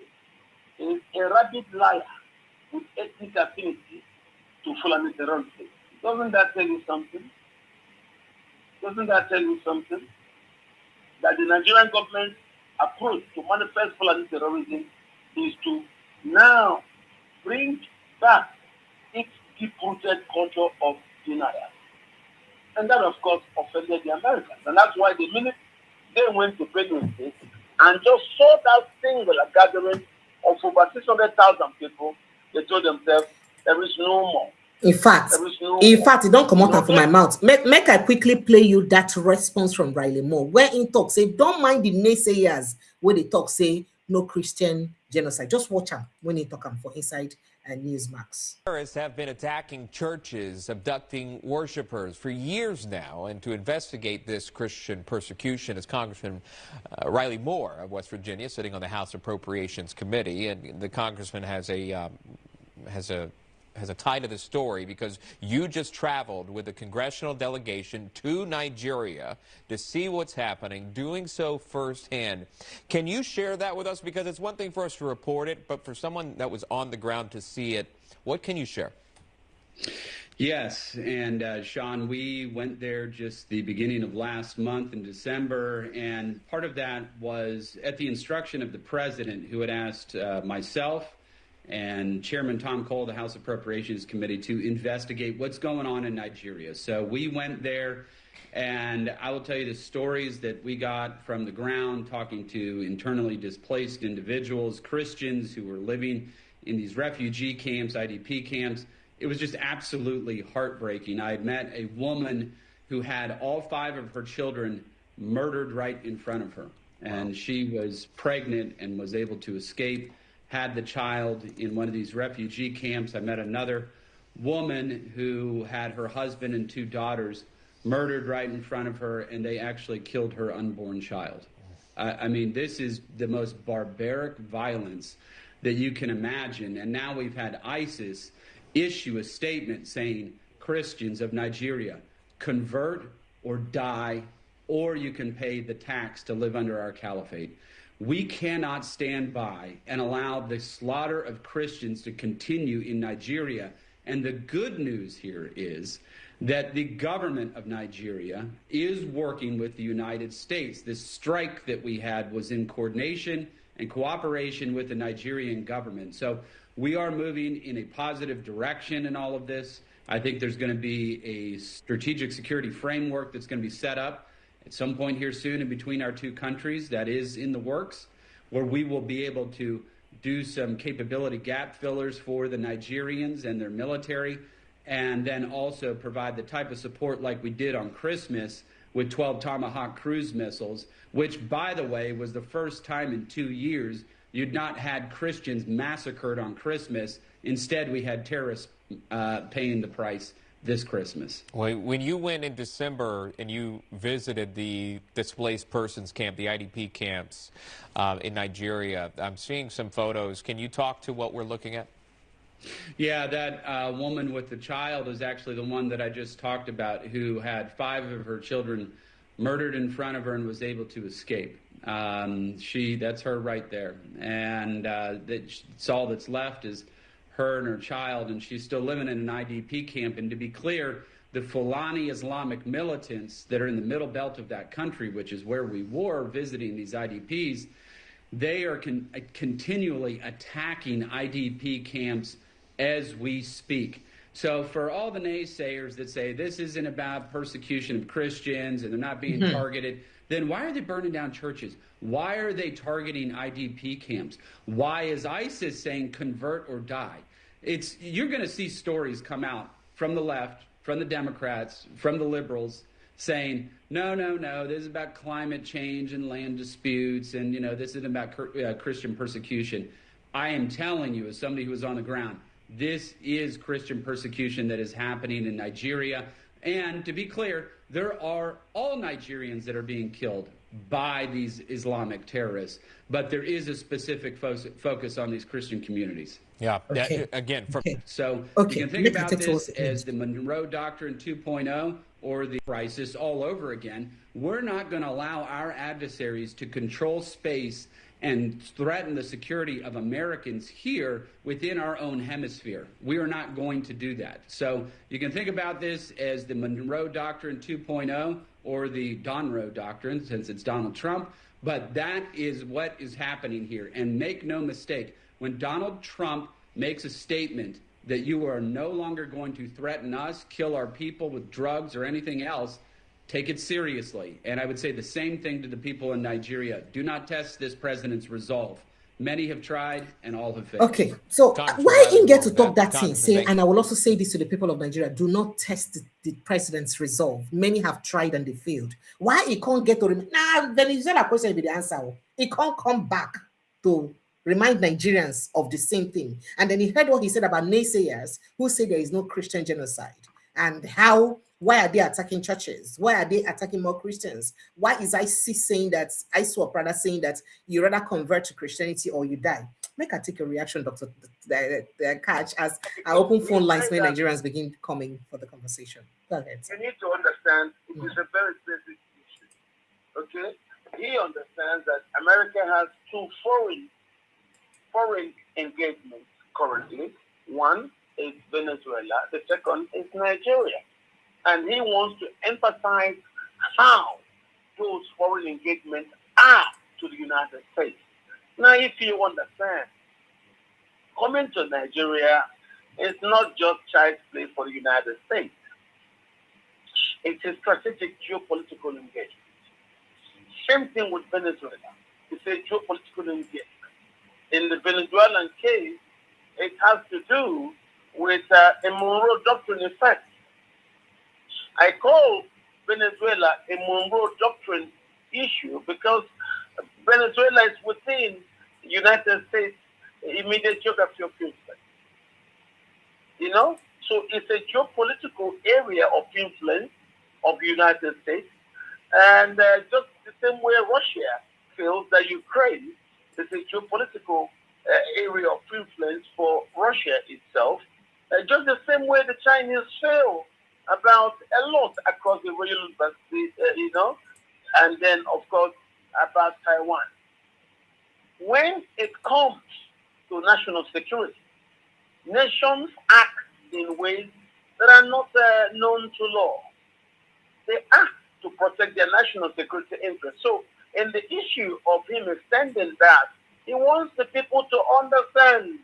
is a rabid liar with ethnic affinity to Fulani terrorism, doesn't that tell you something? Doesn't that tell you something? That the Nigerian government approach to manifest Fulani terrorism is to now bring back its deep-rooted culture of denial. And that, of course, offended the Americans. And that's why the minute they went to Benue State and just saw that singular gathering of over 600,000 people, they told themselves, there is no more. In fact, it don't come out from my mouth. Make I quickly play you that response from Dele Momodu, where in talk say, don't mind the naysayers when they talk say no Christian genocide. Just watch them when they talk for inside Newsmax. Terrorists have been attacking churches, abducting worshipers for years now, and to investigate this Christian persecution is Congressman Riley Moore of West Virginia, sitting on the House Appropriations Committee, and the congressman has a tie to this story because you just traveled with a congressional delegation to Nigeria to see what's happening, doing so firsthand. Can you share that with us? Because it's one thing for us to report it, but for someone that was on the ground to see it, what can you share? Yes, and Sean, we went there just the beginning of last month in December, and part of that was at the instruction of the president, who had asked myself and Chairman Tom Cole, the House Appropriations Committee, to investigate what's going on in Nigeria. So we went there, and I will tell you the stories that we got from the ground, talking to internally displaced individuals, Christians who were living in these refugee camps, IDP camps. It was just absolutely heartbreaking. I had met a woman who had all 5 of her children murdered right in front of her, and she was pregnant and was able to escape, had the child in one of these refugee camps. I met another woman who had her husband and 2 daughters murdered right in front of her, and they actually killed her unborn child. I mean, this is the most barbaric violence that you can imagine. And now we've had ISIS issue a statement saying, Christians of Nigeria, convert or die, or you can pay the tax to live under our caliphate. We cannot stand by and allow the slaughter of Christians to continue in Nigeria. And the good news here is that the government of Nigeria is working with the United States. This strike that we had was in coordination and cooperation with the Nigerian government. So we are moving in a positive direction in all of this. I think there's going to be a strategic security framework that's going to be set up at some point here soon in between our 2 countries that is in the works, where we will be able to do some capability gap fillers for the Nigerians and their military, and then also provide the type of support like we did on Christmas with 12 Tomahawk cruise missiles, which, by the way, was the first time in 2 years you'd not had Christians massacred on Christmas. Instead, we had terrorists paying the price this Christmas. When you went in December and you visited the displaced persons camp, the IDP camps in Nigeria, I'm seeing some photos. Can you talk to what we're looking at? Yeah, that woman with the child is actually the one that I just talked about, who had 5 of her children murdered in front of her and was able to escape. That's her right there. And that's all that's left is her and her child, and she's still living in an IDP camp. And to be clear, the Fulani Islamic militants that are in the middle belt of that country, which is where we were visiting these IDPs, they are continually attacking IDP camps as we speak. So for all the naysayers that say this isn't about persecution of Christians and they're not being targeted, then why are they burning down churches? Why are they targeting IDP camps? Why is ISIS saying convert or die? You're going to see stories come out from the left, from the Democrats, from the liberals saying, no, this is about climate change and land disputes, and this isn't about Christian persecution. I am telling you, as somebody who was on the ground, this is Christian persecution that is happening in Nigeria. And to be clear, there are all Nigerians that are being killed by these Islamic terrorists, but there is a specific focus on these Christian communities. Yeah, okay. So you can think about this as the Monroe Doctrine 2.0 or the crisis all over again. We're not going to allow our adversaries to control space and threaten the security of Americans here within our own hemisphere. We are not going to do that. So you can think about this as the Monroe Doctrine 2.0 or the Donroe Doctrine, since it's Donald Trump. But that is what is happening here. And make no mistake, when Donald Trump makes a statement that you are no longer going to threaten us, kill our people with drugs or anything else, take it seriously. And I would say the same thing to the people in Nigeria. Do not test this president's resolve. Many have tried and all have failed. Okay, so why he get to talk that thing? Say, and I will also say this to the people of Nigeria: do not test the president's resolve. Many have tried and they failed. Why he can't get to Venezuela question will be the answer. He can't come back to remind Nigerians of the same thing. And then he heard what he said about naysayers who say there is no Christian genocide, and why are they attacking churches? Why are they attacking more Christians? Why is ISIS saying that, ISWAP rather saying that you rather convert to Christianity or you die? Make I take a reaction, Dr. Katch, as I open phone lines when Nigerians begin coming for the conversation. Go ahead. You need to understand it is a very basic issue. Okay? He understands that America has 2 foreign engagements currently. One is Venezuela, the second is Nigeria. And he wants to emphasize how those foreign engagements are to the United States. Now, if you understand, coming to Nigeria is not just child's play for the United States. It's a strategic geopolitical engagement. Same thing with Venezuela. It's a geopolitical engagement. In the Venezuelan case, it has to do with a Monroe Doctrine effect. I call Venezuela a Monroe Doctrine issue because Venezuela is within the United States immediate geography of influence. So it's a geopolitical area of influence of the United States. And just the same way Russia feels that Ukraine is a geopolitical area of influence for Russia itself, just the same way the Chinese feel about a lot across the region, and then, of course, about Taiwan. When it comes to national security, nations act in ways that are not known to law. They act to protect their national security interests. So, in the issue of him extending that, he wants the people to understand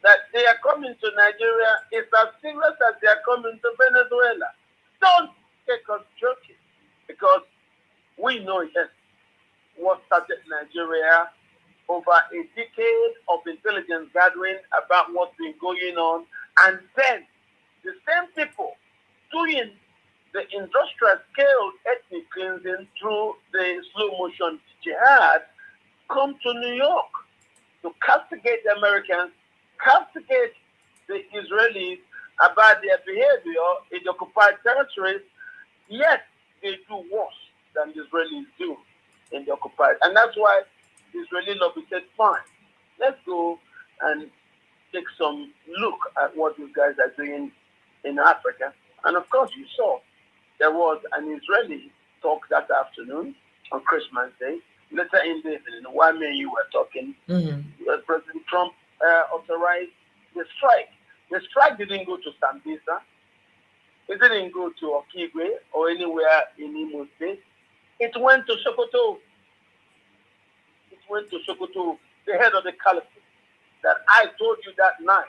that they are coming to Nigeria is as serious as they are coming to Venezuela. Don't take us joking, because we know yes, what started Nigeria over a decade of intelligence gathering about what's been going on, and then the same people doing the industrial scale ethnic cleansing through the slow motion jihad come to New York to castigate the Americans, castigate the Israelis about their behavior in the occupied territories, yet they do worse than the Israelis do in the occupied. And that's why the Israeli lobby said, fine, let's go and take some look at what these guys are doing in Africa. And of course, you saw there was an Israeli talk that afternoon on Christmas Day. Later in the evening, while me and you were talking, President Trump authorized the strike. The strike didn't go to Sambisa. It didn't go to Okigwe or anywhere in Imo State. It went to Sokoto. It went to Sokoto, the head of the caliphate that I told you that night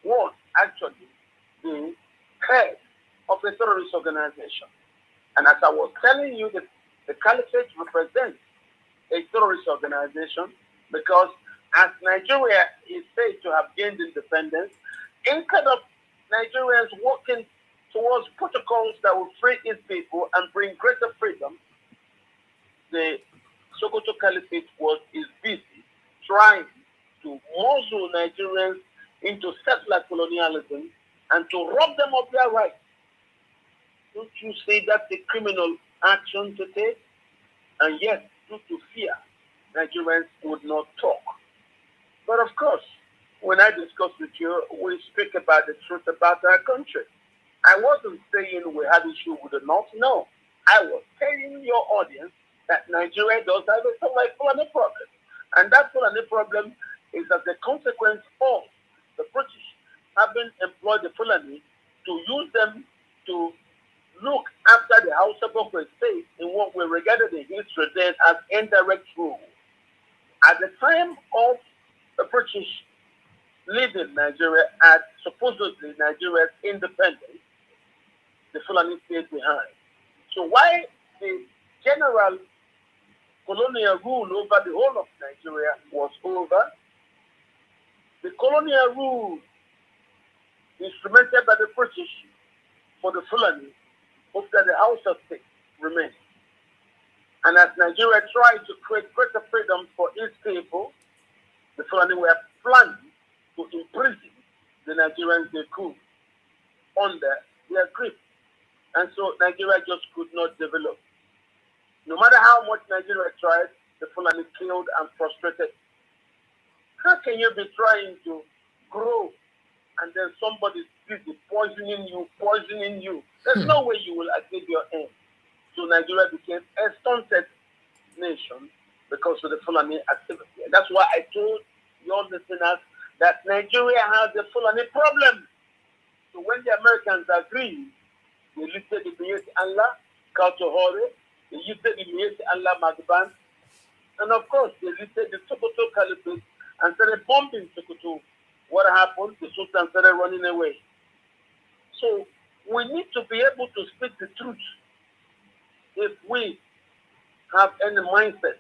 was actually the head of a terrorist organization. And as I was telling you, the caliphate represents a terrorist organization because as Nigeria is said to have gained independence, instead of Nigerians working towards protocols that will free its people and bring greater freedom, the Sokoto Caliphate is busy trying to muzzle Nigerians into settler colonialism and to rob them of their rights. Don't you say that's a criminal action to take? And yet, due to fear, Nigerians would not talk. But of course, when I discuss with you, we speak about the truth about our country. I wasn't saying we had issue with the North. No, I was telling your audience that Nigeria does have a Fulani problem. And that Fulani problem is as a consequence of the British having employed the Fulani to use them to look after the House of Boko State in what we regarded in history then as indirect rule. At the time of the British leaving Nigeria at supposedly Nigeria's independence, the Fulani stayed behind. So why the general colonial rule over the whole of Nigeria was over, the colonial rule instrumented by the British for the Fulani after the House of State remained. And as Nigeria tried to create greater freedom for its people, the Fulani were planning to imprison the Nigerians they could under their grip. And so Nigeria just could not develop. No matter how much Nigeria tried, the Fulani killed and frustrated. How can you be trying to grow and then somebody's busy poisoning you? There's no way you will achieve your aim. So Nigeria became a stunted nation because of the Fulani activity. And that's why I told your listeners that Nigeria has a Fulani problem. So when the Americans agreed, they listed the Mieti Allah, Kautohore, they listed the Mieti Allah Magban, and of course they listed the Sokoto Caliphate and started bombing Sokoto. What happened? The Sultan started running away. So we need to be able to speak the truth if we have any mindset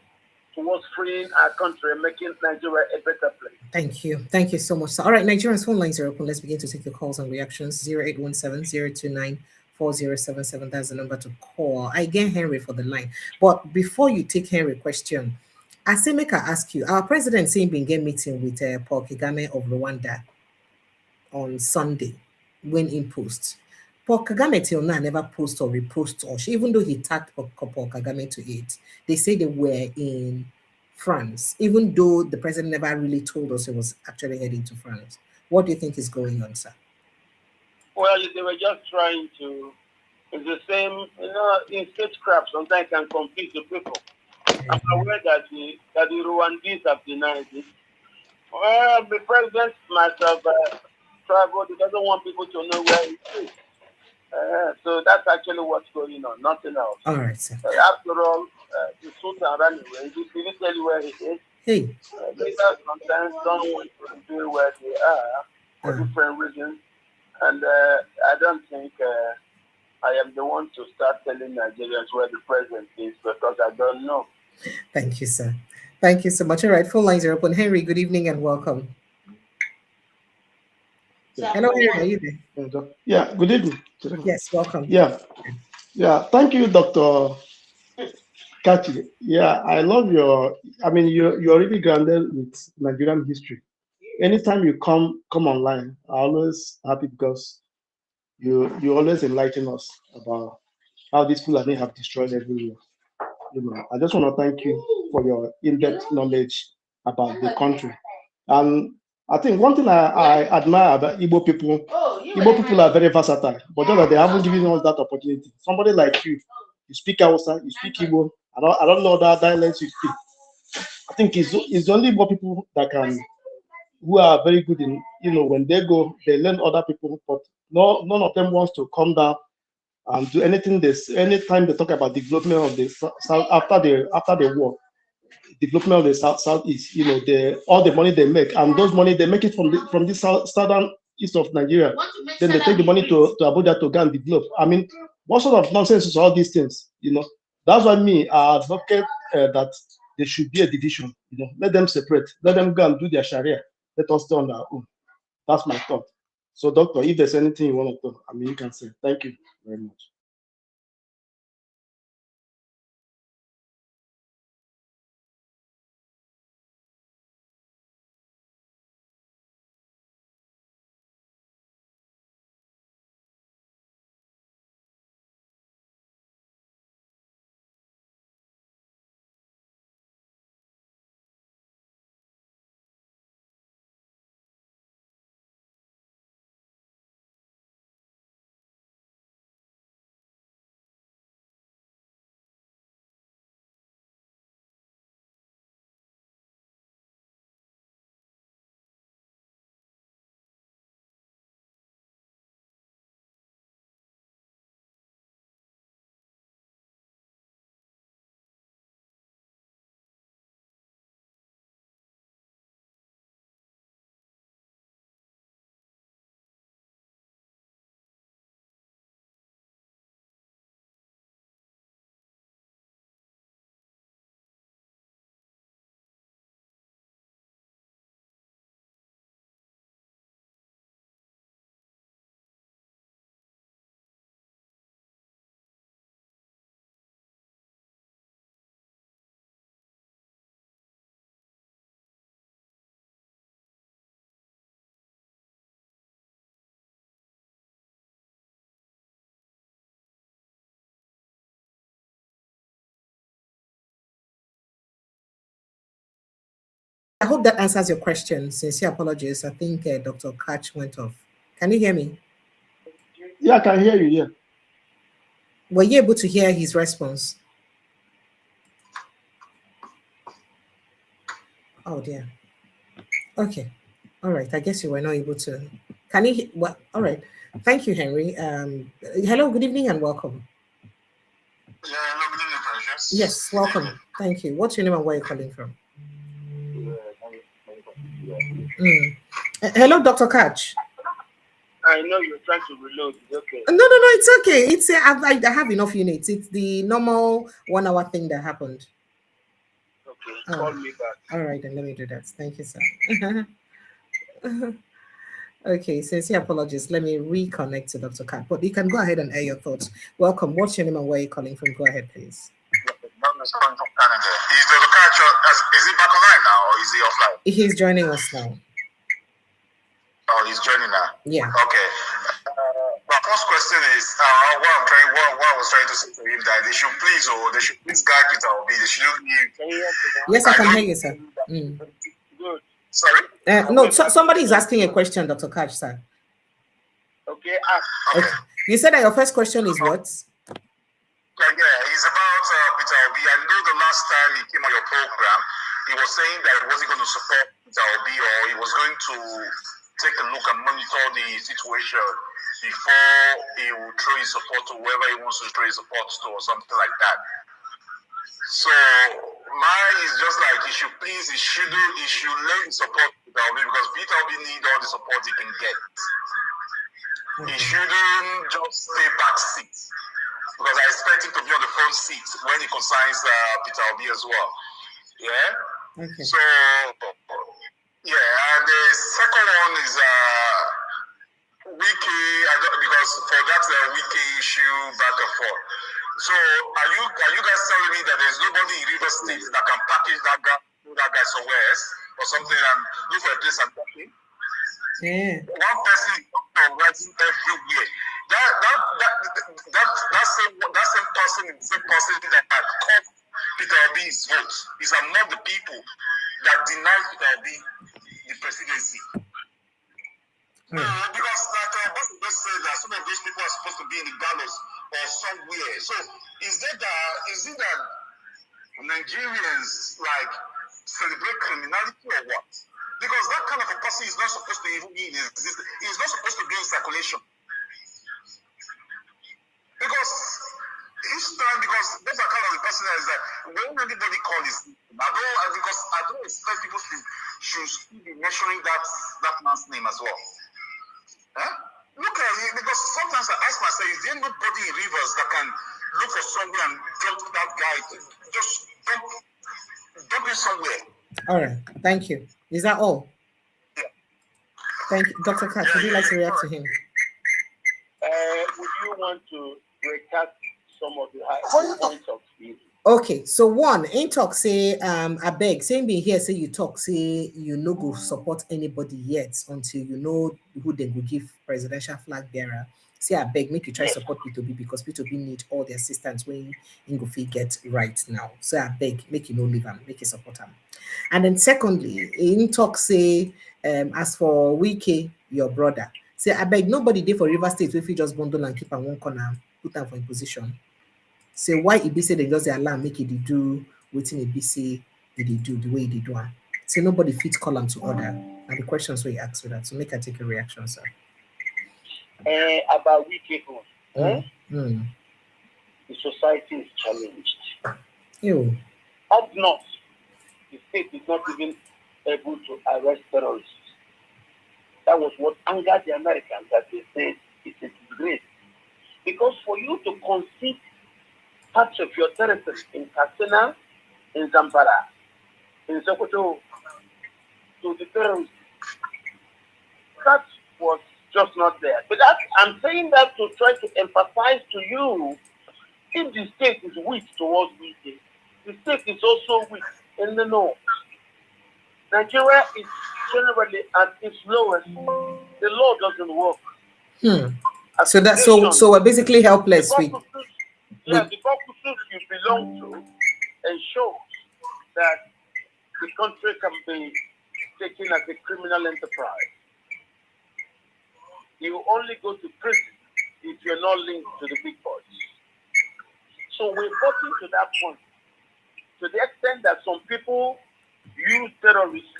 towards freeing our country and making Nigeria a better place. Thank you. Thank you so much, sir. All right, Nigerians, phone lines are open. Let's begin to take your calls and reactions. 0817-029-4077. That's the number to call. I get Henry for the line. But before you take Henry question, Asemeka ask you, our president saying been get meeting with Paul Kagame of Rwanda on Sunday when in post. Paul Kagame till now never post or repost or even though he tagged Paul Kagame to it. They say they were in France, even though the president never really told us he was actually heading to France. What do you think is going on, sir? Well, they were just trying to, it's the same, in statecraft, sometimes can confuse the people. I'm aware that the Rwandese have denied it. Well, the president must have traveled. He doesn't want people to know where he is. So that's actually what's going on, nothing else. All right, sir. After all, the Sultan ran away. He didn't tell you where he is. Hey. Leaders sometimes don't want to reveal where they are for different reasons. And I don't think I am the one to start telling Nigerians where the president is because I don't know. Thank you, sir. Thank you so much. All right, phone lines are open. Henry, good evening and welcome. Hello, Henry, are you there? Yeah, good evening. Yes, welcome. Yeah, thank you, Dr. Katch, yeah, I love your. I mean, you're really grounded with Nigerian history. Anytime you come online, I'm always happy because you always enlighten us about how these Fulani have destroyed everywhere. I just want to thank you for your in-depth knowledge about the country. And I think one thing I admire about Igbo people are very versatile, but just that they haven't given us that opportunity. Somebody like you speak Hausa, you speak Igbo. I don't know that dialects you speak. I think it's only Igbo people that who are very good in, when they go, they learn other people, but none of them wants to come down and do anything. Anytime they talk about development of the south after the war, development of the southeast, all the money they make, and those money they make it from the southern east of Nigeria. Then they take the money to Abuja to go and develop. I mean, what sort of nonsense is all these things? That's why I advocate that there should be a division. Let them separate. Let them go and do their Sharia. Let us do on our own. That's my thought. So, Doctor, if there's anything you want to talk, you can say. Thank you very much. I hope that answers your question. Sincere apologies. I think Dr. Katch went off. Can you hear me? Yeah, I can hear you. Yeah. Were you able to hear his response? Oh dear. Okay. All right. I guess you were not able to. Can you? Well, all right. Thank you, Henry. Hello. Good evening and welcome. Yeah, hello, good evening, Precious. Yes, welcome. Thank you. What's your name and where are you calling from? Hello, Dr. Katch. I know you're trying to reload. It's okay. No, it's okay. It's I have enough units. It's the normal 1 hour thing that happened. Okay, call me back. All right, then let me do that. Thank you, sir. Okay, sincere apologies. Let me reconnect to Dr. Katch, but you can go ahead and air your thoughts. Welcome. What's your name and where are you calling from? Go ahead, please. Is Dr. Katch, is he back online now or is he offline? He's joining us now. Oh, he's joining now? Yeah. Okay. My first question is, what I was trying to say to him, that they should please guide Peter Obi. They shouldn't leave. Yes, I can hear you, sir. Good. Sorry? No, somebody is asking a question, Dr. Katch, sir. Okay, ask. Okay. You said that your first question is what? Yeah, it's about Peter Obi. I know the last time he came on your program, he was saying that he wasn't going to support Peter Obi, or he was going to take a look and monitor the situation before he will throw his support to whoever he wants to throw his support to, or something like that. So mine is just like he should learn to support Peter Obi, because Peter Obi needs all the support he can get. He shouldn't just stay back seat, because I expect him to be on the front seat when it concerns Peter Obi as well. Yeah. Okay. So yeah, and the second one is Wike, because for that Wike issue back and forth. So are you guys telling me that there's nobody in River State that can package that guy somewhere else or something and look for a place and talk him? Yeah. One person is writing everywhere. That same person is the same person that had caused Peter Obi's vote. Is among the people that denied Peter Obi the presidency. Because like just said that some of those people are supposed to be in the gallows or somewhere. So is it that Nigerians like celebrate criminality or what? Because that kind of a person is not supposed to even be in existence. He's not supposed to be in circulation. Because each time, because those are kind of the person that is that when anybody calls his name, I don't expect people should be mentioning that man's name as well. Huh? Look at it, because sometimes I ask myself, is there nobody in Rivers that can look for somewhere and dump that guy? Just dump him somewhere. All right, thank you. Is that all? Yeah. Thank you. Dr. Katch, would you like to react to him? Would you want to recap some of the high points of view? Okay, so one, in talk say, I beg, saying being here, say you talk, say you no go support anybody yet until you know who they will give presidential flag bearer. Say I beg, make you try support Peter Obi because Peter Obi need all the assistance when Ngofi get right now. So I beg, make you no leave him, make you support him. And then secondly, in talk say, as for Wike, your brother, say I beg nobody there for River State if you just bundle and keep on one corner, put them for a position. Say why it be say they just the alarm make it do waiting it be say it do the way they do it. Say nobody fit call them to order. And the questions we ask for that. So make I take a reaction, sir. About Wike, the society is challenged. Ew. Up north, the state is not even able to arrest terrorists. That was what angered the Americans, that they said it's a disgrace. Because for you to concede parts of your territory in Katsina, in Zamfara, in Sokoto, to the terrorists, that was just not there. But I'm saying that to try to emphasize to you, if the state is weak towards Wike, the state is also weak in the north. Nigeria is generally at its lowest. The law doesn't work. So we're basically helpless. The purposes you belong to ensures that the country can be taken as a criminal enterprise. You only go to prison if you're not linked to the big boys. So we're getting to that point, to the extent that some people use terrorists,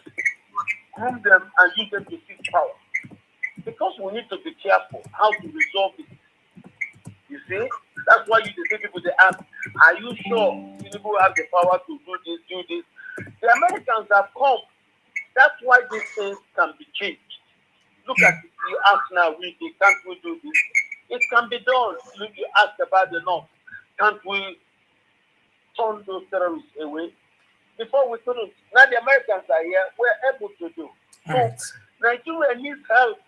groom them, and use them to seize power. Because we need to be careful how to resolve it. You see? That's why you see people, they ask, are you sure people have the power to do this? The Americans have come. That's why these things can be changed. Look at it. You ask now, can't we do this? It can be done. Look, you ask about the North. Can't we turn those terrorists away? Before we couldn't. Now the Americans are here. We're able to do. So Nigeria needs help.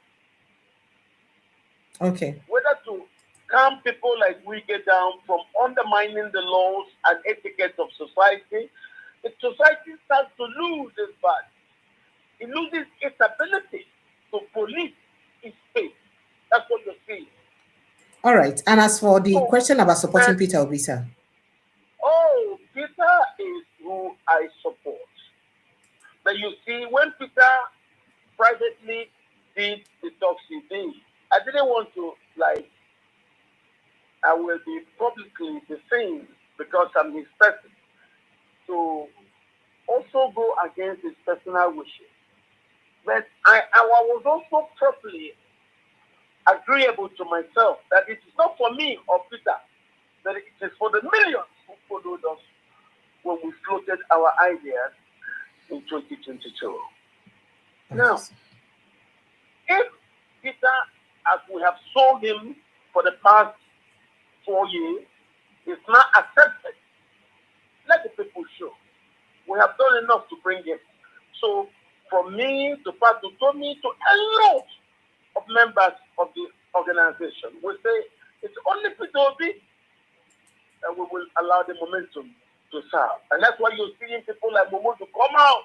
Okay. Whether to calm people like we get down from undermining the laws and etiquette of society, the society starts to lose its value. It loses its ability to police its faith. That's what you're seeing. All right. And as for the question about supporting Peter Obi, sir. Oh, Peter is who I support. But you see, when Peter privately did the talks he did, I didn't want to, I will be publicly the same because I'm his person, to also go against his personal wishes. But I was also properly agreeable to myself that it is not for me or Peter, that it is for the millions who followed us when we floated our ideas in 2022. Now, if Peter, as we have sold him for the past 4 years, is not accepted, let the people show. We have done enough to bring him. So, from me to Pat to Tommy to a lot of members of the organization, we say it's only Peter Obi and we will allow the momentum to serve. And that's why you're seeing people like Momodu come out.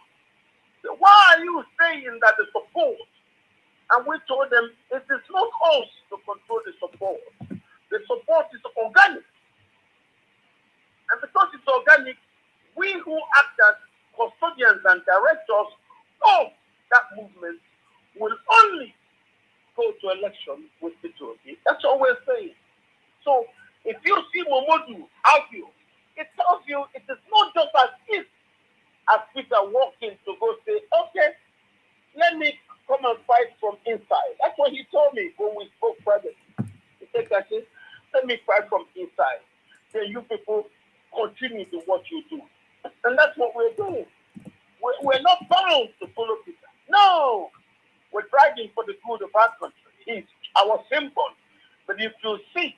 Say, why are you saying that the support? And we told them it is not us to control the support. The support is organic. And because it's organic, we who act as custodians and directors of that movement will only go to election with Peter Obi. That's all we're saying. So if you see Momodu argue, it tells you it is not just as if as Peter walked in to go say, okay, let me come and fight from inside. That's what he told me when we spoke privately. He said, Katch, let me fight from inside. Then you people continue to what you do. And that's what we're doing. We're not bound to follow Peter. No! We're driving for the good of our country. He's our symbol. But if you seek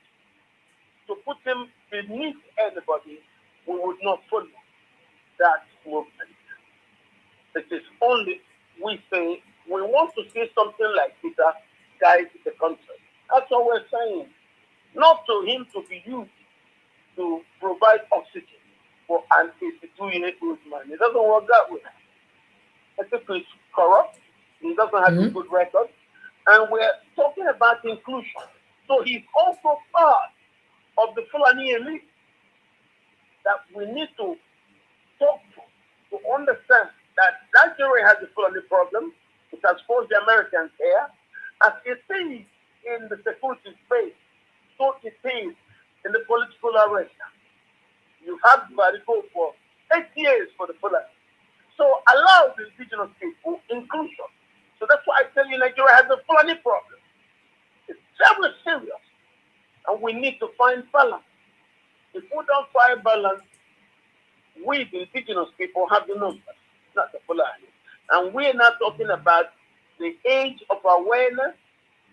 to put him beneath anybody, we would not follow that movement. It is only we say we want to see something like Peter guide the country. That's what we're saying. Not to him to be used to provide oxygen for an 82-year-old man. It doesn't work that way. Atiku is corrupt. He doesn't have a good record. And we're talking about inclusion. So he's also part of the Fulani elite that we need to talk to understand that Nigeria has a Fulani problem. It has forced the Americans here. As it is in the security space, so it is in the political arena. You have Bariko for 8 years for the Fulani. So allow the indigenous people inclusion. So that's why I tell you Nigeria has a Fulani problem. It's very serious. And we need to find balance. If we don't find balance, we, the indigenous people, have the numbers, not the Fulani. And we're not talking about the age of awareness,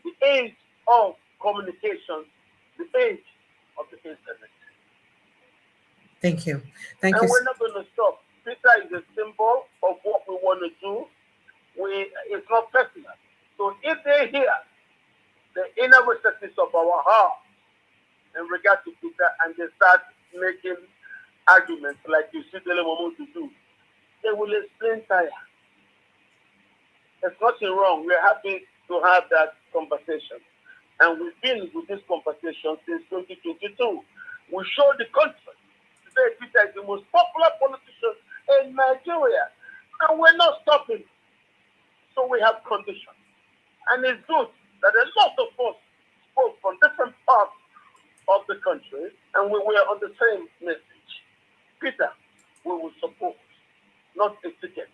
the age of communication, the age of the internet. Thank you. Thank and you. We're not going to stop. Peter is a symbol of what we want to do. It's not personal. So if they hear the inner recesses of our heart in regard to Peter and they start making arguments like you see Dele Momodu do, they will explain tire. There's nothing wrong. We're happy to have that conversation. And we've been with this conversation since 2022. We show the country today Peter is the most popular politician in Nigeria. And we're not stopping. So we have conditions. And it's good that a lot of us spoke from different parts of the country and we were on the same message. Peter, we will support, not a ticket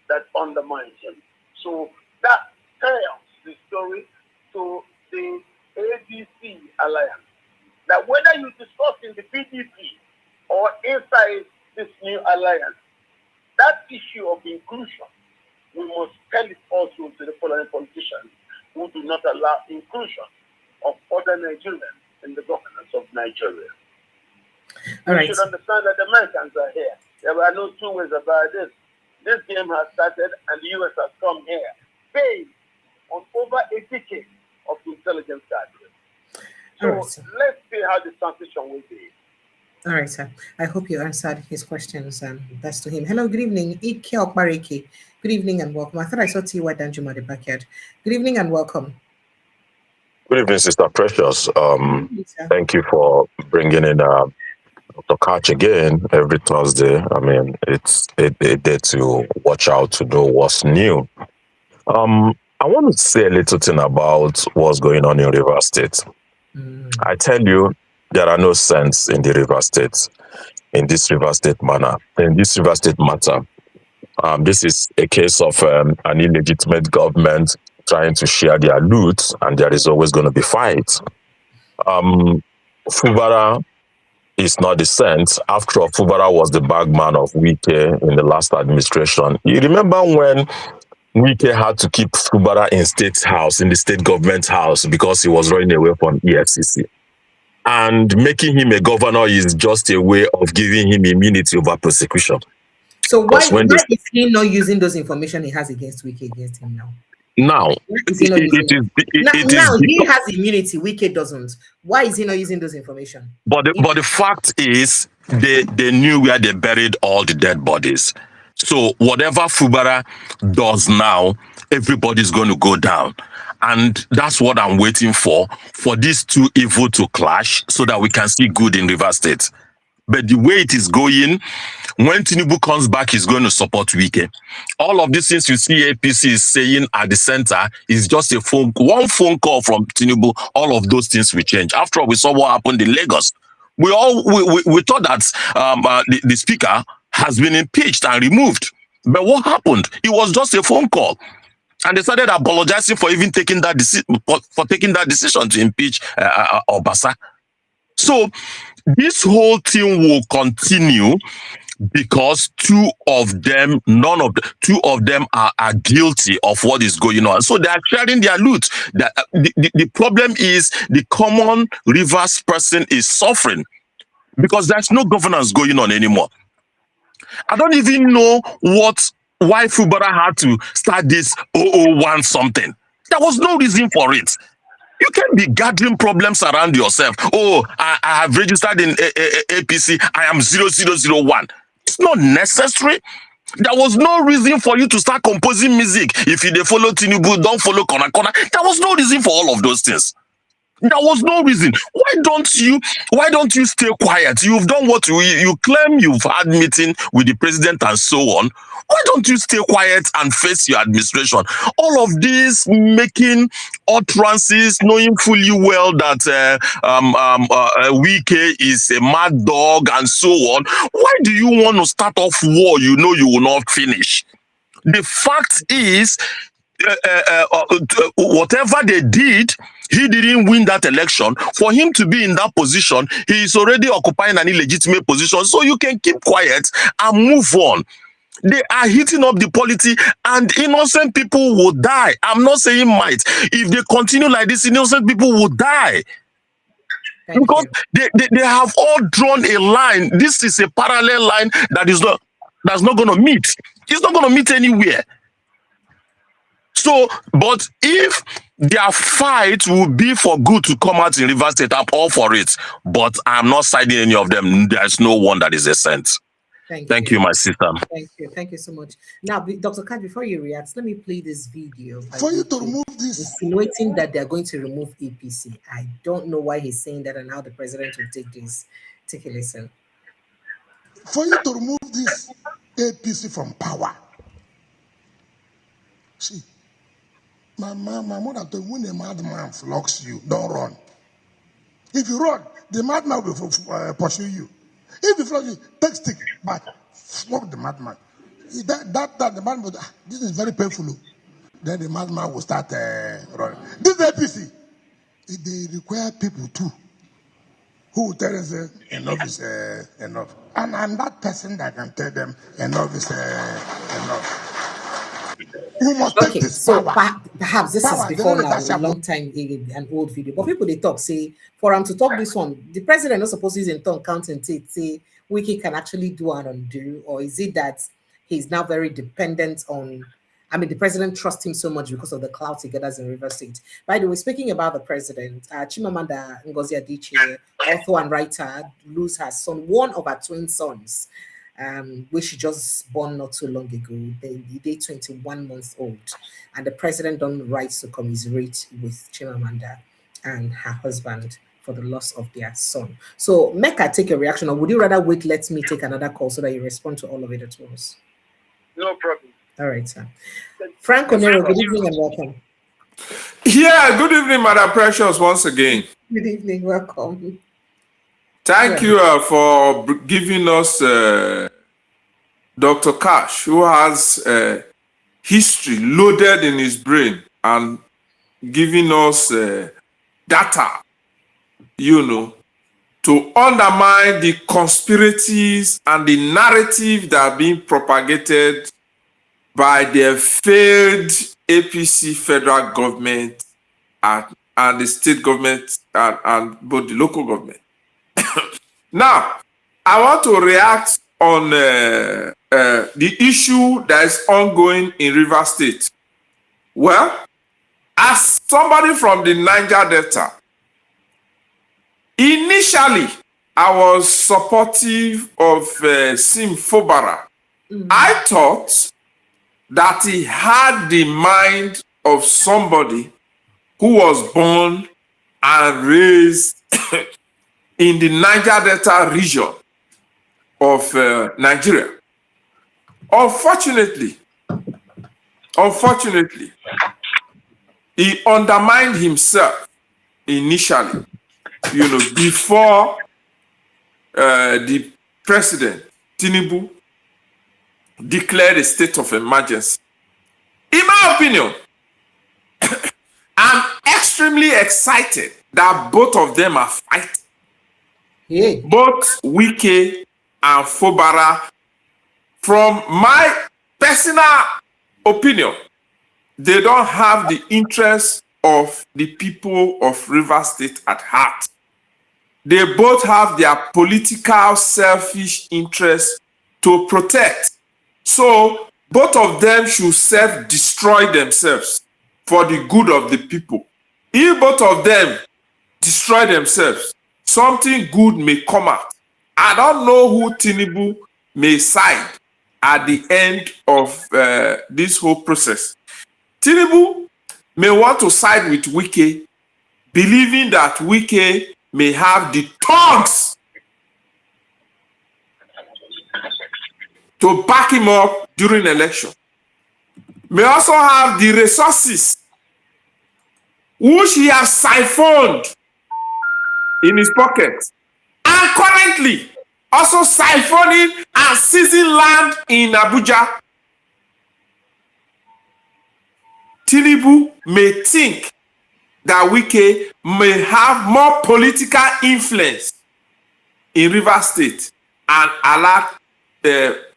that undermines him. So that tells the story to the ADC alliance. That whether you discuss in the PDP or inside this new alliance, that issue of inclusion, we must tell it also to the following politicians who do not allow inclusion of other Nigerians in the governance of Nigeria. All right. We should understand that the Americans are here. There are no two ways about this. This game has started and the US has come here based on over a decade of intelligence gathering. So let's see how the transition will be. All right, sir. I hope you answered his questions and best to him. Hello, good evening. Ike Okbareke. Good evening and welcome. I thought I saw T.Y. Danjuma at the backyard. Good evening and welcome. Good evening, Sister Precious. Thank you for bringing in Dr. Katch again every Thursday. I mean, it's a day to watch out to know what's new. I want to say a little thing about what's going on in Rivers State. I tell you, there are no sense in the Rivers State, in this Rivers State matter. This is a case of an illegitimate government trying to share their loot, and there is always going to be fights. Fubara is not the sense. After all, Fubara was the bagman of Wike in the last administration. You remember when Wike had to keep Fubara in state house, in the state government house, because he was running away from EFCC. And making him a governor is just a way of giving him immunity over prosecution. So why is he not using those information he has against Wike against him now? Now, Is he not using it now is he has immunity, Wike doesn't. Why is he not using those information? but the fact is they knew where they buried all the dead bodies. So whatever Fubara does now, everybody's going to go down. And that's what I'm waiting for these two evil to clash so that we can see good in Rivers State. But the way it is going, when Tinubu comes back, he's going to support Wike. All of these things you see APC is saying at the center is just one phone call from Tinubu. All of those things will change. After all, we saw what happened in Lagos. We thought that the speaker has been impeached and removed. But what happened? It was just a phone call. And they started apologizing for even taking that decision to impeach Obasa. So this whole thing will continue because two of them are guilty of what is going on. So they are sharing their loot. The problem is the common Rivers person is suffering because there's no governance going on anymore. I don't even know why Fubara had to start this 001 something. There was no reason for it. You can't be gathering problems around yourself. Oh, I have registered in APC. I am 0001. It's not necessary. There was no reason for you to start composing music. If you follow Tinubu, don't follow Kona. There was no reason for all of those things. There was no reason. Why don't you stay quiet? You've done what you claim you've had meeting with the president and so on. Why don't you stay quiet and face your administration? All of this making utterances, knowing fully well that Wike is a mad dog and so on. Why do you want to start off war you know you will not finish? The fact is, whatever they did, he didn't win that election. For him to be in that position, he is already occupying an illegitimate position. So you can keep quiet and move on. They are heating up the polity and innocent people will die. I'm not saying might. If they continue like this, innocent people will die. Because they have all drawn a line. This is a parallel line that's not going to meet. It's not going to meet anywhere. So, but if their fight will be for good to come out in Rivers State, I'm all for it. But I'm not siding any of them. There's no one that is a saint. Thank you, my sister. Thank you so much. Now, Dr. Katch, before you react, let me play this video. For you to remove this, insinuating that they're going to remove APC. I don't know why he's saying that and how the president will take this. Take a listen. For you to remove this APC from power, see, my mother told me when a madman flocks you, don't run. If you run, the madman will pursue you. If you flog you, take stick back, flog the madman. That the madman will, this is very painful. Then the madman will start running. This APC, they require people too who will tell us enough is enough. And I'm that person that can tell them enough is enough. We must take this power. Perhaps this is before now, a long time, an old video. But people they talk say, for him to talk this one, the president not supposed to use in tongue count and say Wike can actually do and undo, or is it that he's now very dependent on? I mean, the president trusts him so much because of the clout he gathers in Rivers State. By the way, speaking about the president, Chimamanda Ngozi Adichie, author and writer, lose her son, one of her twin sons, which she just born not too long ago. They're 21 months old. And the president don't write to commiserate with Chimamanda and her husband for the loss of their son. So, Mecca, take a reaction, or would you rather wait, let me take another call so that you respond to all of it at once? No problem. All right, sir. Frank Onero, good evening and welcome. Yeah, good evening, Madam Precious, once again. Good evening, welcome. Thank you for giving us Dr. Katch, who has history loaded in his brain and giving us data, to undermine the conspiracies and the narrative that are being propagated by the failed APC federal government and the state government and both the local government. Now, I want to react on the issue that is ongoing in Rivers State. Well, as somebody from the Niger Delta, initially I was supportive of Sim Fubara. I thought that he had the mind of somebody who was born and raised in the Niger Delta region of Nigeria. Unfortunately, he undermined himself initially, before the president, Tinubu, declared a state of emergency. In my opinion, I'm extremely excited that both of them are fighting. Yeah. Both Wike and Fubara, from my personal opinion, they don't have the interest of the people of Rivers State at heart. They both have their political selfish interests to protect. So both of them should self-destroy themselves for the good of the people. If both of them destroy themselves, something good may come out. I don't know who Tinubu may side at the end of this whole process. Tinubu may want to side with Wike, believing that Wike may have the tongues to back him up during election. May also have the resources which he has siphoned in his pocket, and currently also siphoning and seizing land in Abuja. Tinubu may think that Wike may have more political influence in Rivers State and allow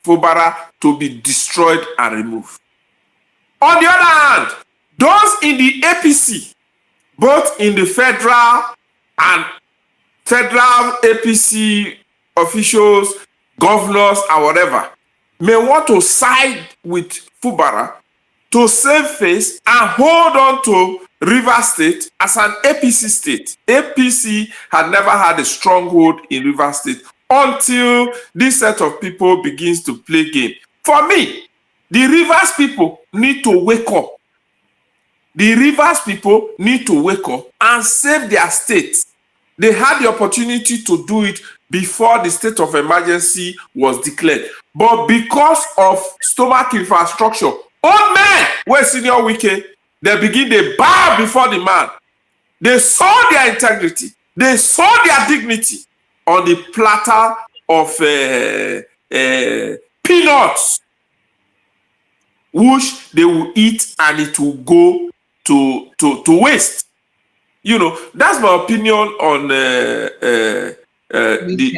Fubara to be destroyed and removed. On the other hand, those in the APC, both in the federal and federal APC officials, governors, and whatever, may want to side with Fubara to save face and hold on to Rivers State as an APC state. APC had never had a stronghold in Rivers State until this set of people begins to play game. For me, the Rivers people need to wake up. The Rivers people need to wake up and save their state. They had the opportunity to do it before the state of emergency was declared. But because of stomach infrastructure, old men were senior Wike, they bow before the man. They saw their integrity. They saw their dignity on the platter of peanuts, which they will eat and it will go to waste. That's my opinion on the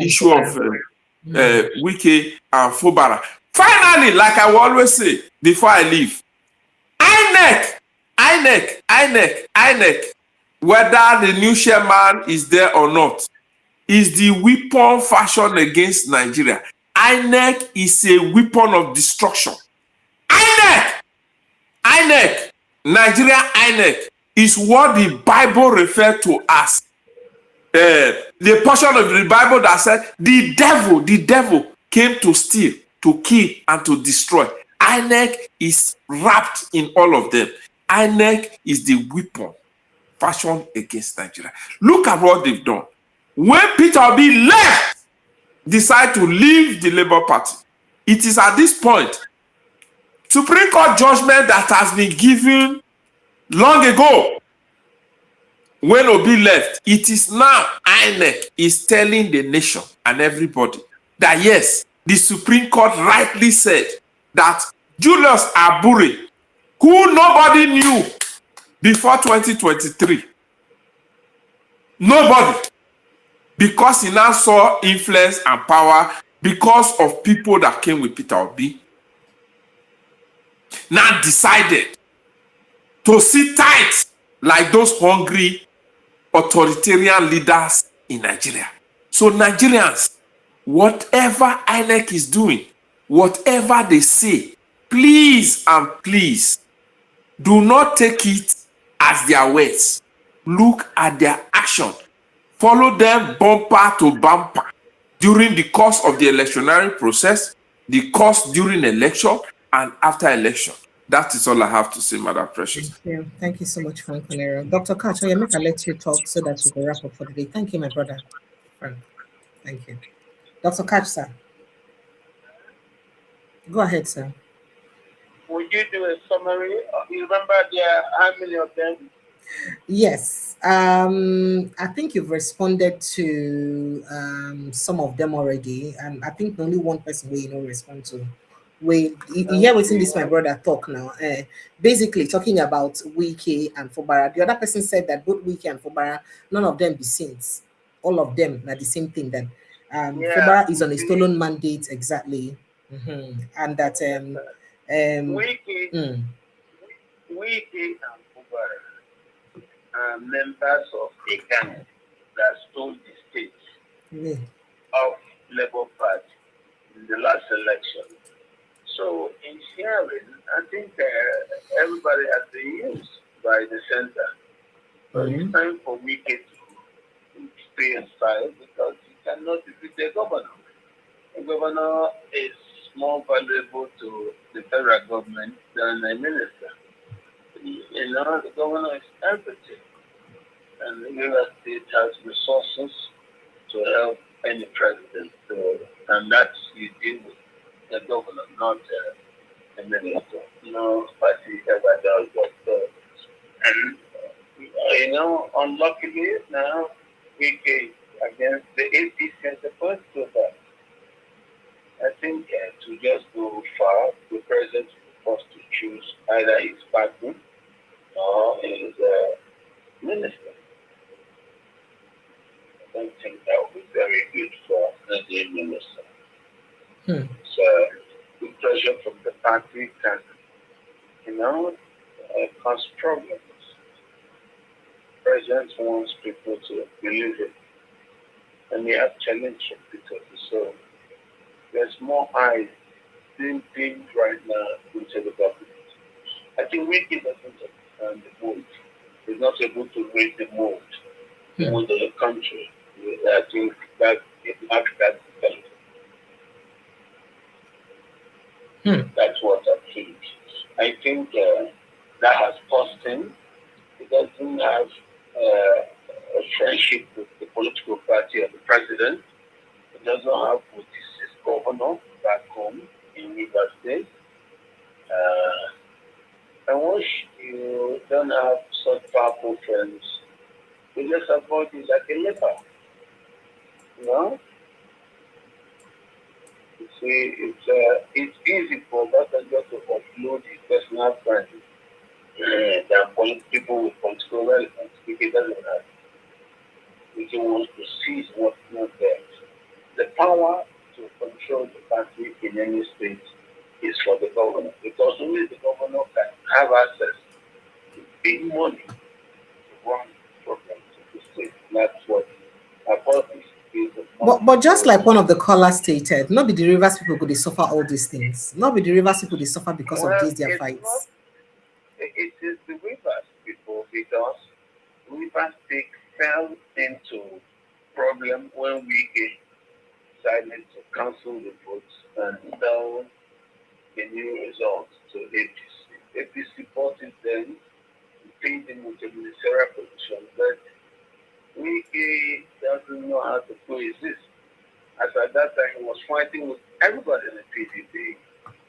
issue of Wike and Fubara. Finally, like I will always say before I leave, INEC, whether the new chairman is there or not, is the weapon fashioned against Nigeria. INEC is a weapon of destruction. INEC, Nigeria INEC, is what the Bible refers to as the portion of the Bible that said the devil came to steal, to kill, and to destroy. INEC is wrapped in all of them. INEC is the weapon fashioned against Nigeria. Look at what they've done. When Peter Obi left, decided to leave the Labour Party, it is at this point, Supreme Court judgment that has been given long ago, when Obi left, it is now INEC is telling the nation and everybody that yes, the Supreme Court rightly said that Julius Abure, who nobody knew before 2023, nobody, because he now saw influence and power because of people that came with Peter Obi, now decided to sit tight like those hungry authoritarian leaders in Nigeria. So Nigerians, whatever INEC is doing, whatever they say, please and please do not take it at their words. Look at their action. Follow them bumper to bumper during the course of the electionary process, the course during election, and after election. That is all I have to say, Madam Precious. Thank you so much, Frank Onero. Dr. Katch, I make I let you talk so that we can wrap up for the day. Thank you, my brother. Frank. Thank you. Dr. Katch, sir. Go ahead, sir. Would you do a summary? You remember there how many of them? Yes. I think you've responded to some of them already. And I think only one person will respond to. You hear what's in this my brother talk now. Basically talking about Wike and Fubara. The other person said that both Wike and Fubara, none of them be saints. All of them are the same thing. That Fubara is on a stolen mandate exactly, and that Wike and Fubara are members of a gang that stole the state of Labour Party in the last election. So in hearing, I think everybody has been used by the center. So it's time for Wike to stay aside because he cannot defeat the governor. The governor is more valuable to the federal government than a minister. You know, the governor is everything. And the River State has resources to help any president. So, and that's you deal with the governor, not a minister. No party ever does that. And, you know, unluckily now, Wike against the APC as opposed to that. I think to just go far, the president is forced to choose either his party or his minister. I don't think that would be very good for the minister. So the pressure from the party can, cause problems. The president wants people to believe it, and they have challenge from people. So there's more eyes being pinned right now into the government. I think Wike doesn't understand the mood. He's not able to read the mood of the country. I think that it lacks that development. That's what I think. I think that has cost him. He doesn't have a friendship with the political party of the president. He doesn't have with his governor back home in River State. I wish you don't have such powerful friends. You just avoid it like a leper. You know? You see, it's easy for Obasanjo to upload his personal friends than people with political relevance. Because doesn't have. He wants to seize what's not there. The power to control the country in any state is for the governor, because only the governor can have access to big money to run programs in the state. That's what I thought is. But just like one of the callers stated, not be the Rivers people could they suffer all these things. Not be the Rivers people they suffer because of these their fights. It is the Rivers people, because Rivers State fell into problem when we decided to cancel the votes and sell the new results to APC. APC voted them, paid them with a ministerial position, but Wike doesn't know how to coexist. As at that time, he was fighting with everybody in the PDP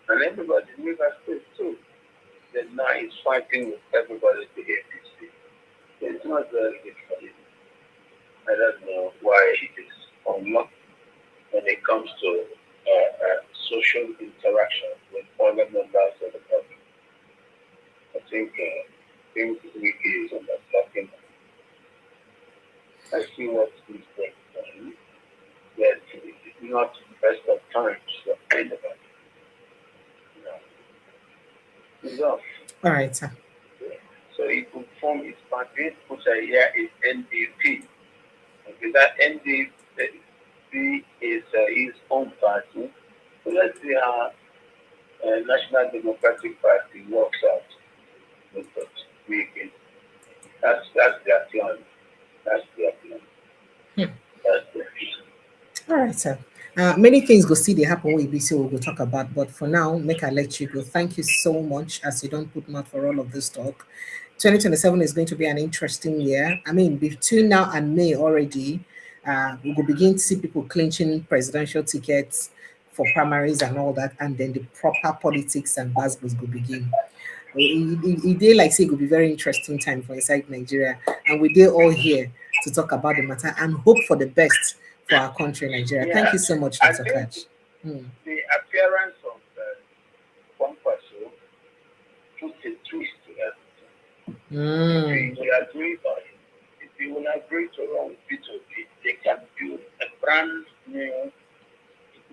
and everybody in River State too. Then now he's fighting with everybody in the APC. It's not very good for him. I don't know why he is unlucky when it comes to social interaction with other members of the public. I think Wike is understanding. I see what he's doing. Yes, it's not the best of times for anybody. He's off. All right, sir. So he could form his party, which I hear is NDP. Okay, that NDP is his own party. So let's see how National Democratic Party works out with Wike. That's their plan. That's their plan. That's their plan. All right, sir. Many things go see they happen we be so we'll talk about, but for now, make I let you go. Thank you so much as you don't put mouth for all of this talk. 2027 is going to be an interesting year. I mean, between now and May already, we will begin to see people clinching presidential tickets for primaries and all that, and then the proper politics and basketballs will begin. It day like say it will be very interesting time for inside Nigeria, and we did all here to talk about the matter and hope for the best for our country, Nigeria. Thank you so much, Dr. Katch. The appearance of Kwankwaso put a twist to everything. If you will agree on it, if you will agree to run Peter Obi, they can build a brand new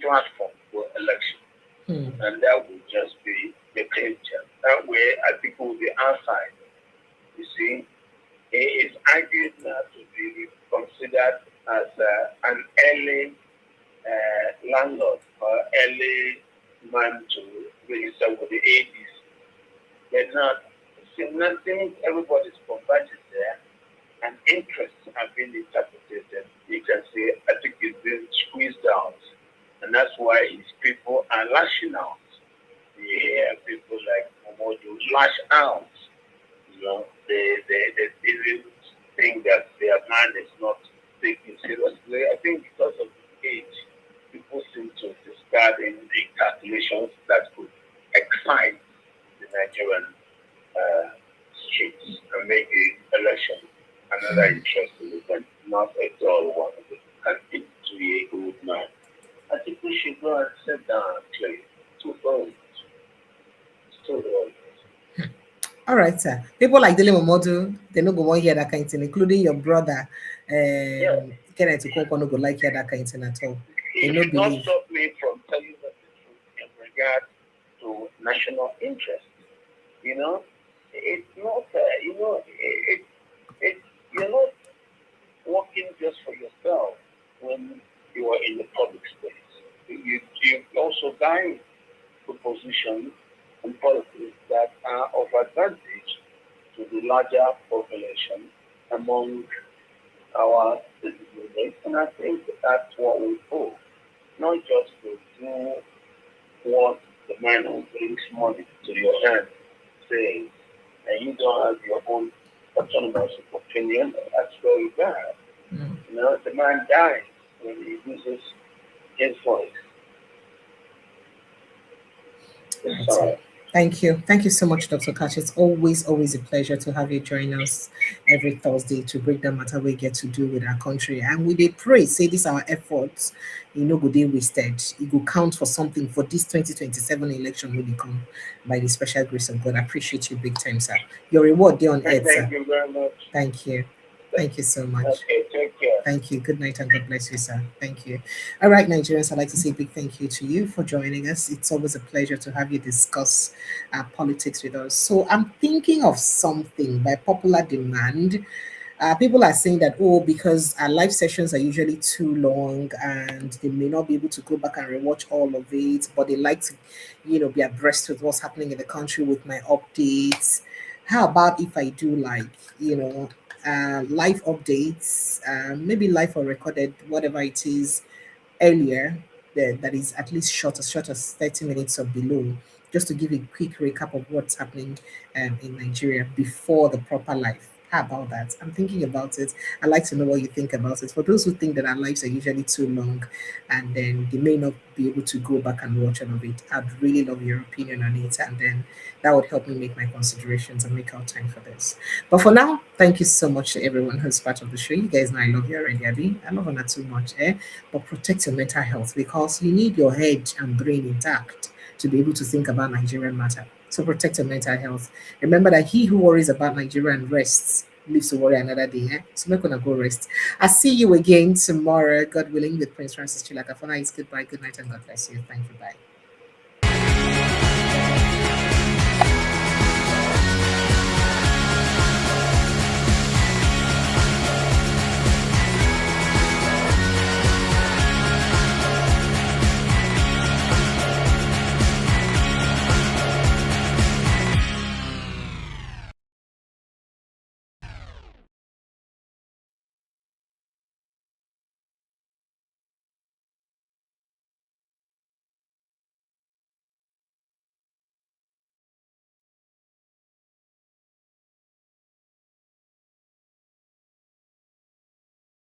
platform for election. And that will just be the clincher. That way, I think will be outside. You see, it is argued now to be considered as an early landlord or early man to register with the 80s. They're not, see, nothing, everybody's converted there, and interests have been interpreted. You can see, I think it's been squeezed out, and that's why his people are lashing out. You hear people like Momodu lash out. You know, they didn't think that their man is not taken seriously. I think because of the age, people seem to discard in the calculations that could excite the Nigerian streets and make the election another interesting event, not at all one of them. And it to be a good man. I think we should go and sit down and play 2 phones. All right, sir. People like Dele Momodu, they no go want hear that kind of thing, including your brother. Kenneth Okonkwo no go like hear that kind of thing at all. They no It not believe. stop me from telling you the truth in regard to national interest. You know, it's not. You know, you're not working just for yourself when you are in the public space. You also guide the position and policies that are of advantage to the larger population among our citizens. And I think that's what we hope. Not just to do what the man who brings money to your hand says, and you don't have your own autonomous opinion. That's very bad. You know, the man dies when he uses his voice. Sorry. Thank you. Thank you so much, Dr. Katch. It's always a pleasure to have you join us every Thursday to break down matter we get to do with our country. And we pray, say this our efforts, go day wasted. It will count for something for this 2027 election will come by the special grace of God. I appreciate you big time, sir. Your reward day on earth, sir. Thank you very much. Thank you. Thank you so much. Okay, take care. Thank you. Good night and God bless you, sir. Thank you. All right, Nigerians, I'd like to say a big thank you to you for joining us. It's always a pleasure to have you discuss politics with us. So I'm thinking of something by popular demand. People are saying that, because our live sessions are usually too long and they may not be able to go back and rewatch all of it, but they like to, be abreast with what's happening in the country with my updates. How about if I do live updates, maybe live or recorded, whatever it is, earlier, that is at least short as 30 minutes or below, just to give a quick recap of what's happening in Nigeria before the proper live. How about that? I'm thinking about it. I'd like to know what you think about it. For those who think that our lives are usually too long and then they may not be able to go back and watch all of it, I'd really love your opinion on it. And then that would help me make my considerations and make out time for this. But for now, thank you so much to everyone who's part of the show. You guys know I love you already, Abby. I love her not too much, but protect your mental health because you need your head and brain intact to be able to think about Nigerian matter. So protect your mental health. Remember that he who worries about Nigeria and rests lives to worry another day. So we're gonna go rest. I'll see you again tomorrow, God willing, with Prince Francis Chilaka. For now, it's goodbye, good night, and God bless you. Thank you. Bye.